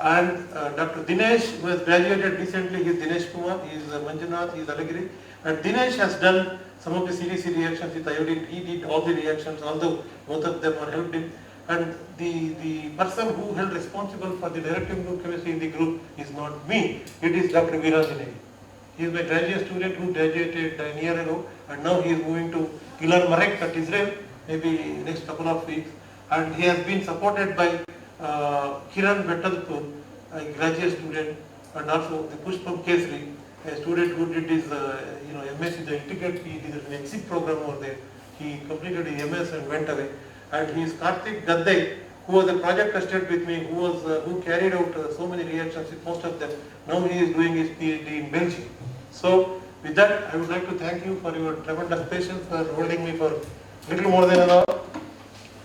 And Dr. Dinesh, who has graduated recently, he is Dinesh Kumar, he is Manjunath, he is Alagiri. And Dinesh has done some of the CDC reactions with iodine. He did all the reactions, although both of them are helped him. And the person who held responsible for the directing group chemistry in the group is not me, it is Dr. Veerajaneni. He is my graduate student who graduated a year ago, and now he is moving to Ilan Marek at Israel, maybe next couple of weeks. And he has been supported by Kiran Bettalpur, a graduate student, and also the Pushpam Kesri, a student who did his MS in the integrated, he did an exit program over there. He completed his MS and went away. And he is Karthik Gaddai, who was a project assistant with me, who carried out so many reactions with most of them. Now he is doing his PhD in Belgium. So with that, I would like to thank you for your tremendous patience for holding me for a little more than an hour.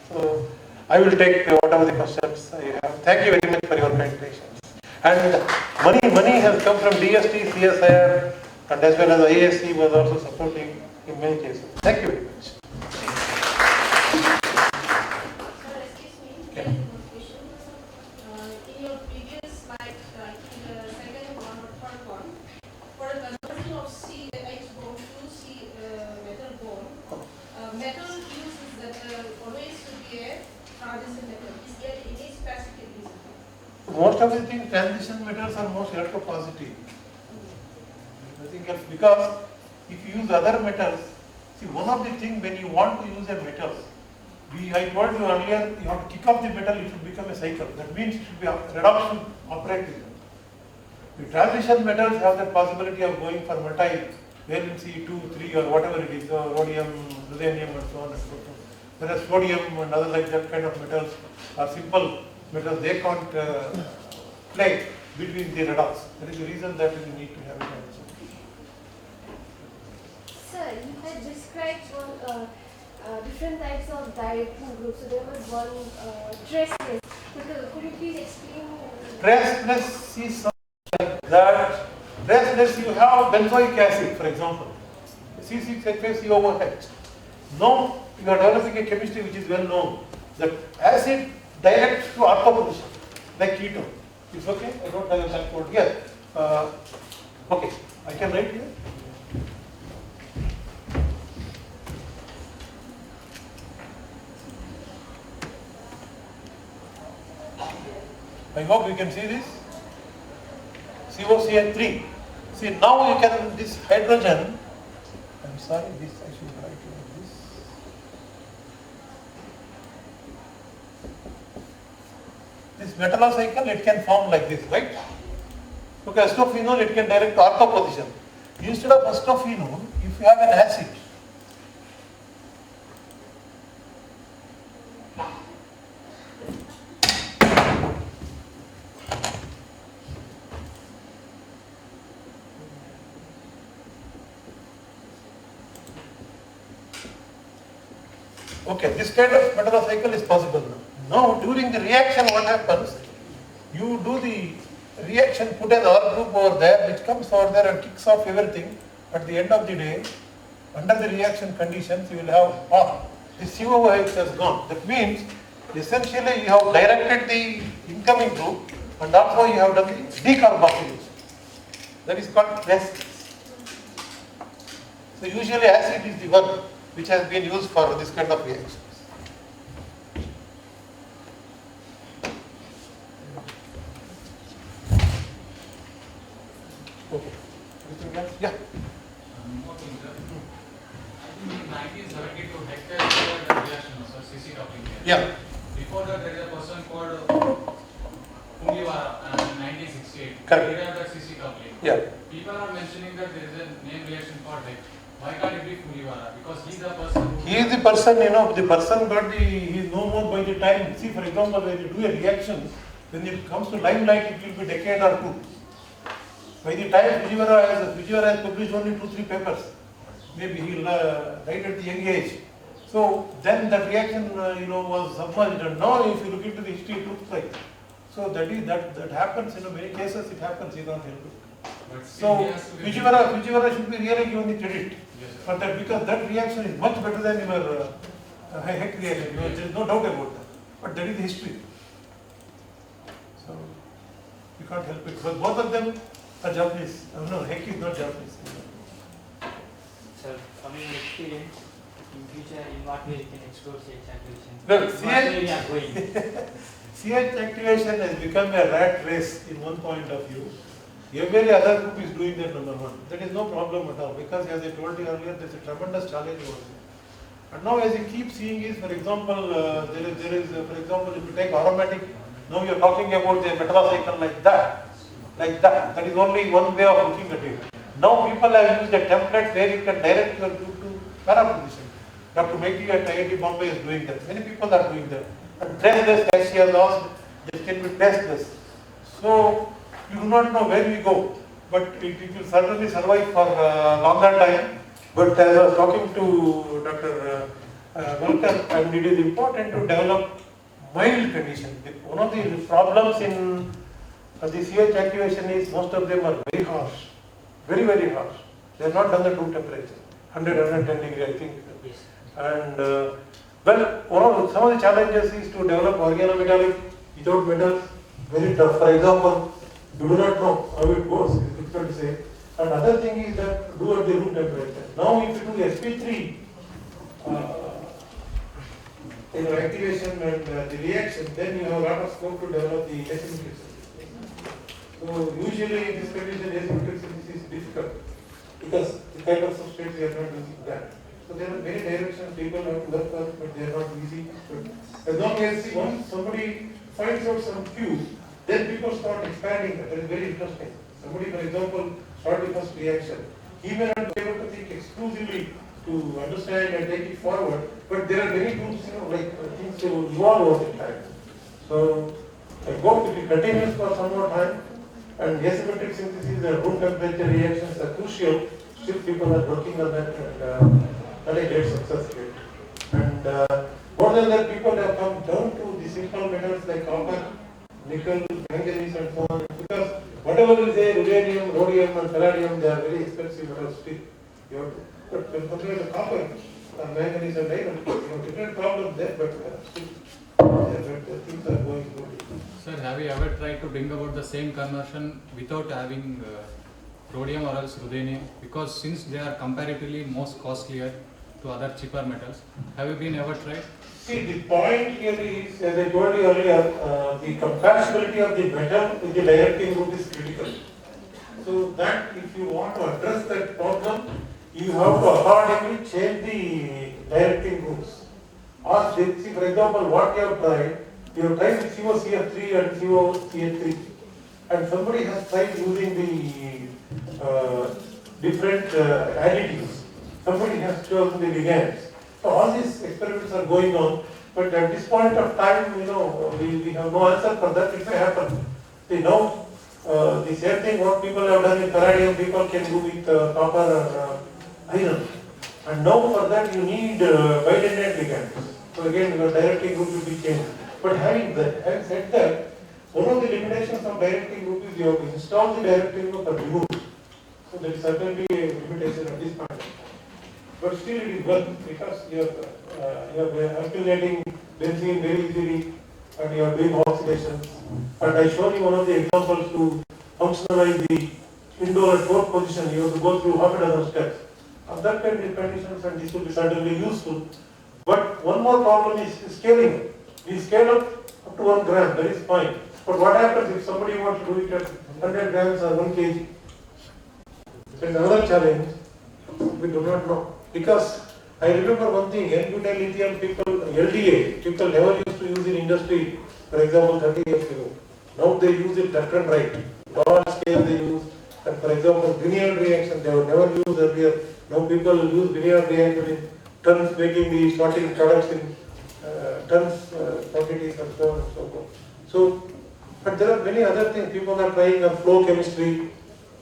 So I will take whatever the questions you have. Thank you very much for your kind patience. And money has come from DST, CSIR, and as well as IASC was also supporting in many cases. Thank you very much. In your previous slide, I think the second one or third one, for a conversion of CH bone to metal bone, metal uses that always to be a transition metal. Is there any specific reason? most of the things, transition metals are most electropositive. Nothing else, because if you use other metals, see, one of the things when you want to use a metal, I told you earlier, you have to kick off the metal, it should become a cycle. That means it should be redox should operate with it. The transition metals have the possibility of going for multi-valency 2, 3 or whatever it is, rhodium, ruthenium and so on and so forth. Whereas sodium and other like that kind of metals are simple metals, they can't play between the redox. That is the reason that you need to have it. Sir, you had described one different types of directing groups. So there was one traceless. Could you please explain? Traceless is something like that. Traceless, you have benzoic acid, for example, C6H5COOH. Now you are developing a chemistry which is well known. The acid directs to ortho position, like ketone. It's okay? I don't have a calculator here. Okay, I can write here. I hope you can see this. COCN3. See, now you can, this hydrogen, I'm sorry, this I should write like this. This metallocycle, it can form like this, right? Okay, acetophenol, it can direct to ortho position. Instead of acetophenol, if you have an acid, okay, this kind of metallocycle is possible now. Now, during the reaction, what happens? You do the reaction, put an R group over there, which comes over there and kicks off everything. At the end of the day, under the reaction conditions, you will have the COOH has gone. That means, essentially, you have directed the incoming group, and also you have done the decarboxylation. That is called traceless. So, usually, acid is the one which has been used for this kind of reactions. Okay. Anything else? Yeah. More things, sir. I think in 1972, Hector discovered the reaction, so CC coupling here. Yeah. Before that, there is a person called Fungiwara in 1968. Correct. He had that CC coupling. Yeah. People are mentioning that there is a name reaction called Hector. Why can't it be Fungiwara? Because he's the person who... He is the person, the person got he is no more by the time. See, for example, when you do a reaction, when it comes to limelight, it will be a decade or two. By the time Fujiwara has published only 2-3 papers, maybe he died at the young age. So then that reaction, was submerged. And now, if you look into the history, it looks like. So that happens. Many cases it happens. You can't help it. So Fujiwara should be really given the credit for that, because that reaction is much better than your Heck reaction. There is no doubt about that. But that is the history. So you can't help it. But both of them are Japanese. No, Heck is not Japanese. Sir, from your experience, in future, in what way you can explore CH activation? Well, What way we are going? CH activation has become a rat race in one point of view. Every other group is doing that, number one. That is no problem at all, because as I told you earlier, there is a tremendous challenge over there. And now as you keep seeing is, for example, there is for example, if you take aromatic, now you are talking about the metallocycle like that. That is only one way of looking at it. Now people have used a template where you can direct your group to para position. Dr. Mekki at IIT Bombay is doing that. Many people are doing that. And traceless, as she has asked, this can be traceless. So you do not know where we go, but it will certainly survive for a longer time. But as I was talking to Dr. Malakar, and it is important to develop mild conditions. One of the problems in the CH activation is most of them are very harsh, very, very harsh. They are not done at room temperature, 100, 110 degree, I think. Yes. And some of the challenges is to develop organometallic without metals, very tough. For example, you do not know how it goes, it's difficult to say. And other thing is that do at the room temperature. Now if you do sp3 activation and the reaction, then you have a lot of scope to develop the asymmetric circuit. So usually in this condition asymmetric synthesis is difficult because the kind of substrates we are not using that. So there are many directions people have to work on, but they are not easy. But as long as once somebody finds out some cue, then people start expanding that. That is very interesting. Somebody, for example, start the first reaction. He may not be able to think exclusively to understand and take it forward, but there are many tools, things to evolve over the time. So I hope it will continue for some more time, and asymmetric synthesis and room temperature reactions are crucial. Still people are working on that, and that is great success rate. And more than that, people have come down to the simple metals like copper, nickel, manganese and so on, because whatever is there, uranium, rhodium and palladium, they are very expensive metals still. But when compared to copper, manganese and iron, you have different problems there, but still things are going slowly. Sir, have you ever tried to bring about the same conversion without having rhodium or else ruthenium? Because since they are comparatively most costlier to other cheaper metals, have you been ever tried? See, the point here is, as I told you earlier, the compatibility of the metal with the directing group is critical. So that if you want to address that problem, you have to accordingly change the directing groups. Or see, for example, what you have tried with COCF3 and COCH3, and somebody has tried using the different additives. Somebody has chosen the ligands. So all these experiments are going on, but at this point of time, we have no answer for that. It may happen. See, now the same thing what people have done with palladium, people can do with copper and iron. And now for that you need bidendate ligands. So again, your directing group will be changed. But having said that, one of the limitations of directing group is you have to install the directing group and remove it. So there is certainly a limitation at this point. But still it is worth because you are accumulating benzene very easily and you are doing oxidations. And I showed you one of the examples to functionalize the indole at fourth position. You have to go through half a dozen steps. Of that kind of conditions, and this will be certainly useful. But one more problem is scaling. We scale up to 1 gram, that is fine. But what happens if somebody wants to do it at 100 grams or 1 kg? There is another challenge. We do not know. Because I remember one thing, N-butyl lithium people, LDA, people never used to use in industry, for example, 30 years ago. Now they use it left and right. Large scale they use. And for example, Grignard reaction, they were never used earlier. Now people use Grignard reaction in tons, making the sorting products in tons quantities and so on and so forth. So, but there are many other things. People are trying on flow chemistry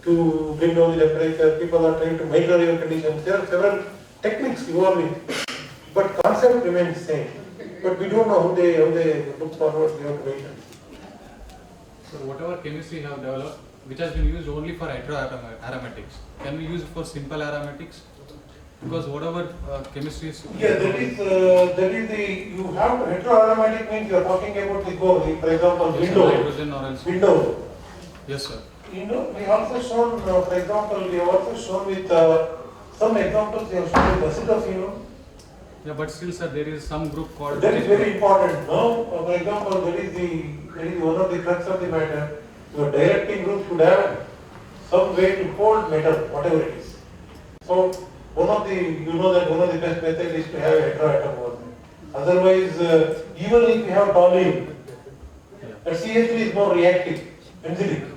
to bring down the temperature. People are trying to microwave conditions. There are several techniques evolving, but concept remains same. But we don't know how they look forward. We have to wait and see. So whatever chemistry you have developed, which has been used only for heteroaromatics, can we use it for simple aromatics? Because whatever chemistry is... Yeah, that is you have heteroaromatic means you are talking about the gold, for example, window. Hydrogen or else. Window. Yes, sir. We also shown, for example, we have also shown with some examples we have shown with acetophenone. Yeah, but still, sir, there is some group called... That is very important. Now, for example, that is one of the crux of the matter. Your directing group should have some way to hold metal, whatever it is. So, one of the best methods is to have a heteroatom over there. Otherwise, even if you have toluene, that CH3 is more reactive, benzelic.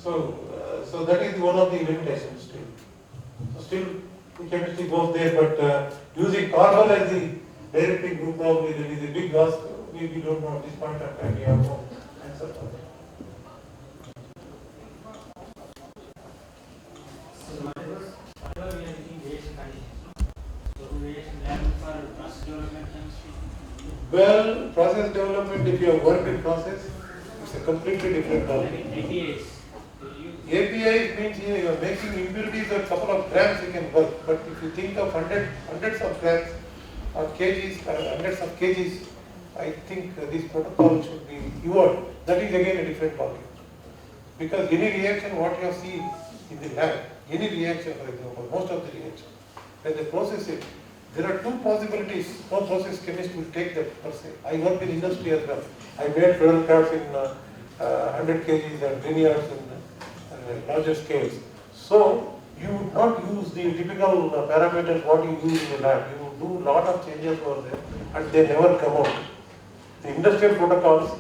So that is one of the limitations still. So still the chemistry goes there, but using carbon as the directing group probably there is a big loss. We don't know at this point of time. We have no answer for that. So whatever we are taking reaction conditions. So reaction lab for process development chemistry. Well, process development, if you have worked in process, it's a completely different problem. APIs. API means you are making impurities at a couple of grams you can work, but if you think of hundreds of grams or kgs, hundreds of kgs, I think this protocol should be evolved. That is again a different ballgame. Because any reaction, what you have seen in the lab, any reaction, for example, most of the reactions, when they process it, there are two possibilities. No process chemist will take that per se. I worked in industry as well. I made fuel crafts in 100 kgs and linears in larger scales. So you would not use the typical parameters what you use in the lab. You do lot of changes over there and they never come out. The industrial protocols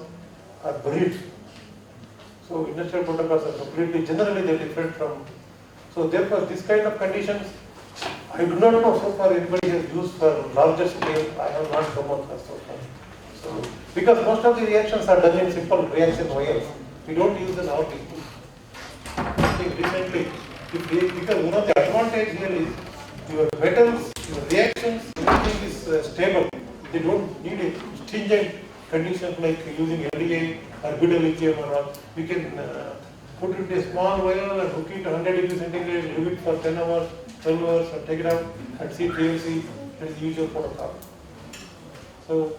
are buried. So industrial protocols are completely, generally they are different from, so therefore this kind of conditions, I do not know so far anybody has used for larger scale, I have not come across so far. So, because most of the reactions are done in simple reaction vials, we don't use an RT. Recently, because one of the advantage here is your metals, your reactions, everything is stable. They don't need a stringent conditions like using LDA or butyl lithium or all. We can put it in a small vial and hook it to 100 degrees centigrade, leave it for 10 hours, 12 hours, and take it out and see TLC. That is the usual protocol. So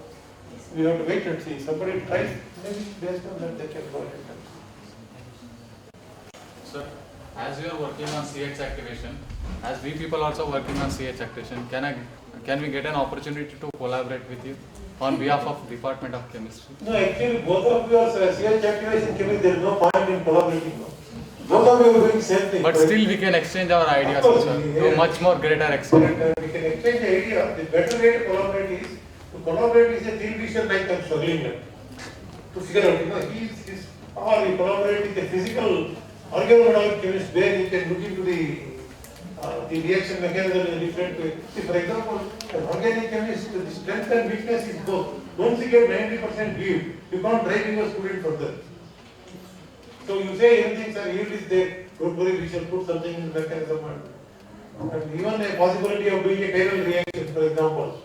we have to wait and see. Somebody tries, maybe based on that they can go ahead. Sir, as you are working on CH activation, as we people also working on CH activation, can we get an opportunity to collaborate with you on behalf of Department of Chemistry? No, actually both of you are CH activation chemistry, there is no point in collaborating. Both of you are doing the same thing. But still we can exchange our ideas also, to much more greater extent. We can exchange the idea. The better way to collaborate is a thin vision like I'm struggling now. To figure out, his power, he collaborate with a physical organometallic chemist where he can look into the reaction mechanism in a different way. See, for example, an organic chemist, the strength and weakness is both. Once you get 90% yield, you can't drive your student further. So you say anything, sir, yield is there, don't worry, we shall put something in the mechanism. And even a possibility of doing a chiral reaction, for example.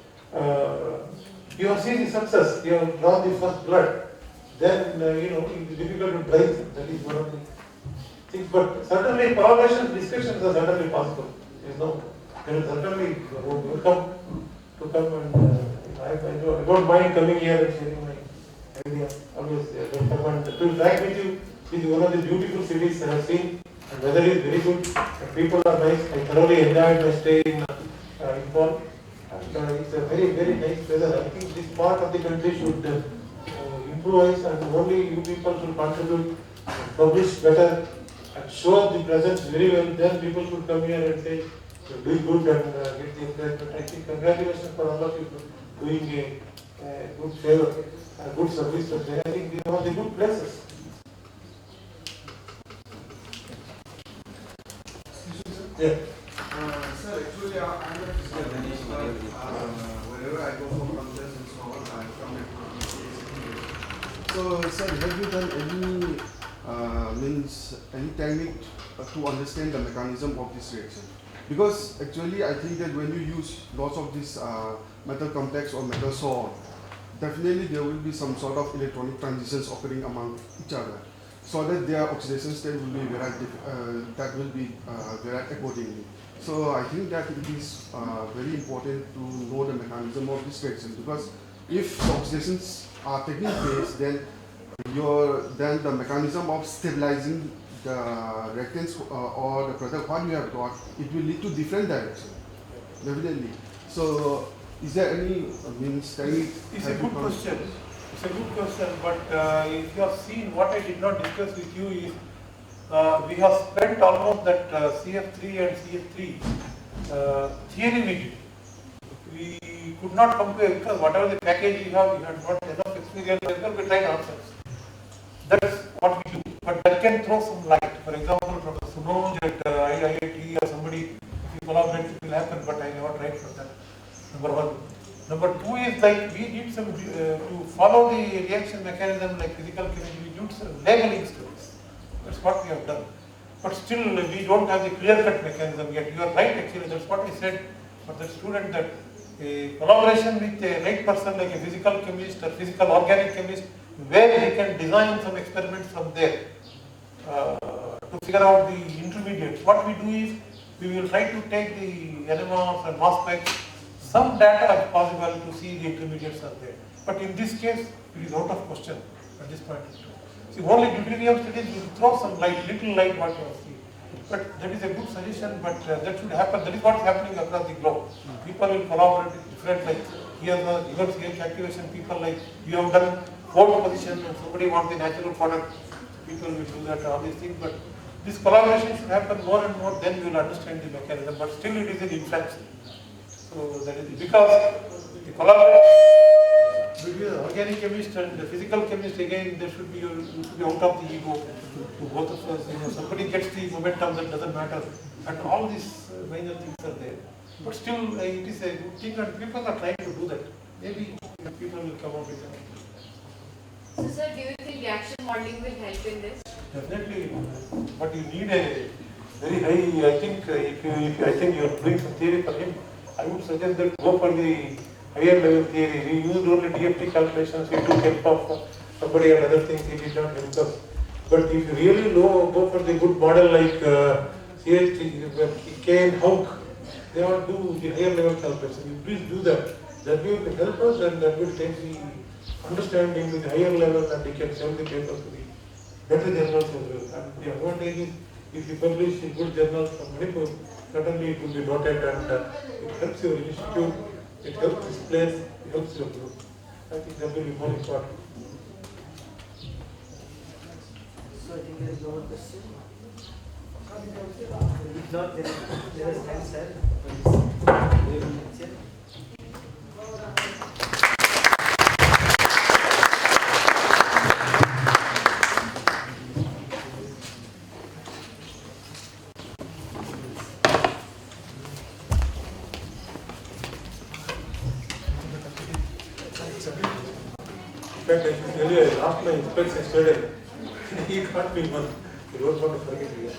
You have seen the success, you have drawn the first blood, then it is difficult to drive, that is one of the things. But certainly collaboration discussions are certainly possible. There is certainly welcome to come and I don't mind coming here and sharing my idea. Always come and to interact with you. It is one of the beautiful cities I have seen, and weather is very good, and people are nice. I thoroughly enjoyed my stay in Impal. It's a very, very nice weather. I think this part of the country should improvise, and only you people should contribute, publish better, and show the presence very well. Then people should come here and say, you're doing good and get the encouragement. I think congratulations for all of you for doing a good favor, a good service. I think these are the good places. Yeah. Sir, actually, I'm a physical wherever I go for conference and so on, I come to. So, sir, have you done any technique to understand the mechanism of this reaction? Because actually, I think that when you use lots of this metal complex or metal salt, definitely there will be some sort of electronic transitions occurring among each other, so that their oxidation state will be varied accordingly. So I think that it is very important to know the mechanism of this reaction, because if the oxidations are taking place, then the mechanism of stabilizing the reactants or the product what you have got, it will lead to different direction, definitely. So is there any technique? It's a good question. It's a good question, but if you have seen, what I did not discuss with you is we have spent almost that CF3 and CF3 theory we did. We could not compare because whatever the package you have not enough experience, we tried ourselves. That's what we do. But that can throw some light. For example, Professor Sunoj at IIT or somebody, if you collaborate, it will happen, but I never tried for that. Number one. Number two is like we did some, to follow the reaction mechanism like physical chemistry, we did some labeling studies. That's what we have done. But still, we don't have the clear-cut mechanism yet. You are right, actually, that's what I said for the student, that a collaboration with a right person like a physical chemist or physical organic chemist, where he can design some experiments from there to figure out the intermediates. What we do is, we will try to take the NMRs and mass specs, some data if possible to see the intermediates are there. But in this case, it is out of question at this point. See, only deuterium studies will throw some light, little light what you have seen. But that is a good suggestion, but that should happen. That is what is happening across the globe. People will collaborate with different, like here the even CH activation, people like, you have done 4th position and somebody wants the natural product, people will do that, all these things, but These collaborations happen more and more, then you will understand the mechanism, but still it is in infancy. So that is because the collaboration between the organic chemist and the physical chemist, again, there should be, you should be out of the ego to both of us. You know, somebody gets the momentum, that doesn't matter, and all these minor things are there. But still, it is a good thing, and people are trying to do that. Maybe people will come up with it. So, sir, do you think reaction modeling will help in this? Definitely, but you need a very high. I think I think you are doing some theory for him. I would suggest that go for the higher level theory. We used only DFT calculations. We took help of somebody and other things. He did not help us. But if you really go for the good model like K and Hauk, they want to do the higher level calculation. You please do that. That will help us, and that will take the understanding to the higher level, and we can send the paper to the better journals as well. And the advantage is, if you publish in good journals from Manipur, certainly it will be noted, and it helps your institute, it helps this place, it helps your group. I think that will be more important. So I think there is no more question. If not, then let us thank sir for this lecture. In fact, I should tell you, I asked my inspector yesterday, he can't be one. He don't want to forget me.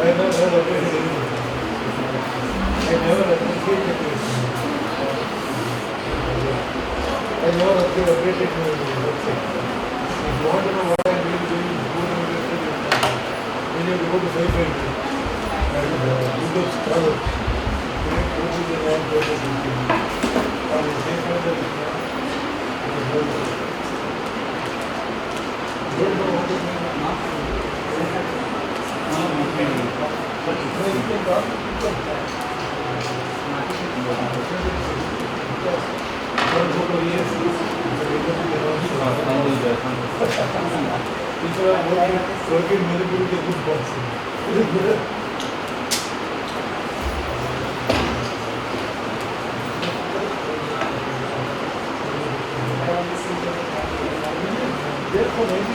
I never appreciated it. I never appreciated it. I never appreciated it. If you want to know what I'm really doing, go to the website. Then you have to go to Febr and look up scholars. Create courses in all courses. Or the same way that you know, don't know what it means. But if you can talk, people are working in Manipur with a good boss. Therefore,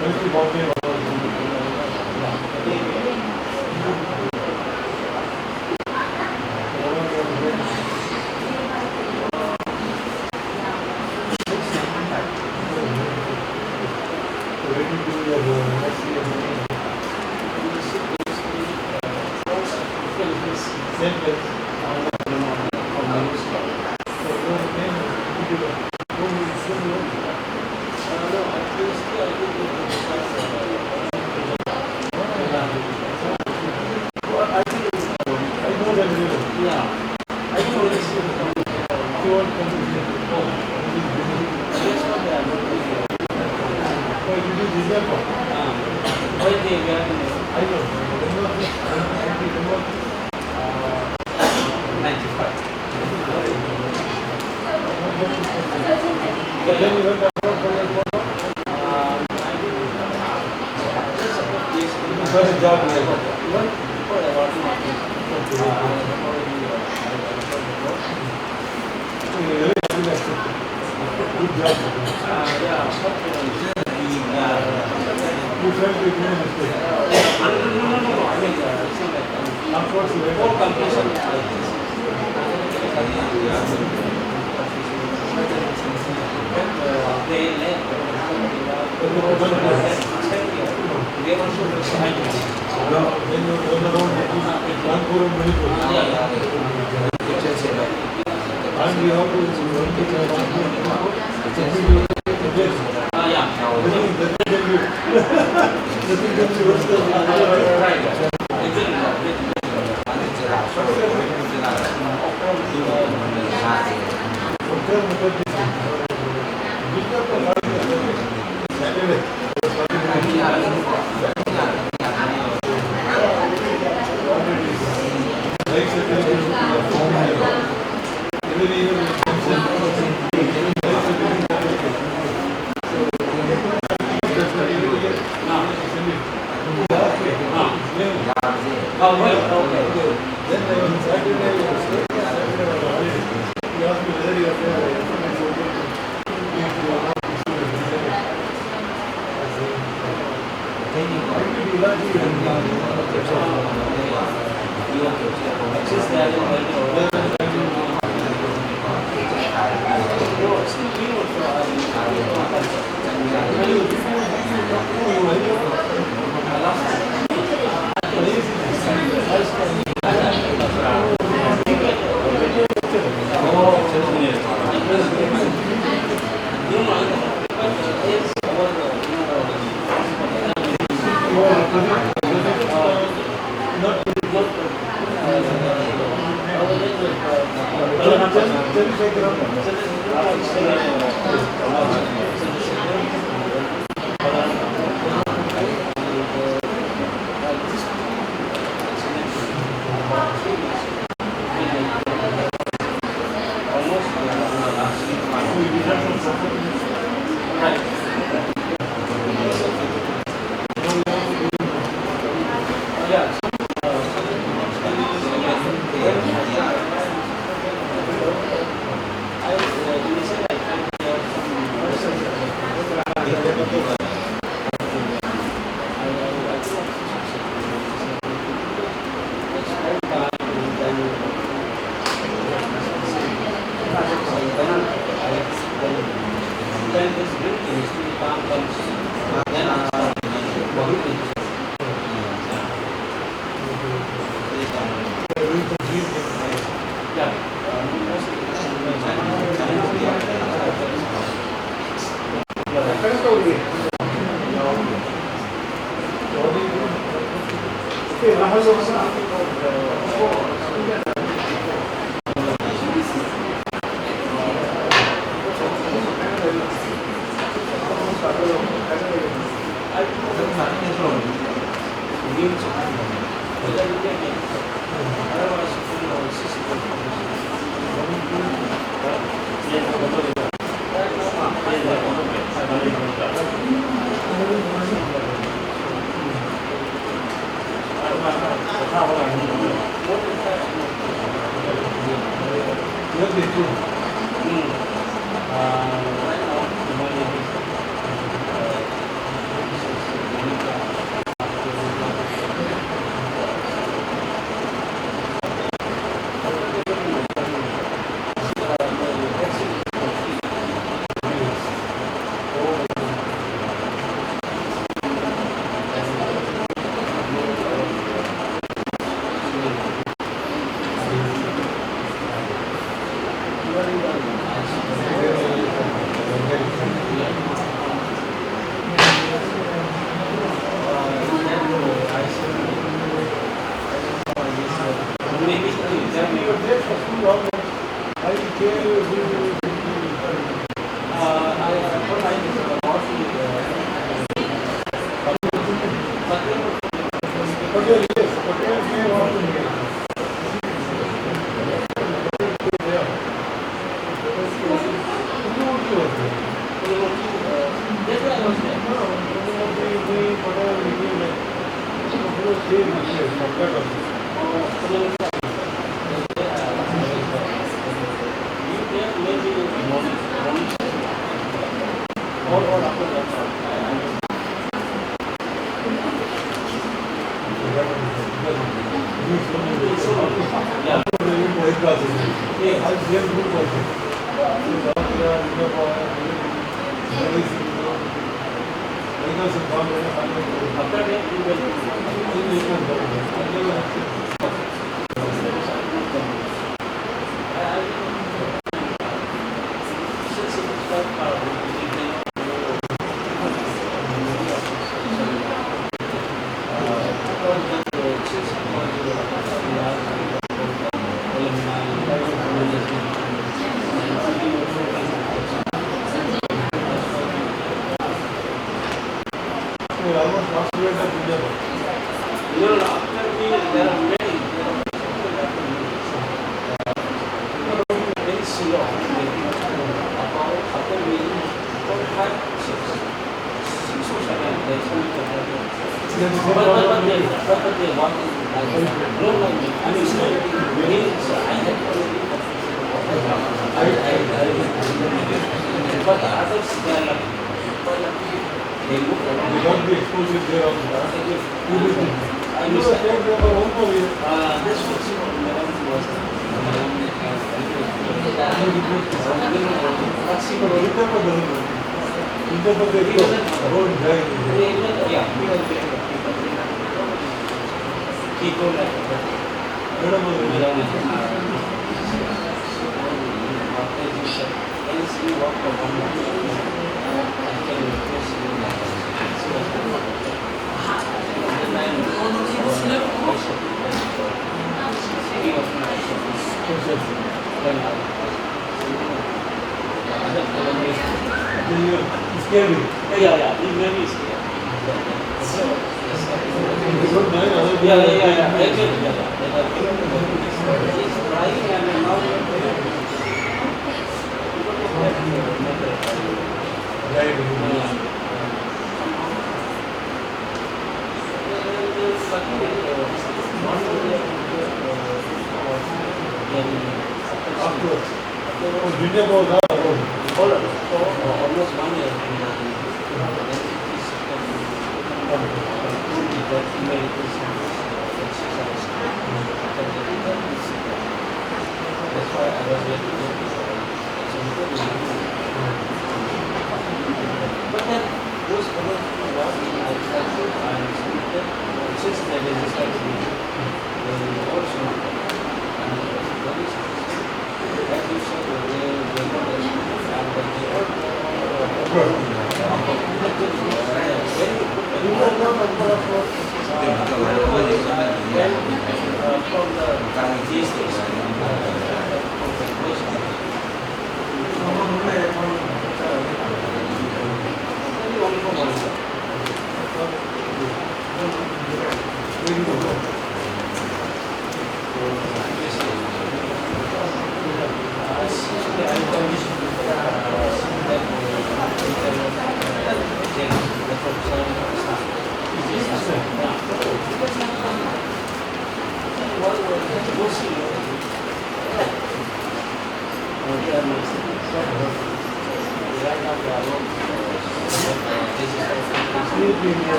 chemistry boundary.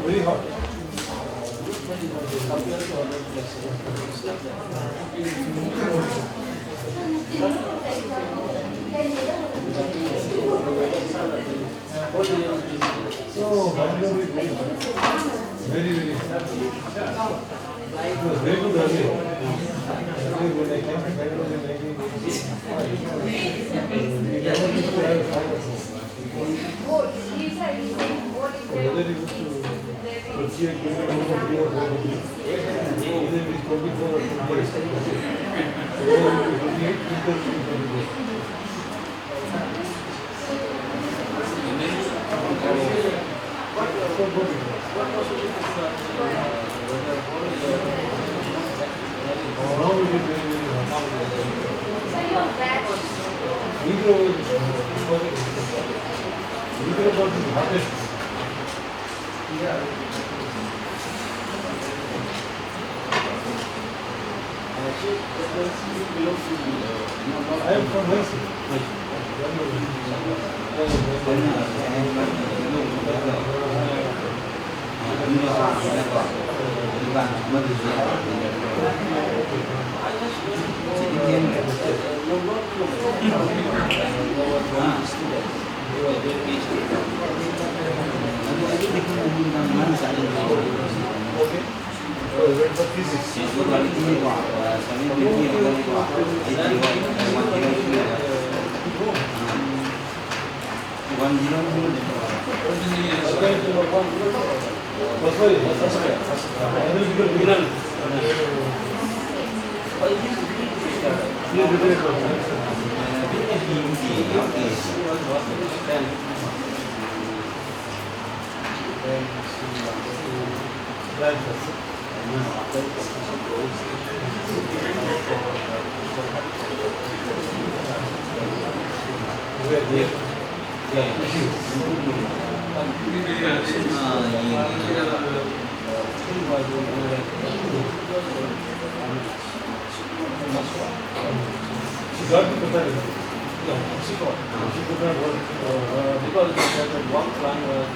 Very hot. So, Bangalore is very hot. Very, very hot. It was very good earlier. Earlier when I came to Bangalore in 1985, we never used to have fire. Whether it was to Orgic, either it is 24 or 28. Whether it is 28, either it is 24. Now it is very, very hot. Neither about the hottest. I am from Mysore. Okay. Wait for physics. She got the paper. She got. She could not work because that one plan was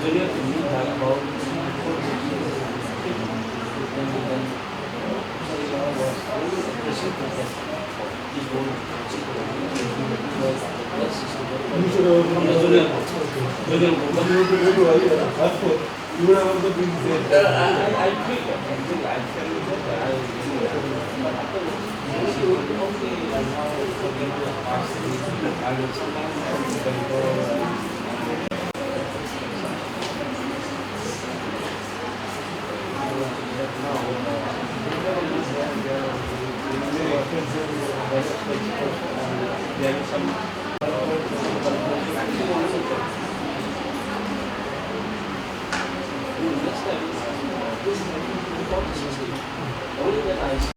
Junior to me about You would have also been there. only that I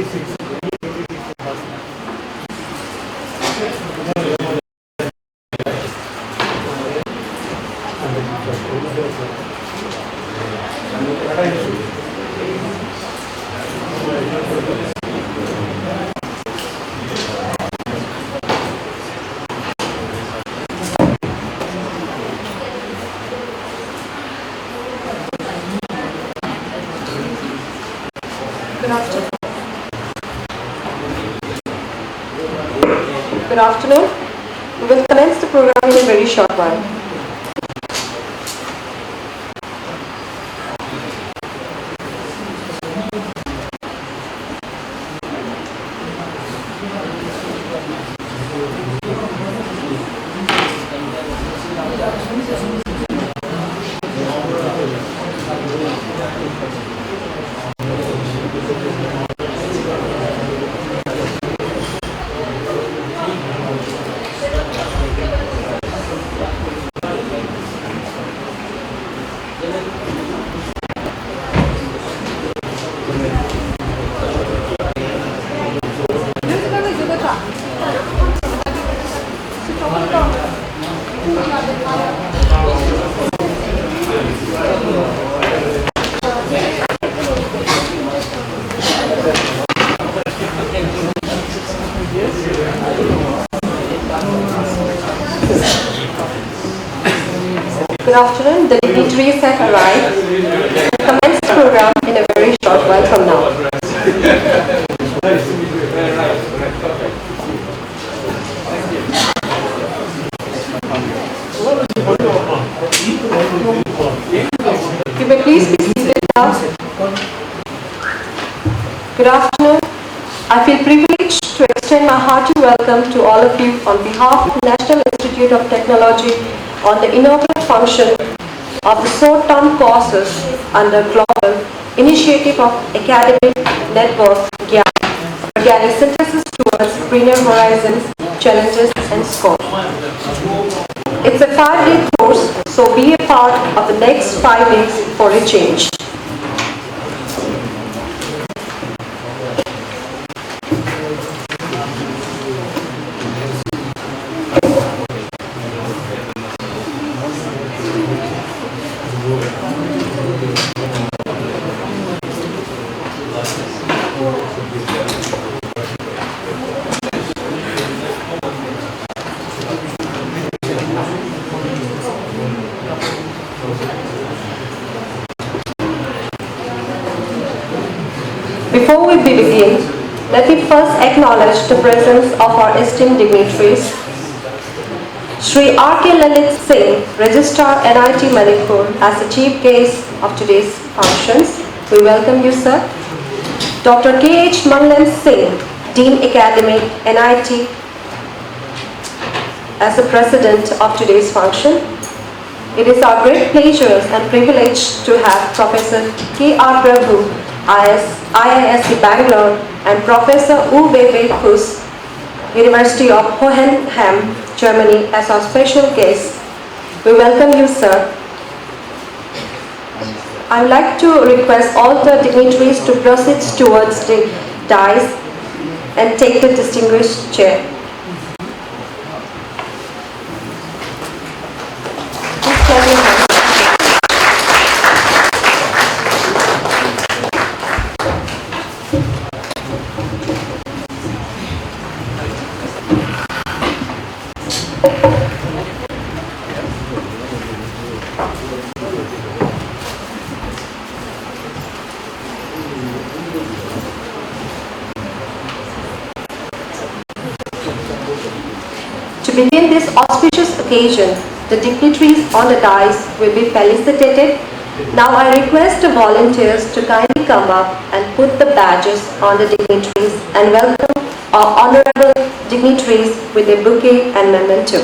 Good afternoon. We will commence the program in a very short while. Good afternoon. The dignitaries have arrived. We'll commence the program in a very short while from now. You may please be seated now. Good afternoon. I feel privileged to extend my hearty welcome to all of you on behalf of the National Institute of Technology on the inaugural function of the short-term courses under Global Initiative of Academic Network GIAN, Organic Synthesis Towards Greener Horizons, Challenges and Scope. It's a 5-day course, so be a part of the next 5 weeks for a change. Before we begin, let me first acknowledge the presence of our esteemed dignitaries. Sri R.K. Lalit Singh, Registrar NIT Manipur, as the chief guest of today's functions. We welcome you, sir. Dr. K.H. Manglan Singh, Dean Academic NIT, as the president of today's function. It is our great pleasure and privilege to have Professor K.R. Prabhu, IISc Bangalore, and Professor Febr, University of Hohenheim, Germany, as our special guests. We welcome you, sir. I would like to request all the dignitaries to proceed towards the dais and take the distinguished chair. Please clap your hands. To begin this auspicious occasion, the dignitaries on the dais will be felicitated. Now I request the volunteers to kindly come up and put the badges on the dignitaries and welcome our honorable dignitaries with a bouquet and memento.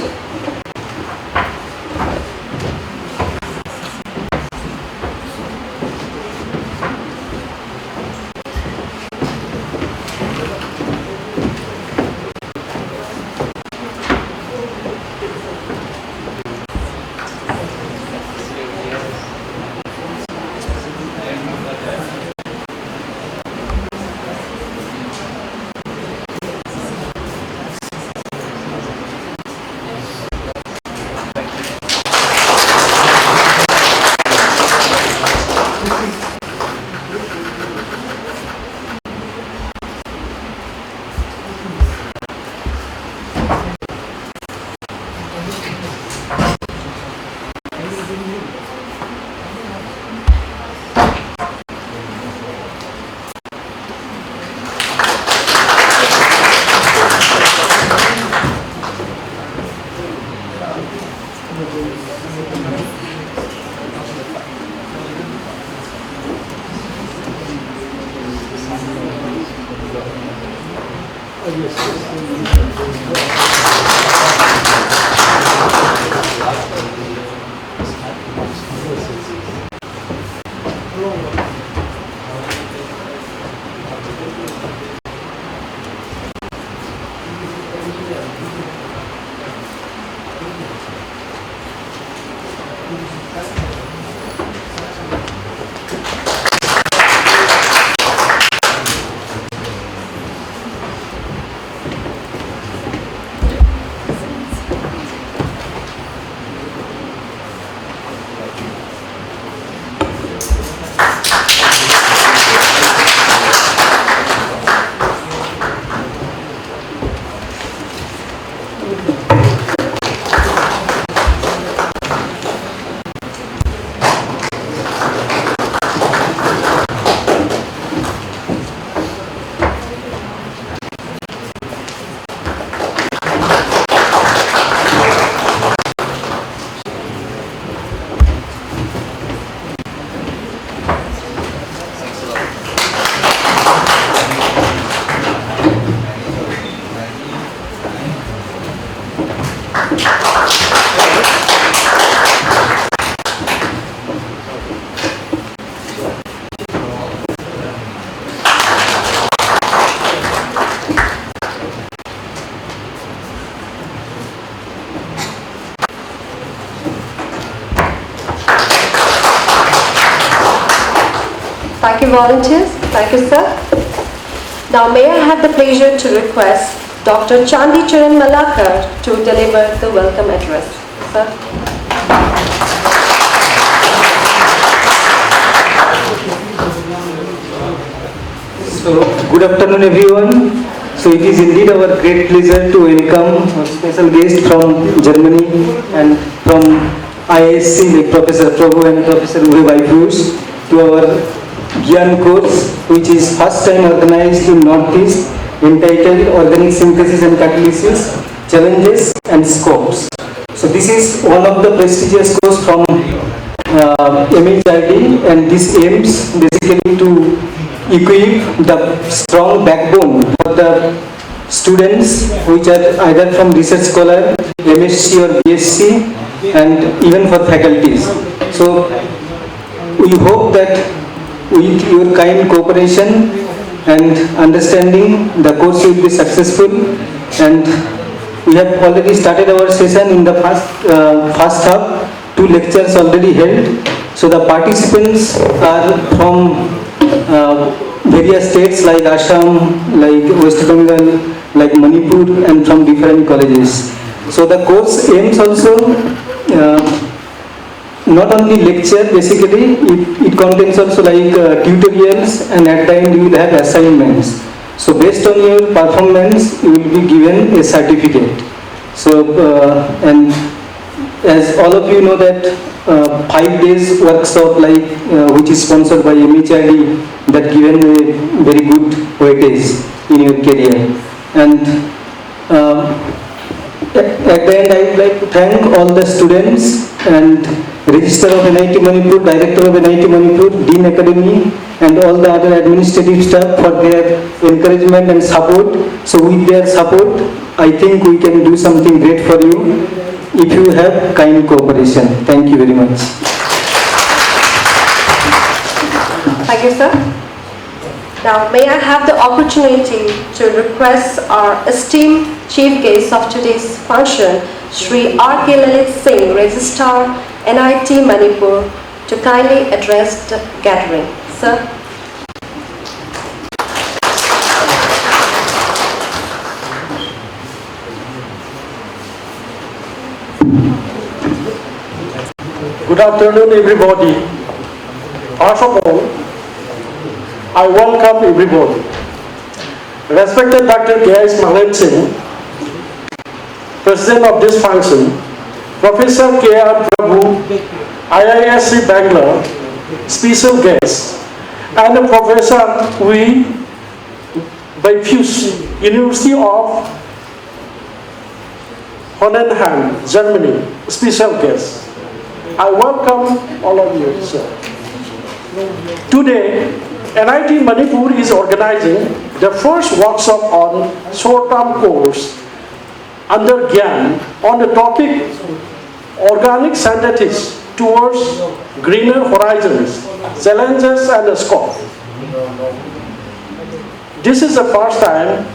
Thank you, volunteers. Thank you, sir. Now, may I have the pleasure to request Dr. Chandi Malakar to deliver the welcome address. Sir. So, good afternoon, everyone. So, it is indeed our great pleasure to welcome a special guest from Germany and from ISC, like Professor Prabhu and Professor to our GIAN course, which is first time organized in Northeast, entitled Organic Synthesis and Catalysis, Challenges and Scopes. So this is one of the prestigious course from MHID, and this aims basically to equip the strong backbone for the students which are either from research scholar, MSc or BSc, and even for faculties. So we hope that with your kind cooperation and understanding, the course will be successful, and we have already started our session in the first half. 2 lectures already held. So the participants are from various states like Assam, like West Bengal, like Manipur, and from different colleges. So the course aims also not only lecture, basically it contains also like tutorials, and at the end you will have assignments. So based on your performance you will be given a certificate. So and as all of you know that 5 days workshop like which is sponsored by MHID, that given a very good weightage in your career. And at the end I would like to thank all the students and Registrar of NIT Manipur, Director of NIT Manipur, Dean Academy, and all the other administrative staff for their encouragement and support. So with their support, I think we can do something great for you if you have kind cooperation. Thank you very much. Thank you, sir. Now, may I have the opportunity to request our esteemed chief guest of today's function, Shri R.K. Lalit Singh, Registrar, NIT Manipur, to kindly address the gathering. Sir. Good afternoon, everybody. First of all, I welcome everybody. Respected Dr. K.S. Malan Singh, President of this function, Professor K.R. Prabhu, IISc Bangalore, special guest, and Professor V. Beifus, University of Hohenheim, Germany, special guest. I welcome all of you, sir. Today, NIT Manipur is organizing the first workshop on short-term course under GIAN on the topic Organic Synthesis Towards Greener Horizons, Challenges and Scope. This is the first time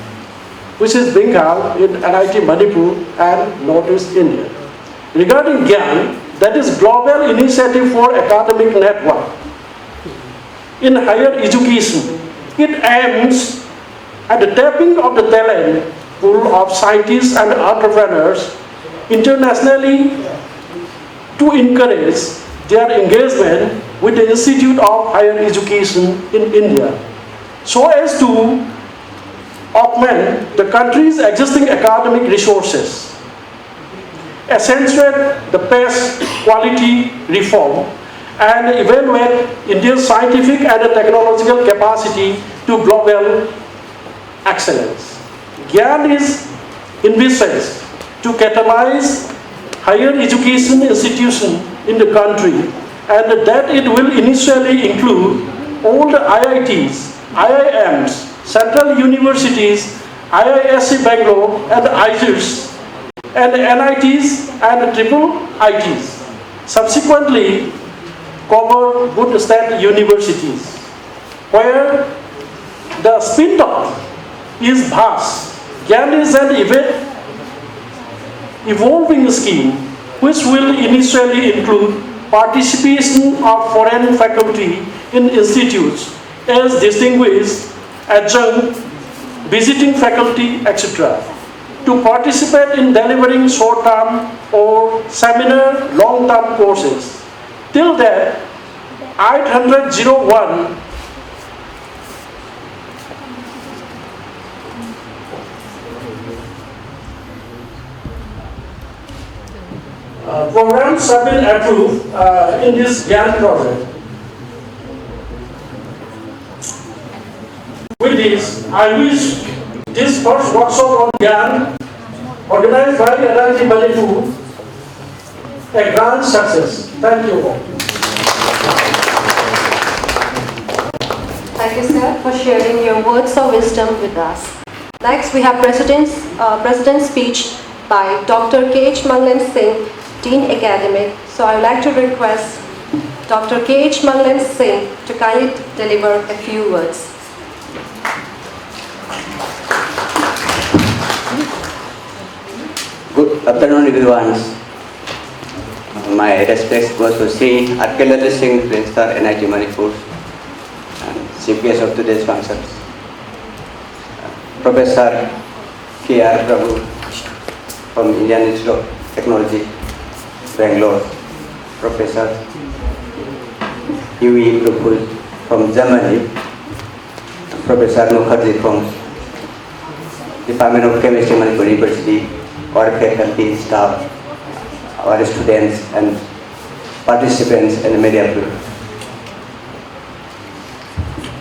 which is being held in NIT Manipur and Northeast India. Regarding GIAN, that is Global Initiative for Academic Network in higher education, it aims at the tapping of the talent pool of scientists and entrepreneurs internationally to encourage their engagement with the Institute of Higher Education in India, so as to augment the country's existing academic resources, accentuate the pace quality reform, and evaluate India's scientific and technological capacity to global excellence. GIAN is envisaged to catalyze higher education institutions in the country, and that it will initially include all the IITs, IIMs, central universities, IISc Bangalore, and ISIRs, and NITs and triple ITs. Subsequently, cover good state universities, where the spin-off is vast. GIAN is an evolving scheme which will initially include participation of foreign faculty in institutes as distinguished adjunct, visiting faculty, etc. to participate in delivering short-term or seminar long-term courses. Till that, 801 programs have been approved in this GIAN project. With this, I wish this first workshop on GIAN, organized by NIT Manipur, a grand success. Thank you all. Thank you, sir, for sharing your words of wisdom with us. Next, we have President's speech by Dr. K.H. Manglan Singh, Dean Academic. So I would like to request Dr. K.H. Manglan Singh to kindly deliver a few words. Good afternoon, everyone. My respects goes to Sri Catalysis Singh, Principal, NIT Manipur, and chief guest of today's function, Professor K.R. Prabhu from Indian Institute of Technology, Bangalore, Professor U.E. Prabhu from Germany, Professor Mukherjee from Department of Chemistry, Manipur University, our faculty, staff, our students and participants and media people.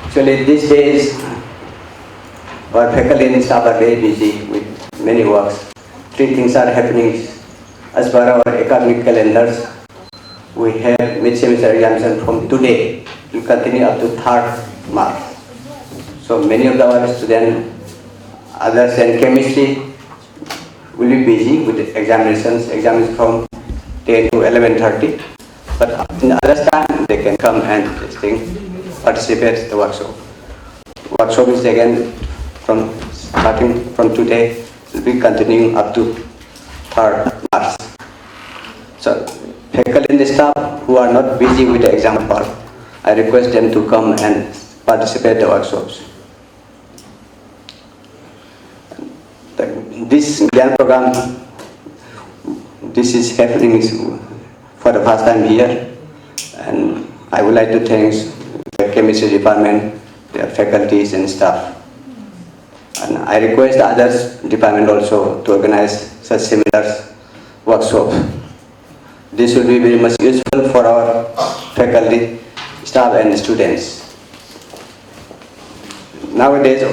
Actually, these days, our faculty and staff are very busy with many works. Three things are happening as per our academic calendars. We have mid-semester examination from today will continue up to 3rd March. So many of our students, others than chemistry, will be busy with examinations from 10 to 11:30. But in other time, they can come and participate in the workshop. Workshop is again starting from today, will be continuing up to 3rd March. So faculty and staff who are not busy with the exam hall, I request them to come and participate in the workshops. This GIAN program, this is happening for the first time here, and I would like to thank the chemistry department, their faculties and staff. And I request others department also to organize such seminars, workshops. This will be very much useful for our faculty, staff and students. Nowadays,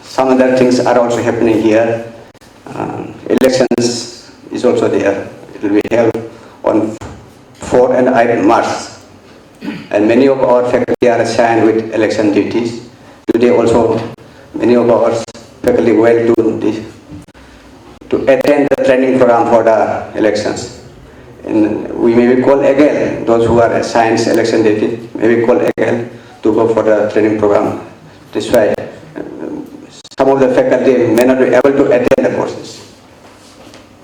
some other things are also happening here. Elections is also there. It will be held on 4 and 8 March. And many of our faculty are assigned with election duties. Today also, many of our faculty went to attend the training program for the elections. And we may be called again, those who are assigned election duty, may be called again to go for the training program. That's why some of the faculty may not be able to attend the courses.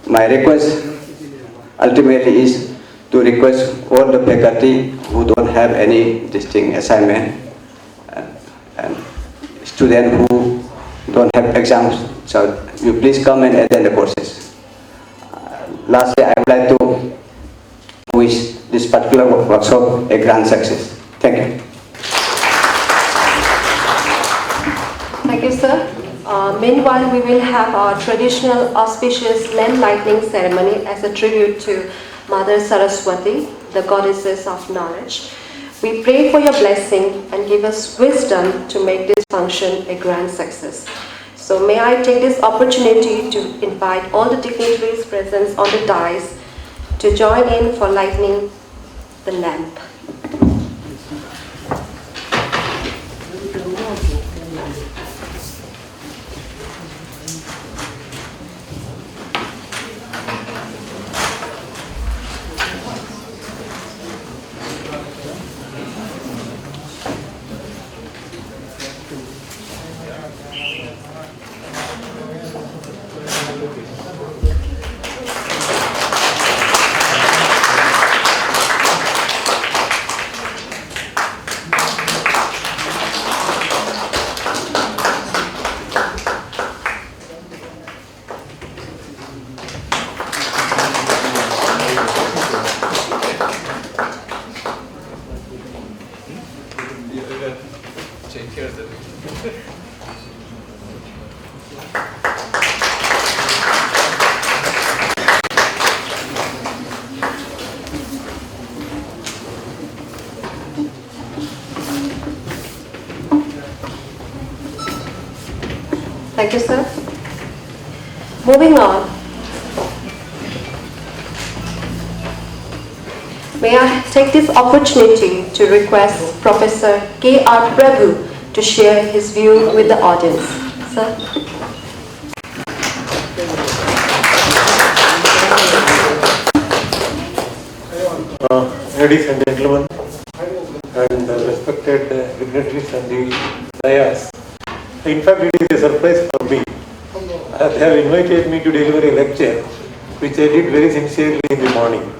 My request ultimately is to request all the faculty who don't have any distinct assignment and students who don't have exams, so you please come and attend the courses. Lastly, I would like to wish this particular workshop a grand success. Thank you. Thank you, sir. Meanwhile, we will have our traditional auspicious lamp lighting ceremony as a tribute to Mother Saraswati, the goddesses of knowledge. We pray for your blessing and give us wisdom to make this function a grand success. So may I take this opportunity to invite all the dignitaries present on the dais to join in for lighting the lamp. Thank you, sir. Moving on. May I take this opportunity to request Professor K.R. Prabhu to share his view with the audience. Sir. Ladies and gentlemen, and respected dignitaries and the dais. In fact, it is a surprise for me. They have invited me to deliver a lecture, which I did very sincerely in the morning.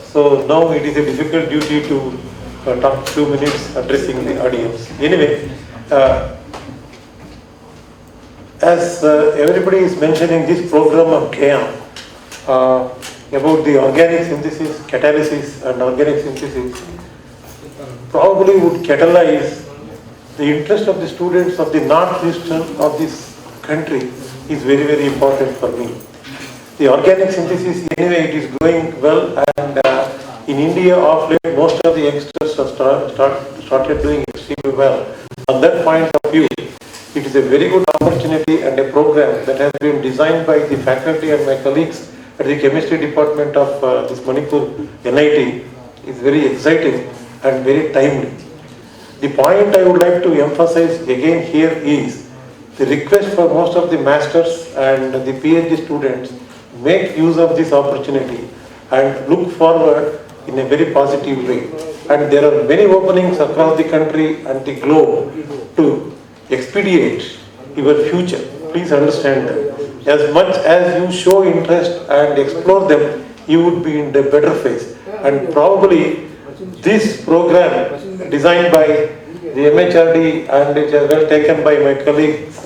So now it is a difficult duty to talk 2 minutes addressing the audience. Anyway, as everybody is mentioning this program of GIAN, about the organic synthesis, catalysis and organic synthesis, probably would catalyze the interest of the students of the northeastern of this country is very, very important for me. The organic synthesis, anyway, it is going well, and in India of late, most of the youngsters have started doing extremely well. On that point of view, it is a very good opportunity and a program that has been designed by the faculty and my colleagues at the chemistry department of this Manipur NIT is very exciting and very timely. The point I would like to emphasize again here is the request for most of the masters and the PhD students make use of this opportunity and look forward in a very positive way. And there are many openings across the country and the globe to expedite your future. Please understand that. As much as you show interest and explore them, you would be in the better phase. And probably this program designed by the MHRD and it is well taken by my colleagues,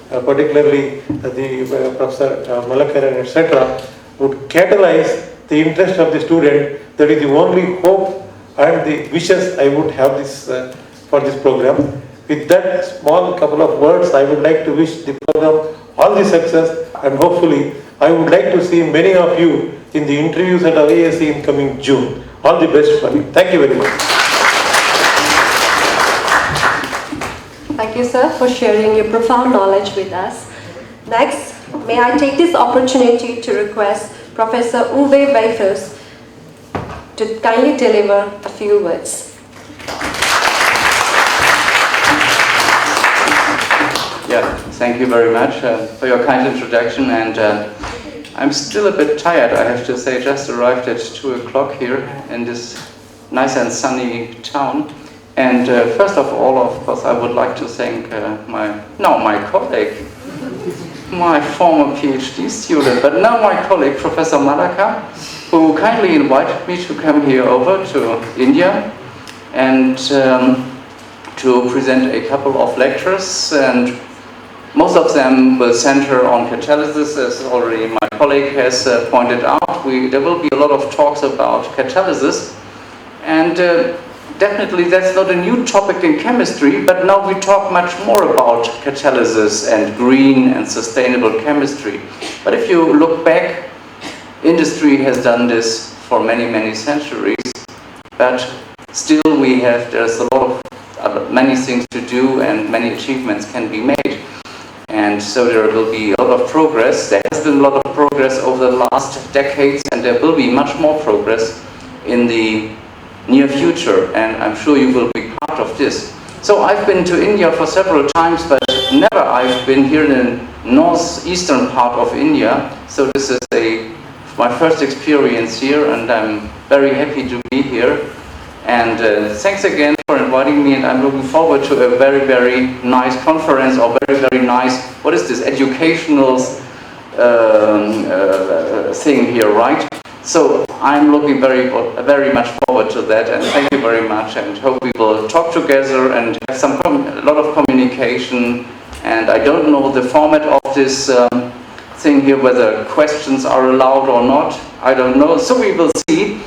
particularly the Professor Malakar and etc., would catalyze the interest of the student. That is the only hope and the wishes I would have this for this program. With that small couple of words, I would like to wish the program all the success, and hopefully I would like to see many of you in the interviews at IAC in coming June. All the best for you. Thank you very much. Thank you, sir, for sharing your profound knowledge with us. Next, may I take this opportunity to request Professor Uwe Weifers to kindly deliver a few words. Yeah, thank you very much for your kind introduction, and I'm still a bit tired, I have to say. Just arrived at 2 o'clock here in this nice and sunny town. And first of all, of course, I would like to thank my colleague, my former PhD student, but now my colleague, Professor Malakar, who kindly invited me to come here over to India and to present a couple of lectures, and most of them will center on catalysis, as already my colleague has pointed out. There will be a lot of talks about catalysis, and definitely that's not a new topic in chemistry, but now we talk much more about catalysis and green and sustainable chemistry. But if you look back, industry has done this for many, many centuries, but still there's a lot of many things to do and many achievements can be made. And so there will be a lot of progress. There has been a lot of progress over the last decades, and there will be much more progress in the near future, and I'm sure you will be part of this. So I've been to India for several times, but never I've been here in the northeastern part of India. So this is my first experience here, and I'm very happy to be here. And thanks again for inviting me, and I'm looking forward to a very, very nice conference, or very, very nice, what is this, educational thing here, right? So I'm looking very, very much forward to that, and thank you very much, and hope we will talk together and have a lot of communication. And I don't know the format of this thing here, whether questions are allowed or not. I don't know, so we will see.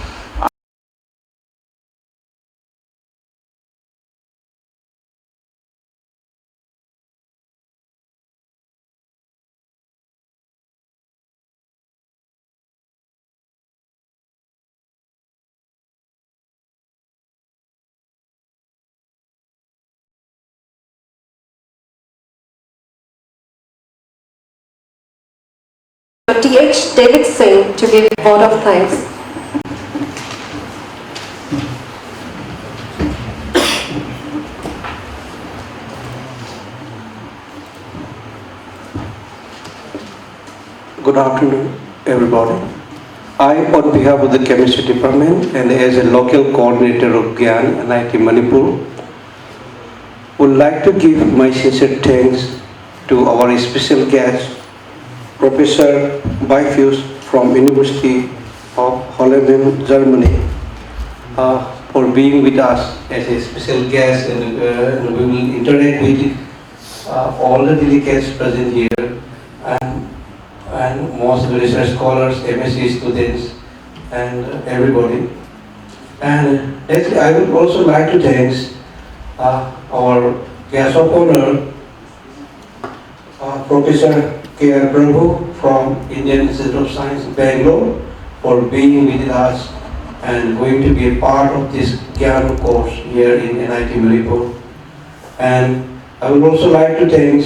T.H. David Singh to give a vote of thanks. Good afternoon, everybody. I, on behalf of the Chemistry Department and as a local coordinator of GIAN, NIT Manipur, would like to give my sincere thanks to our special guest, Professor Bifus from University of Holland, Germany, for being with us as a special guest, and we will interact with all the delegates present here and most of the research scholars, MSc students, and everybody. And actually, I would also like to thank our guest of honor, Professor Prabhu from Indian Institute of Science, Bangalore, for being with us and going to be a part of this GIAN course here in NIT Manipur. And I would also like to thank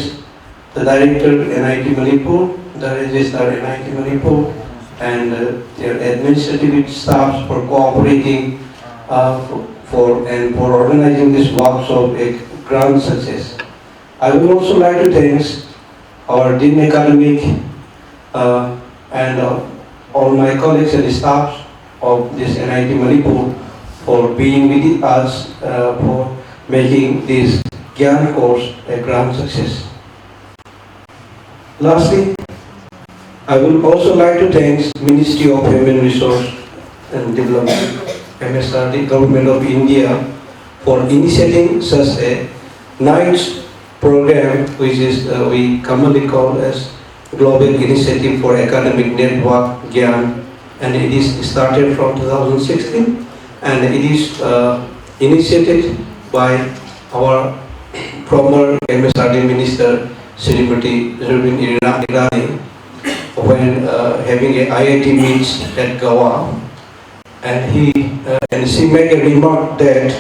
the director NIT Manipur, the registrar NIT Manipur, and their administrative staffs for cooperating for organizing this workshop a grand success. I would also like to thank our Dean Academic and all my colleagues and staffs of this NIT Manipur for being with us for making this GIAN course a grand success. Lastly, I would also like to thank Ministry of Human Resource and Development, MSRD, Government of India, for initiating such a nice program, which is we commonly call as Global Initiative for Academic Network, GIAN, and it is started from 2016, and it is initiated by our former MSRD Minister, Srimati Zubin Irani, when having a IIT meet at Goa, and she made a remark that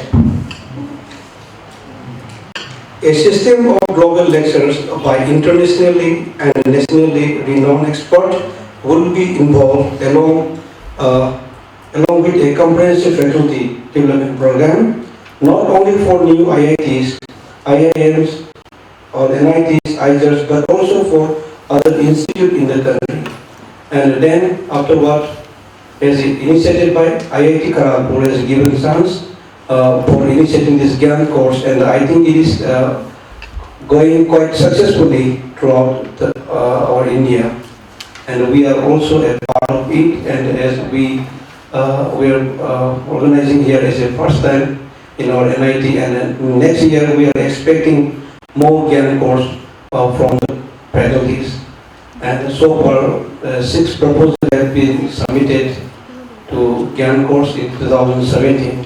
a system of global lectures by internationally and nationally renowned experts will be involved along with a comprehensive faculty development program, not only for new IITs, IIMs, or NITs, IJRs, but also for other institutes in the country. And then afterward, as initiated by IIT Kharagpur, has given chance for initiating this GIAN course, and I think it is going quite successfully throughout our India. And we are also a part of it, and as we are organizing here as a first time in our NIT, and next year we are expecting more GIAN course from the faculties. And so far, 6 proposals have been submitted to GIAN course in 2017.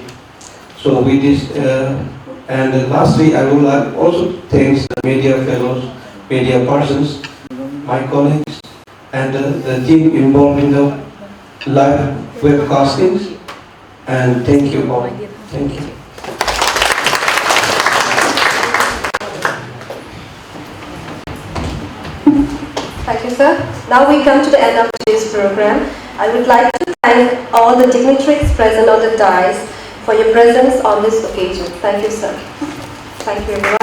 So with this, and lastly, I would like also thank the media fellows, media persons, my colleagues, and the team involved in the live webcastings. And thank you all. Thank you. Thank you, sir. Now we come to the end of today's program. I would like to thank all the dignitaries present on the dais for your presence on this occasion. Thank you, sir. Thank you, everyone.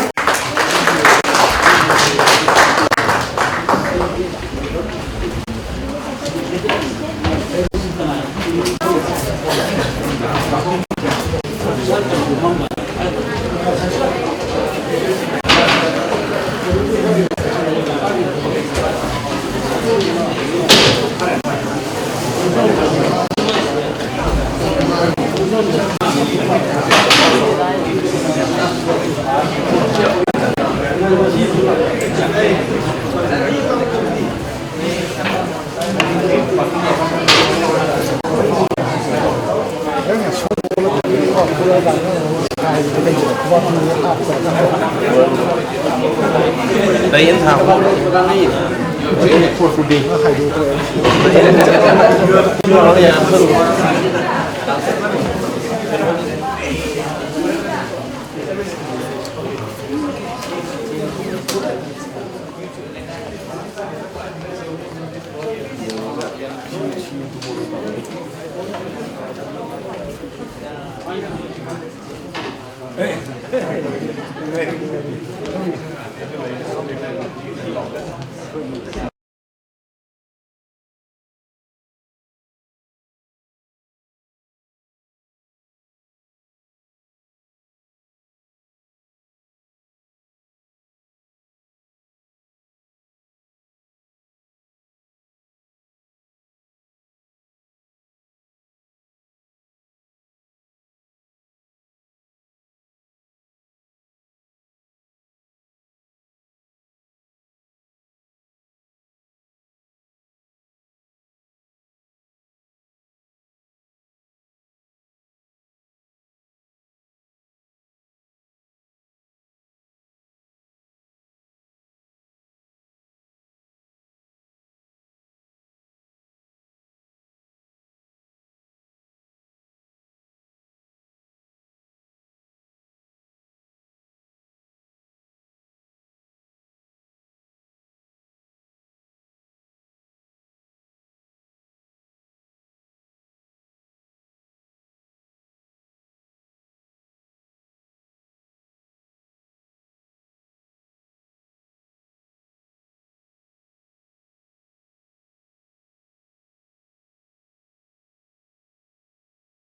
Hey.